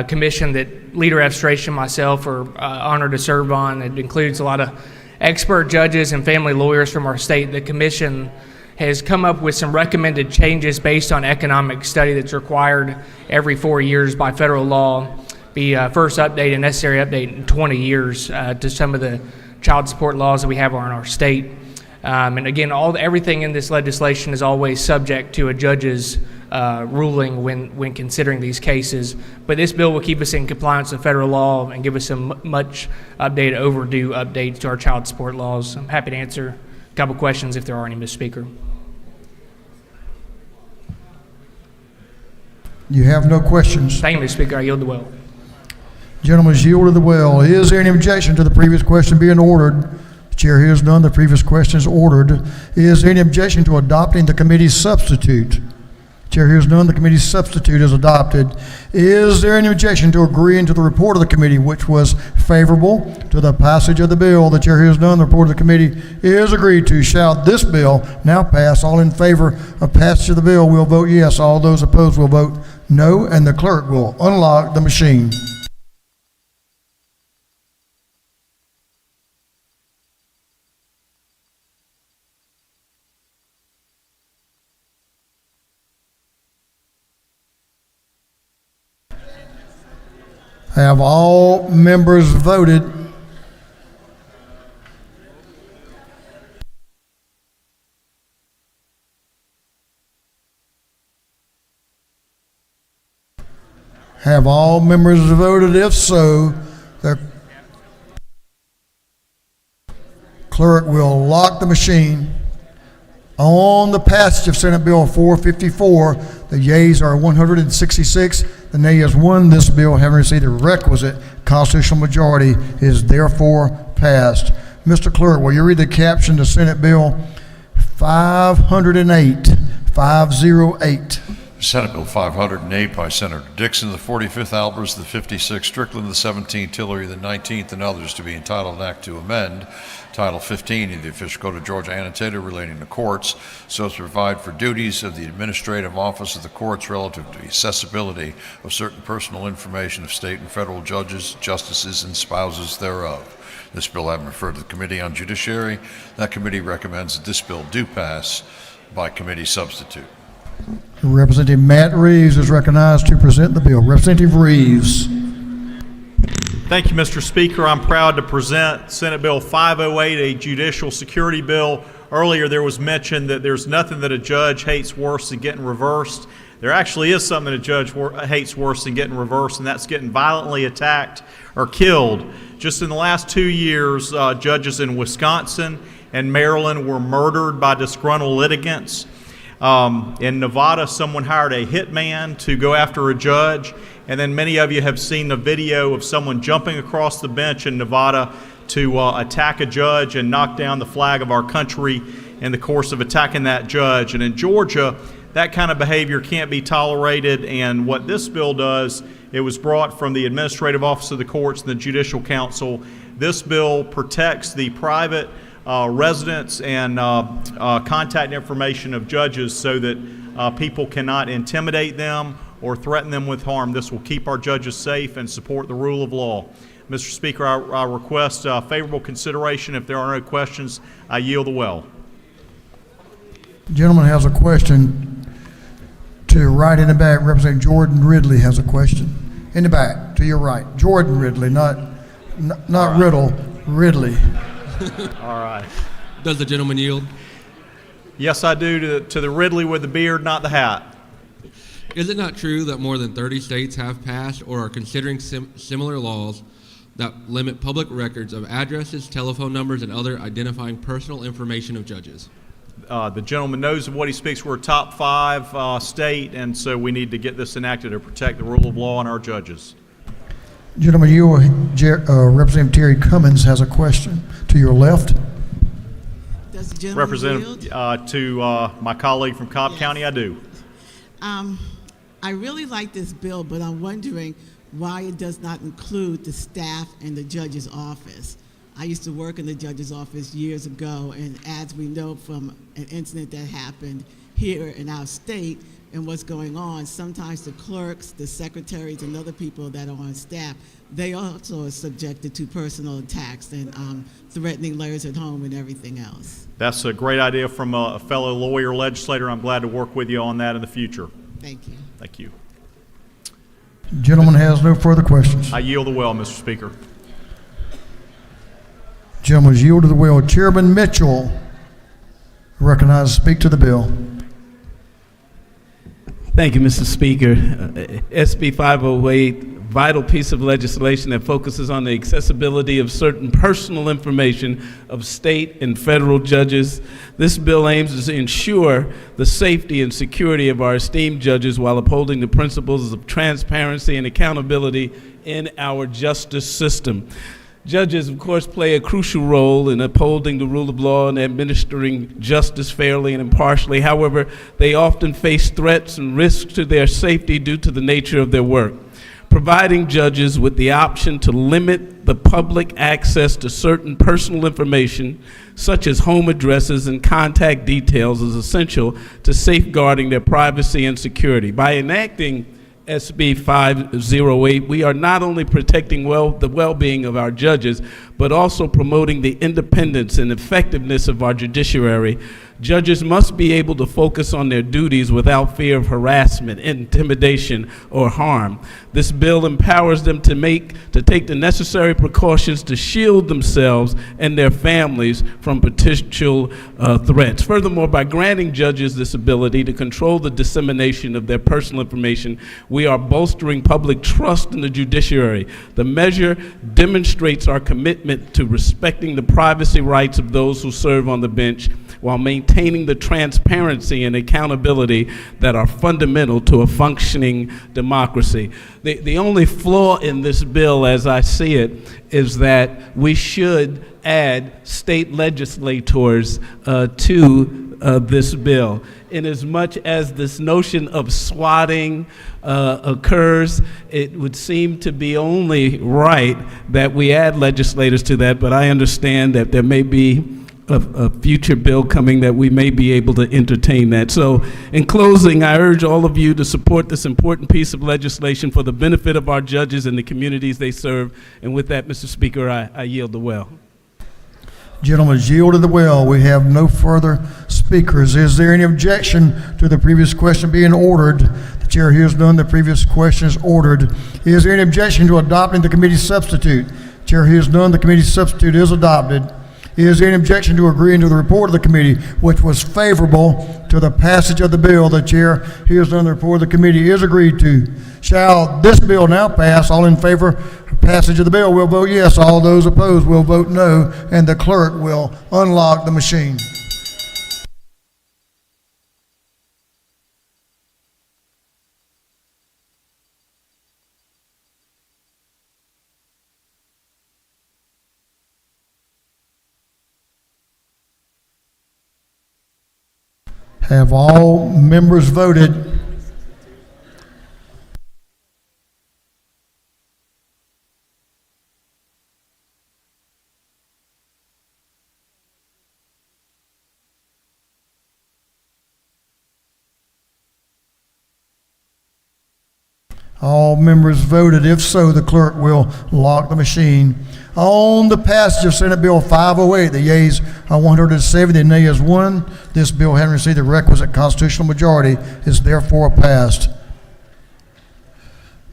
commission that Leader F. Strachan and myself are honored to serve on. It includes a lot of expert judges and family lawyers from our state. The commission has come up with some recommended changes based on economic study that's required every 4 years by federal law. Be first update and necessary update in 20 years to some of the child support laws that we have on our state. And again, everything in this legislation is always subject to a judge's ruling when considering these cases. But this bill will keep us in compliance with federal law and give us some much overdue updates to our child support laws. I'm happy to answer a couple questions if there are any, Mr. Speaker. You have no questions. Thank you, Mr. Speaker. I yield the well. Gentlemen's yielded the well. Is there any objection to the previous question being ordered? The chair hears none. The previous question is ordered. Is there any objection to adopting the committee's substitute? Chair hears none. The committee's substitute is adopted. Is there any objection to agreeing to the report of the committee, which was favorable to the passage of the bill? The chair hears none. The report of the committee is agreed to. Shall this bill now pass? All in favor of passage of the bill will vote yes. All those opposed will vote no, and the clerk will unlock the machine. Have all members voted? Have all members voted? If so, the clerk will lock the machine. On the passage of Senate Bill 454, the yeas are 166, the nay is 1. This bill, having received the requisite constitutional majority, is therefore passed. Mr. Clerk, will you read the caption to Senate Bill 508, 508? Senate Bill 508 by Senator Dixon, the 45th Albers, the 56th Strickland, the 17th Tillery, the 19th, and others, to be entitled an act to amend Title 15 of the Official Code of Georgia annotated relating to courts, so as to provide for duties of the administrative office of the courts relative to the accessibility of certain personal information of state and federal judges, justices, and spouses thereof. This bill having referred to the Committee on Judiciary, that committee recommends that this bill do pass by committee substitute. Representative Matt Reeves is recognized to present the bill. Representative Reeves. Thank you, Mr. Speaker. I'm proud to present Senate Bill 508, a judicial security bill. Earlier there was mention that there's nothing that a judge hates worse than getting reversed. There actually is something a judge hates worse than getting reversed, and that's getting violently attacked or killed. Just in the last 2 years, judges in Wisconsin and Maryland were murdered by disgruntled litigants. In Nevada, someone hired a hitman to go after a judge, and then many of you have seen the video of someone jumping across the bench in Nevada to attack a judge and knock down the flag of our country in the course of attacking that judge. And in Georgia, that kind of behavior can't be tolerated, and what this bill does, it was brought from the Administrative Office of the Courts and the Judicial Council. This bill protects the private residence and contact information of judges so that people cannot intimidate them or threaten them with harm. This will keep our judges safe and support the rule of law. Mr. Speaker, I request favorable consideration. If there are no questions, I yield the well. The gentleman has a question to your right in the back. Representative Jordan Ridley has a question. In the back, to your right. Jordan Ridley, not right. Riddle, Ridley. All right. Does the gentleman yield? Yes, I do, to the Ridley with the beard, not the hat. Is it not true that more than 30 states have passed or are considering similar laws that limit public records of addresses, telephone numbers, and other identifying personal information of judges? The gentleman knows of what he speaks. We're a top 5 state, and so we need to get this enacted to protect the rule of law and our judges. Gentleman, Representative Terry Cummins has a question to your left. Does the gentleman Representative, to my colleague from Cobb County, I do. I really like this bill, but I'm wondering why it does not include the staff and the judge's office. I used to work in the judge's office years ago, and as we know from an incident that happened here in our state and what's going on, sometimes the clerks, the secretaries, and other people that are on staff, they also are subjected to personal attacks and threatening letters at home and everything else. That's a great idea from a fellow lawyer legislator. I'm glad to work with you on that in the future. Thank you. Thank you. Gentleman has no further questions. I yield the well, Mr. Speaker. Gentleman is yielded the will. Chairman Mitchell, recognized to speak to the bill. Thank you, Mr. Speaker. SB 508, vital piece of legislation that focuses on the accessibility of certain personal information of state and federal judges. This bill aims to ensure the safety and security of our esteemed judges while upholding the principles of transparency and accountability in our justice system. Judges, of course, play a crucial role in upholding the rule of law and administering justice fairly and impartially. However, they often face threats and risks to their safety due to the nature of their work. Providing judges with the option to limit the public access to certain personal information, such as home addresses and contact details, is essential to safeguarding their privacy and security. By enacting SB 508, we are not only protecting the well-being of our judges, but also promoting the independence and effectiveness of our judiciary. Judges must be able to focus on their duties without fear of harassment, intimidation, or harm. This bill empowers them to take the necessary precautions to shield themselves and their families from potential threats. Furthermore, by granting judges this ability to control the dissemination of their personal information, we are bolstering public trust in the judiciary. The measure demonstrates our commitment to respecting the privacy rights of those who serve on the bench, while maintaining the transparency and accountability that are fundamental to a functioning democracy. The only flaw in this bill, as I see it, is that we should add state legislators to this bill. Inasmuch as this notion of swatting occurs, it would seem to be only right that we add legislators to that, but I understand that there may be a future bill coming that we may be able to entertain that. So in closing, I urge all of you to support this important piece of legislation for the benefit of our judges and the communities they serve. And with that, Mr. Speaker, I yield the well. Gentlemen, yielded the well. We have no further speakers. Is there any objection to the previous question being ordered? The chair hears none. The previous question is ordered. Is there any objection to adopting the committee substitute? Chair hears none. The committee substitute is adopted. Is there any objection to agreeing to the report of the committee, which was favorable to the passage of the bill? The chair hears none. The report of the committee is agreed to. Shall this bill now pass? All in favor of passage of the bill will vote yes. All those opposed will vote no. And the clerk will unlock the machine. Have all members voted? All members voted. If so, the clerk will lock the machine. On the passage of Senate Bill 508, the yeas are 170, the nays 1. This bill, having received the requisite constitutional majority, is therefore passed.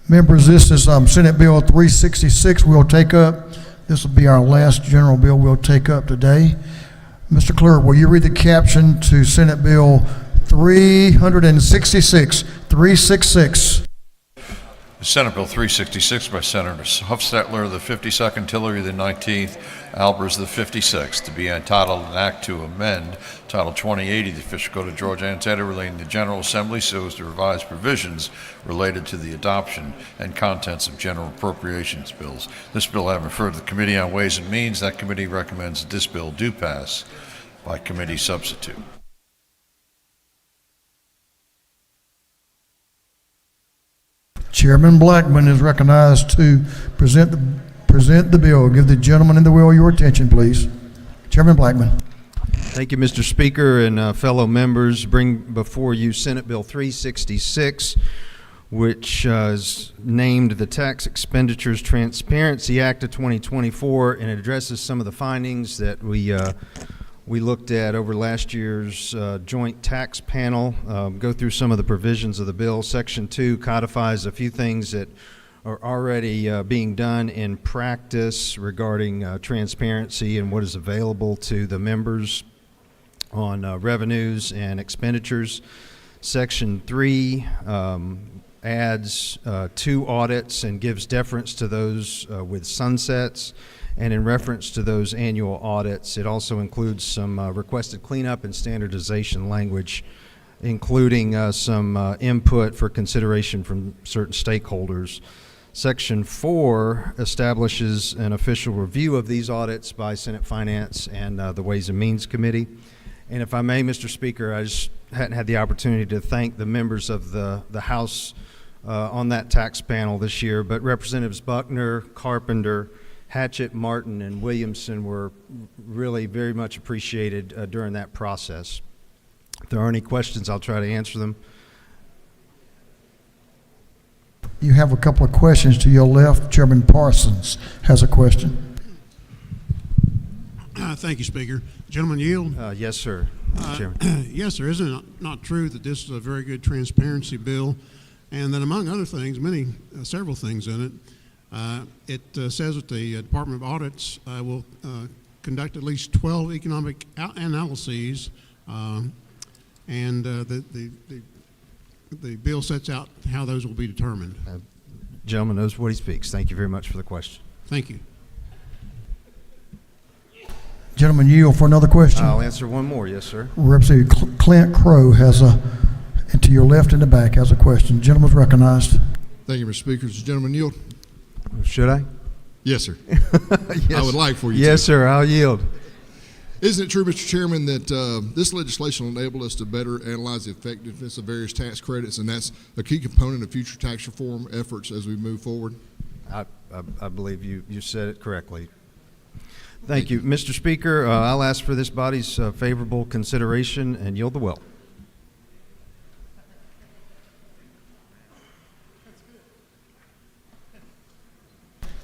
Members, this is Senate Bill 366 we'll take up. This will be our last general bill we'll take up today. Mr. Clerk, will you read the caption to Senate Bill 366? Senate Bill 366 by Senators Huffstetler, the 52nd, Tillery, the 19th, Albers, the 56th, to be entitled an act to amend Title 2080 of the Official Code of Georgia Annotated relating to the General Assembly so as to revise provisions related to the adoption and contents of general appropriations bills. This bill having referred to the Committee on Ways and Means, that committee recommends that this bill do pass by committee substitute. Chairman Blackman is recognized to present the bill. Give the gentleman in the wheel your attention, please. Chairman Blackman. Thank you, Mr. Speaker, and fellow members. Bring before you Senate Bill 366, which is named the Tax Expenditures Transparency Act of 2024, and it addresses some of the findings that we looked at over last year's joint tax panel, go through some of the provisions of the bill. Section 2 codifies a few things that are already being done in practice regarding transparency and what is available to the members on revenues and expenditures. Section 3 adds 2 audits and gives deference to those with sunsets. And in reference to those annual audits, it also includes some requested cleanup and standardization language, including some input for consideration from certain stakeholders. Section 4 establishes an official review of these audits by Senate Finance and the Ways and Means Committee. And if I may, Mr. Speaker, I just hadn't had the opportunity to thank the members of the House on that tax panel this year, but Representatives Buckner, Carpenter, Hatchett, Martin, and Williamson were really very much appreciated during that process. If there are any questions, I'll try to answer them. You have a couple of questions to your left. Chairman Parsons has a question. Thank you, Speaker. Gentleman yield? Yes, sir. Chairman. Yes, sir. Isn't it not true that this is a very good transparency bill, and that among other things, several things in it, it says that the Department of Audits will conduct at least 12 economic analyses, and the bill sets out how those will be determined. Gentleman knows what he speaks. Thank you very much for the question. Thank you. Gentleman yield for another question. I'll answer one more. Yes, sir. Representative Clint Crow has and to your left in the back has a question. Gentleman's recognized. Thank you, Mr. Speaker. Does the gentleman yield? Should I? Yes, sir. Yes. I would like for you Yes, to. sir. I'll yield. Isn't it true, Mr. Chairman, that this legislation will enable us to better analyze the effectiveness of various tax credits, and that's a key component of future tax reform efforts as we move forward? I believe you said it correctly. Thank you. Mr. Speaker, I'll ask for this body's favorable consideration and yield the will.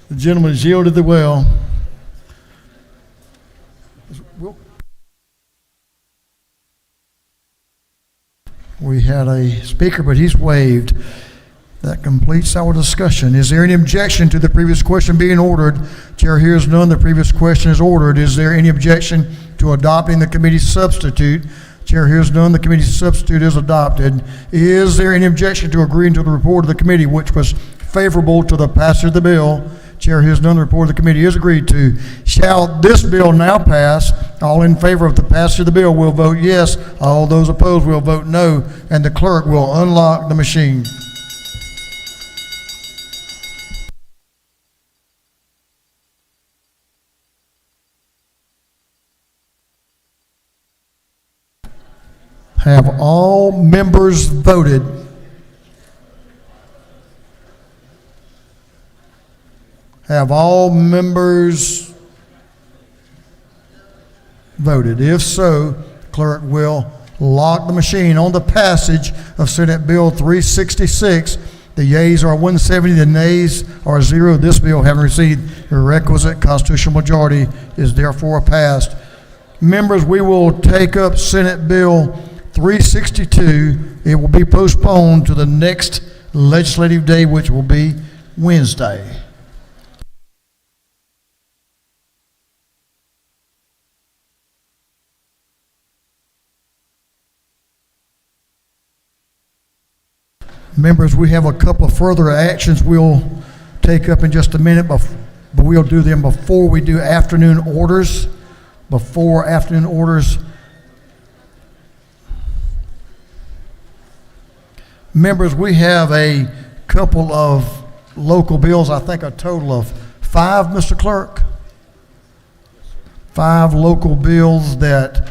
The gentleman has yielded the will. We had a speaker, but he's waived. That completes our discussion. Is there any objection to the previous question being ordered? Chair hears none. The previous question is ordered. Is there any objection to adopting the committee's substitute? Chair hears none. The committee's substitute is adopted. Is there any objection to agreeing to the report of the committee, which was favorable to the passage of the bill? Chair hears none. The report of the committee is agreed to. Shall this bill now pass? All in favor of the passage of the bill will vote yes. All those opposed will vote no. And the clerk will unlock the machine. Have all members voted? Have all members voted? If so, clerk will lock the machine on the passage of Senate Bill 366. The yeas are 170, the nays are 0. This bill, having received the requisite constitutional majority, is therefore passed. Members, we will take up Senate Bill 362. It will be postponed to the next legislative day, which will be Wednesday. Members, we have a couple of further actions we'll take up in just a minute, but we'll do them before we do afternoon orders. Before afternoon orders, members, we have a couple of local bills, I think a total of 5, Mr. Clerk. 5 local bills that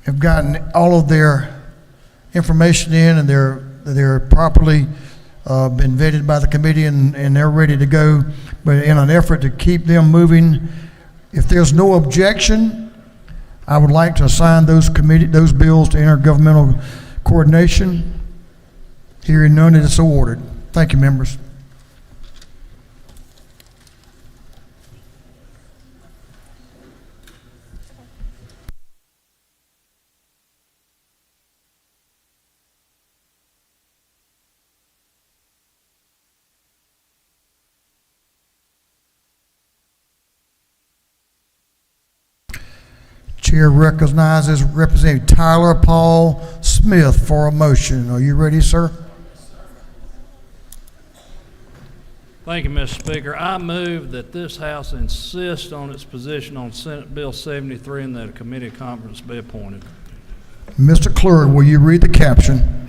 have gotten all of their information in, and they're properly been vetted by the committee, and they're ready to go. But in an effort to keep them moving, if there's no objection, I would like to assign those bills to intergovernmental coordination. Hearing none, it is so ordered. Thank you, members. Chair recognizes Representative Tyler Paul Smith for a motion. Are you ready, sir? Thank you, Mr. Speaker. I move that this House insist on its position on Senate Bill 73 and that a committee conference be appointed. Mr. Clerk, will you read the caption?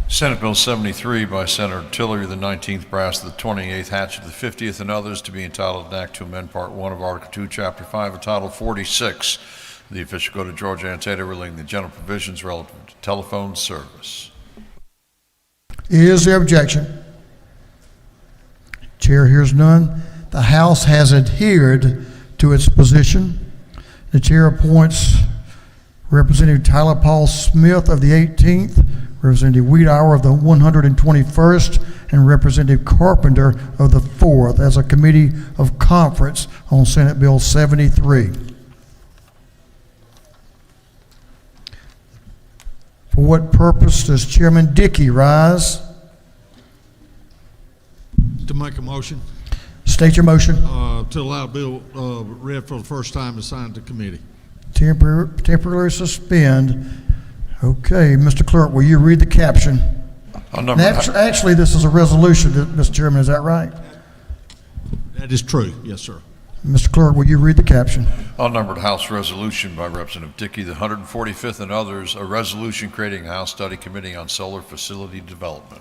Senate Bill 73 by Senator Tillery, the 19th brass of the 28th hatch of the 50th, and others, to be entitled an act to amend Part 1 of Article 2, Chapter 5 of Title 46, the official code of Georgia Annotated, relating the general provisions relative to telephone service. Is there objection? Chair hears none. The House has adhered to its position. The chair appoints Representative Tyler Paul Smith of the 18th, Representative Wiedauer of the 121st, and Representative Carpenter of the 4th as a committee of conference on Senate Bill 73. For what purpose does Chairman Dickey rise? To make a motion. State your motion. To allow bill read for the first time and signed to committee. Temporarily suspend. Okay, Mr. Clerk, will you read the caption? Actually, this is a resolution, Mr. Chairman, is that right? That is true, yes, sir. Mr. Clerk, will you read the caption? Unnumbered House Resolution by Representative Dickey, the 145th, and others, a resolution creating a House Study Committee on Solar Facility Development.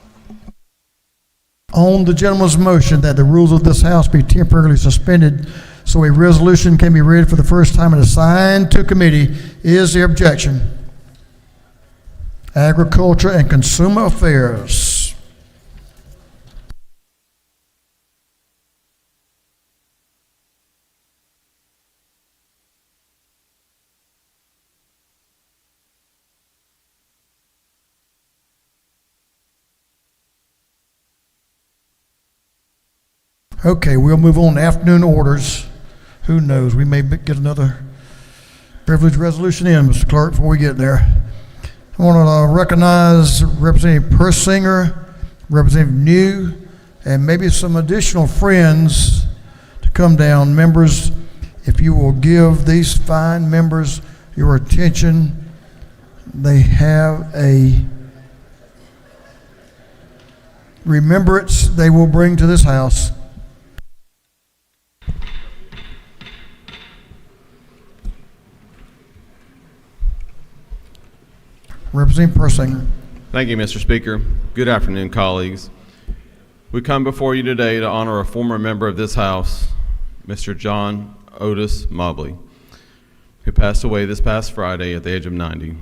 On the gentleman's motion that the rules of this House be temporarily suspended so a resolution can be read for the first time and assigned to committee, is there objection? Agriculture and Consumer Affairs. Okay, we'll move on to afternoon orders. Who knows, we may get another privileged resolution in, Mr. Clerk, before we get there. I want to recognize Representative Persinger, Representative New, and maybe some additional friends to come down. Members, if you will give these fine members your attention, they have a remembrance they will bring to this House. Representative Persinger. Thank you, Mr. Speaker. Good afternoon, colleagues. We come before you today to honor a former member of this House, Mr. John Otis Mobley, who passed away this past Friday at the age of 90.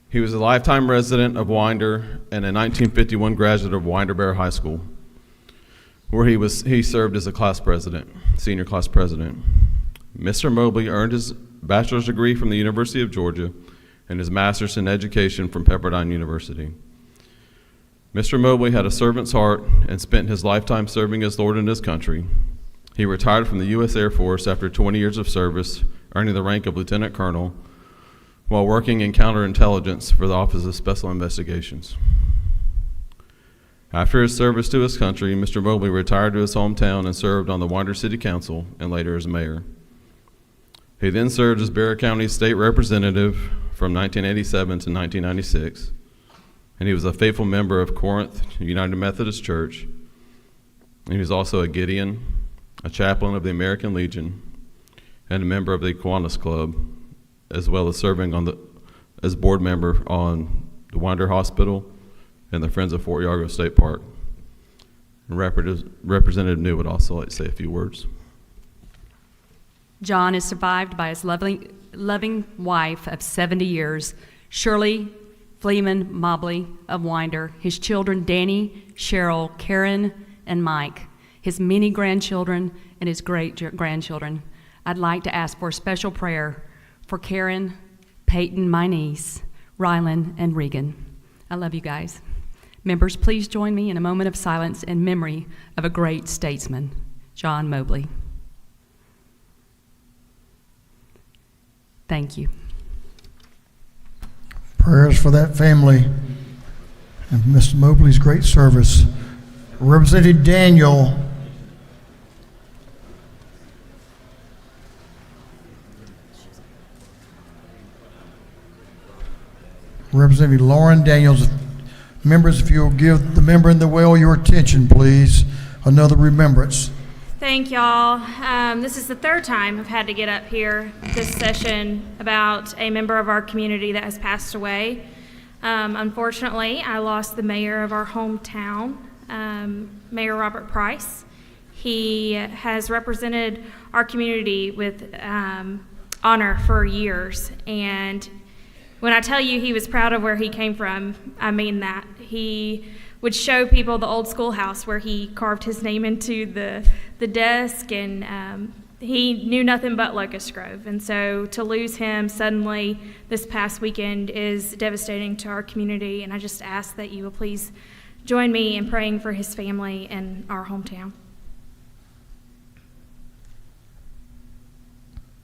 He was a lifetime resident of Winder and a 1951 graduate of Winder Bear High School, where he served as a class president, senior class president. Mr. Mobley earned his bachelor's degree from the University of Georgia and his master's in education from Pepperdine University. Mr. Mobley had a servant's heart and spent his lifetime serving his Lord and his country. He retired from the U.S. Air Force after 20 years of service, earning the rank of lieutenant colonel, while working in counterintelligence for the Office of Special Investigations. After his service to his country, Mr. Mobley retired to his hometown and served on the Winder City Council and later as mayor. He then served as Bear County State Representative from 1987 to 1996, and he was a faithful member of Corinth United Methodist Church. And he was also a Gideon, a chaplain of the American Legion, and a member of the Kiwanis Club, as well as serving as board member on the Winder Hospital and the Friends of Fort Yargo State Park. And Representative New would also like to say a few words. John is survived by his loving wife of 70 years, Shirley Fleeman Mobley of Winder, his children Danny, Cheryl, Karen, and Mike, his many grandchildren, and his great-grandchildren. I'd like to ask for a special prayer for Karen, Peyton, my niece, Rylan, and Regan. I love you guys. Members, please join me in a moment of silence in memory of a great statesman, John Mobley. Thank you. Prayers for that family and Mr. Mobley's great service. Representative Daniel. Representative Lauren Daniels. Members, if you'll give the member in the well your attention, please. Another remembrance. Thank y'all. This is the third time I've had to get up here this session about a member of our community that has passed away. Unfortunately, I lost the mayor of our hometown, Mayor Robert Price. He has represented our community with honor for years, and when I tell you he was proud of where he came from, I mean that. He would show people the old schoolhouse where he carved his name into the desk, and he knew nothing but Locust Grove. And so to lose him suddenly this past weekend is devastating to our community, and I just ask that you will please join me in praying for his family and our hometown.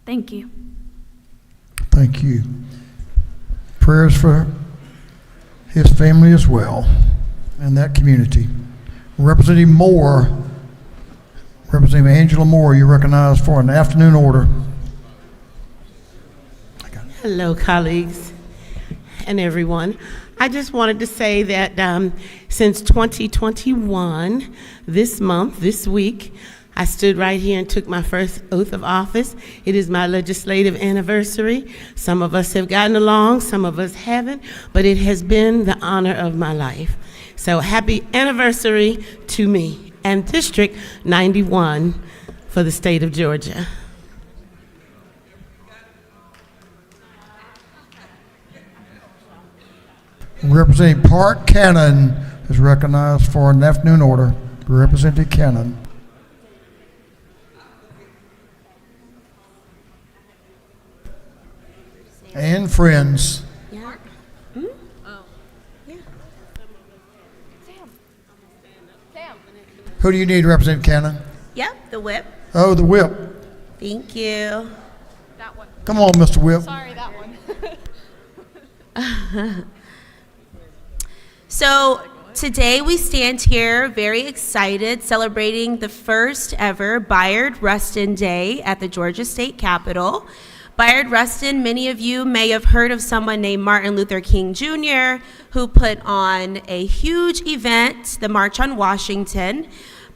Thank you. Thank you. Prayers for his family as well and that community. Representative Moore, Representative Angela Moore, you're recognized for an afternoon order. Hello, colleagues and everyone. I just wanted to say that since 2021, this week, I stood right here and took my first oath of office. It is my legislative anniversary. Some of us have gotten along, some of us haven't, but it has been the honor of my life. So happy anniversary to me and District 91 for the state of Georgia. Representative Park Cannon is recognized for an afternoon order. Representative Cannon. And friends. Yeah. Who do you need, Representative Cannon? Yep, the whip. Oh, the whip. Thank you. That one. Come on, Mr. Whip. Sorry, that one. So today we stand here very excited celebrating the first ever Bayard Rustin Day at the Georgia State Capitol. Bayard Rustin, many of you may have heard of someone named Martin Luther King Jr., who put on a huge event, the March on Washington.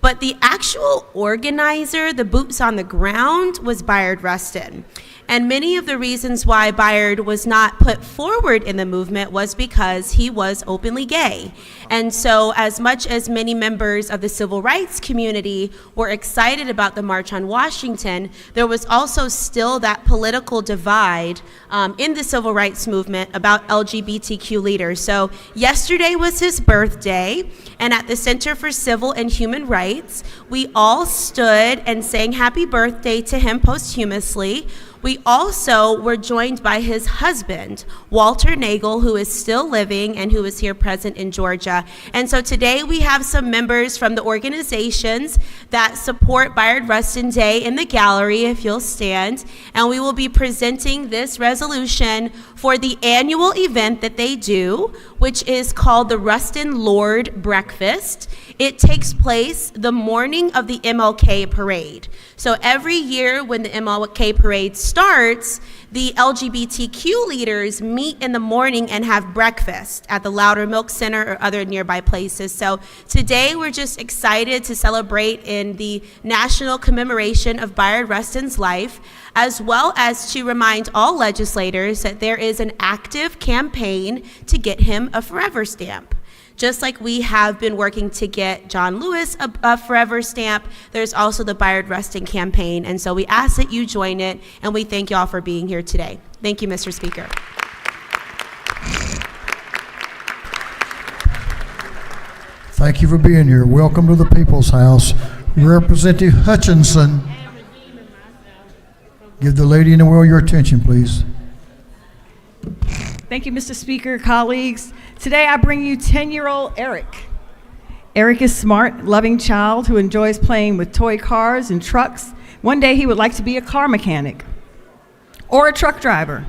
But the actual organizer, the boots on the ground, was Bayard Rustin. And many of the reasons why Bayard was not put forward in the movement was because he was openly gay. And so as much as many members of the civil rights community were excited about the March on Washington, there was also still that political divide in the civil rights movement about LGBTQ leaders. So yesterday was his birthday, and at the Center for Civil and Human Rights, we all stood and sang happy birthday to him posthumously. We also were joined by his husband, Walter Nagel, who is still living and who is here present in Georgia. And so today we have some members from the organizations that support Bayard Rustin Day in the gallery, if you'll stand. And we will be presenting this resolution for the annual event that they do, which is called the Rustin Lord Breakfast. It takes place the morning of the MLK parade. So every year when the MLK parade starts, the LGBTQ leaders meet in the morning and have breakfast at the Loudermilk Center or other nearby places. So today we're just excited to celebrate in the national commemoration of Bayard Rustin's life, as well as to remind all legislators that there is an active campaign to get him a forever stamp. Just like we have been working to get John Lewis a forever stamp, there's also the Bayard Rustin campaign. And so we ask that you join it, and we thank y'all for being here today. Thank you, Mr. Speaker. Thank you for being here. Welcome to the People's House. Representative Hutchinson. Give the lady in the wheel your attention, please. Thank you, Mr. Speaker, colleagues. Today I bring you 10-year-old Eric. Eric is smart, loving child who enjoys playing with toy cars and trucks. One day he would like to be a car mechanic or a truck driver.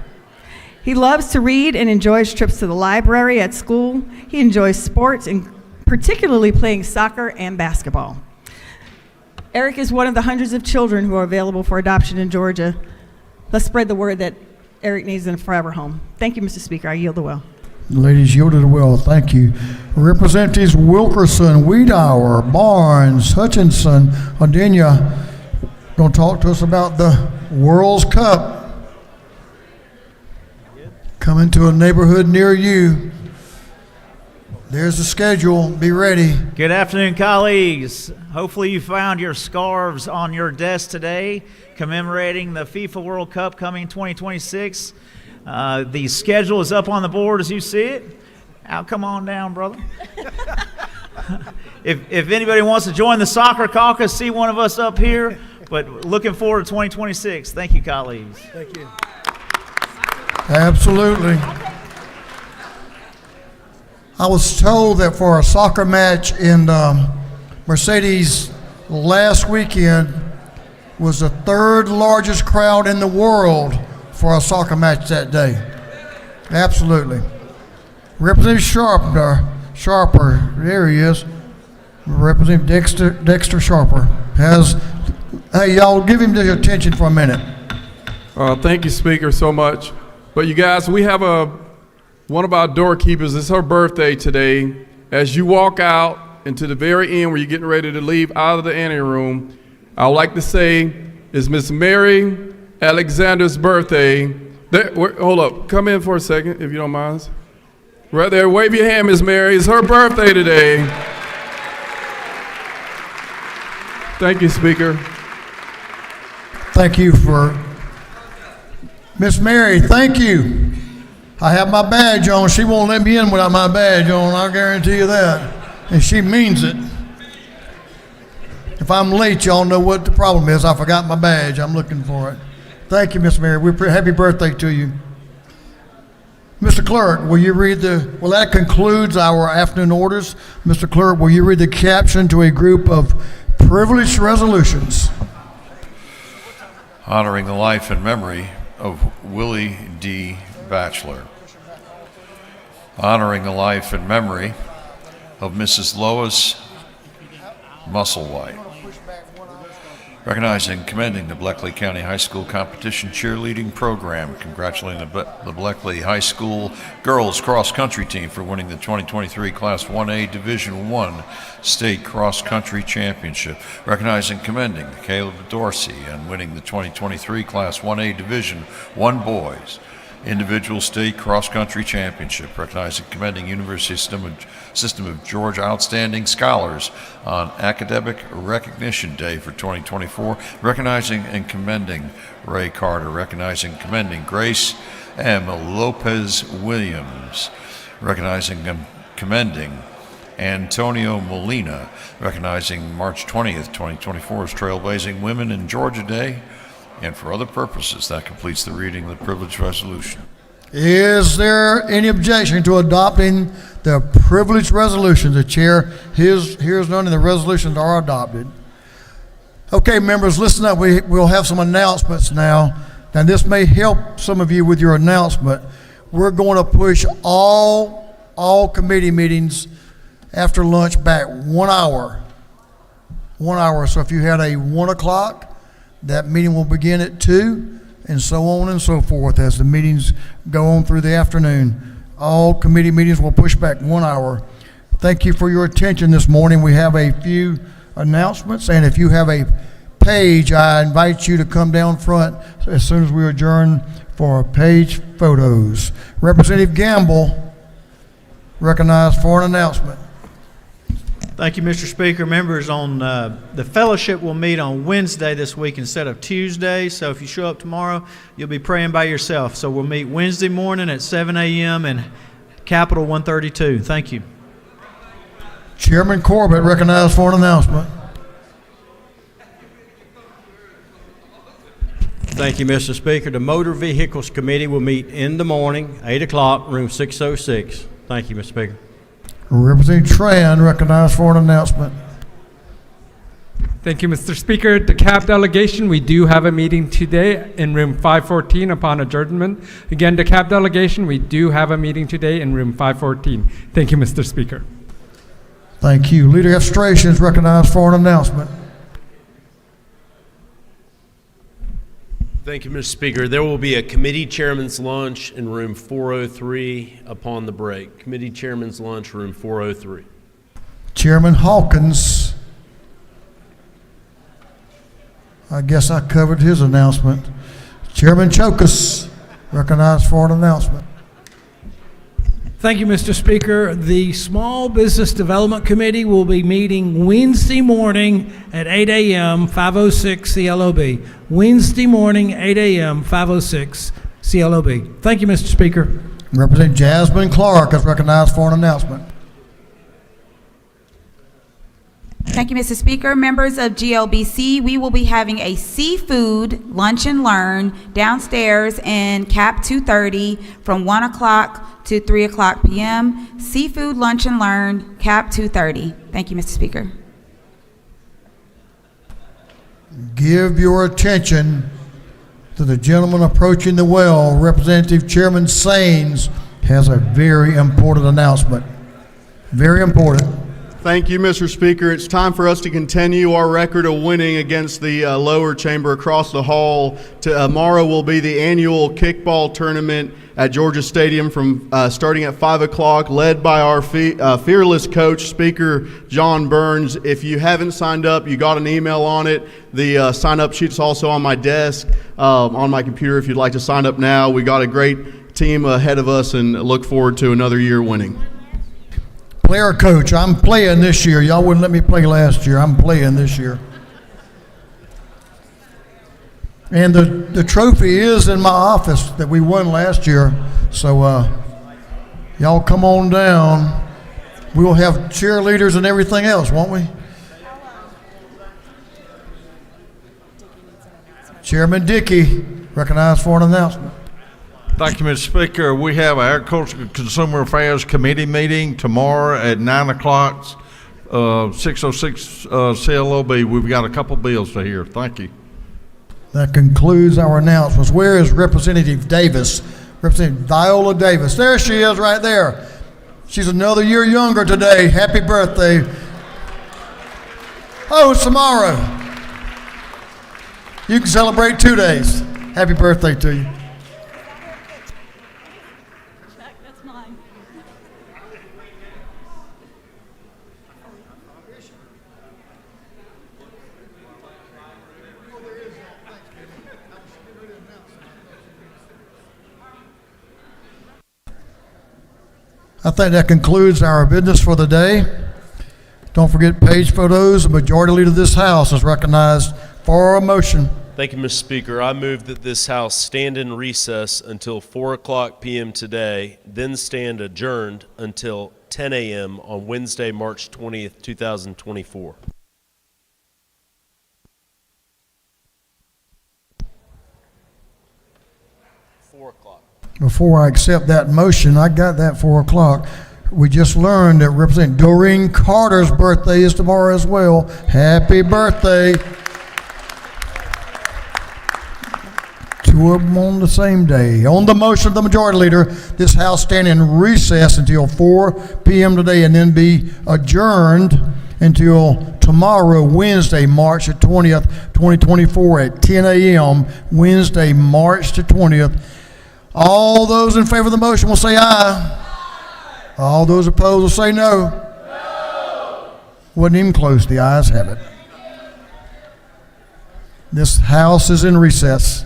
He loves to read and enjoys trips to the library at school. He enjoys sports and particularly playing soccer and basketball. Eric is one of the hundreds of children who are available for adoption in Georgia. Let's spread the word that Eric needs a forever home. Thank you, Mr. Speaker. I yield the will. The ladies yielded well. Thank you. Representatives Wilkerson, Wiedauer, Barnes, Hutchinson, Adenia, going to talk to us about the World's Cup coming to a neighborhood near you. There's the schedule. Be ready. Good afternoon, colleagues. Hopefully you found your scarves on your desk today, commemorating the FIFA World Cup coming 2026. The schedule is up on the board as you see it. Al, come on down, brother. If anybody wants to join the soccer caucus, see one of us up here. But looking forward to 2026. Thank you, colleagues. Thank you. Absolutely. I was told that for a soccer match in Mercedes last weekend was the third largest crowd in the world for a soccer match that day. Absolutely. Representative Sharper, there he is. Representative Dexter Sharper has, hey y'all, give him your attention for a minute. Thank you, Speaker, so much. But you guys, we have one of our doorkeepers. It's her birthday today. As you walk out into the very end where you're getting ready to leave out of the anteroom, I would like to say it's Miss Mary Alexander's birthday. Hold up, come in for a second if you don't mind. Right there, wave your hand, Miss Mary. It's her birthday today. Thank you, Speaker. Thank you for Miss Mary. Thank you. I have my badge on. She won't let me in without my badge on. I'll guarantee you that. And she means it. If I'm late, y'all know what the problem is. I forgot my badge. I'm looking for it. Thank you, Miss Mary. Happy birthday to you. Mr. Clerk, will you read well, that concludes our afternoon orders. Mr. Clerk, will you read the caption to a group of privileged resolutions? Honoring the life and memory of Willie D. Batchelor. Honoring the life and memory of Mrs. Lois Musselwhite. Recognizing and commending the Bleckley County High School Competition Cheerleading Program. Congratulating the Bleckley High School Girls Cross Country Team for winning the 2023 Class 1A Division I State Cross Country Championship. Recognizing and commending Caleb Dorsey and winning the 2023 Class 1A Division I Boys Individual State Cross Country Championship. Recognizing and commending University System of Georgia Outstanding Scholars on Academic Recognition Day for 2024. Recognizing and commending Ray Carter. Recognizing and commending Grace M. Lopez Williams. Recognizing and commending Antonio Molina. Recognizing March 20th, 2024 as Trailblazing Women in Georgia Day. And for other purposes, that completes the reading of the privilege resolution. Is there any objection to adopting the privilege resolution? The chair hears none, and the resolutions are adopted. Okay, members, listen up. We'll have some announcements now. Now, this may help some of you with your announcement. We're going to push all committee meetings after lunch back 1 hour. 1 hour. So if you had a 1 o'clock, that meeting will begin at 2, and so on and so forth as the meetings go on through the afternoon. All committee meetings will push back 1 hour. Thank you for your attention this morning. We have a few announcements, and if you have a page, I invite you to come down front as soon as we adjourn for page photos. Representative Gamble, recognized for an announcement. Thank you, Mr. Speaker. Members, on the fellowship will meet on Wednesday this week instead of Tuesday. So if you show up tomorrow, you'll be praying by yourself. So we'll meet Wednesday morning at 7 a.m. in Capitol 132. Thank you. Chairman Corbett, recognized for an announcement. Thank you, Mr. Speaker. The Motor Vehicles Committee will meet in the morning, 8 o'clock, room 606. Thank you, Mr. Speaker. Representative Tran, recognized for an announcement. Thank you, Mr. Speaker. The CAB delegation, we do have a meeting today in room 514 upon adjournment. Again, the CAB delegation, we do have a meeting today in room 514. Thank you, Mr. Speaker. Thank you. Leader of Illustrations, recognized for an announcement. Thank you, Mr. Speaker. There will be a committee chairman's lunch in room 403 upon the break. Committee chairman's lunch, room 403. Chairman Hawkins. I guess I covered his announcement. Chairman Chokus, recognized for an announcement. Thank you, Mr. Speaker. The Small Business Development Committee will be meeting Wednesday morning at 8 a.m., 506 CLOB. Wednesday morning, 8 a.m., 506 CLOB. Thank you, Mr. Speaker. Representative Jasmine Clark is recognized for an announcement. Thank you, Mr. Speaker. Members of GLBC, we will be having a seafood lunch and learn downstairs in CAP 230 from 1 o'clock to 3 o'clock p.m. Seafood lunch and learn, CAP 230. Thank you, Mr. Speaker. Give your attention to the gentleman approaching the well. Representative Chairman Saines has a very important announcement. Very important. Thank you, Mr. Speaker. It's time for us to continue our record of winning against the lower chamber across the hall. Tomorrow will be the annual kickball tournament at Georgia Stadium from starting at 5 o'clock, led by our fearless coach, Speaker John Burns. If you haven't signed up, you got an email on it. The sign-up sheet's also on my desk, on my computer if you'd like to sign up now. We got a great team ahead of us and look forward to another year winning. Player coach, I'm playing this year. Y'all wouldn't let me play last year. I'm playing this year. And the trophy is in my office that we won last year. So y'all come on down. We'll have cheerleaders and everything else, won't we? Chairman Dickey, recognized for an announcement. Thank you, Mr. Speaker. We have our Agricultural and Consumer Affairs Committee meeting tomorrow at 9 o'clock, 606 CLOB. We've got a couple bills to hear. Thank you. That concludes our announcements. Where is Representative Davis? Representative Viola Davis. There she is right there. She's another year younger today. Happy birthday. Oh, it's tomorrow. You can celebrate 2 days. Happy birthday to you. I think that concludes our business for the day. Don't forget page photos. The majority leader of this House is recognized for a motion. Thank you, Mr. Speaker. I move that this House stand in recess until 4 o'clock p.m. today, then stand adjourned until 10 a.m. on Wednesday, March 20th, 2024. Before I accept that motion, I got that 4 o'clock. We just learned that Representative Doreen Carter's birthday is tomorrow as well. Happy birthday. 2 of them on the same day. On the motion of the majority leader, this House stand in recess until 4 p.m. today and then be adjourned until tomorrow, Wednesday, March the 20th, 2024 at 10 a.m., Wednesday, March the 20th. All those in favor of the motion will say aye. All those opposed will say no. Wasn't even close. The ayes have it. This House is in recess.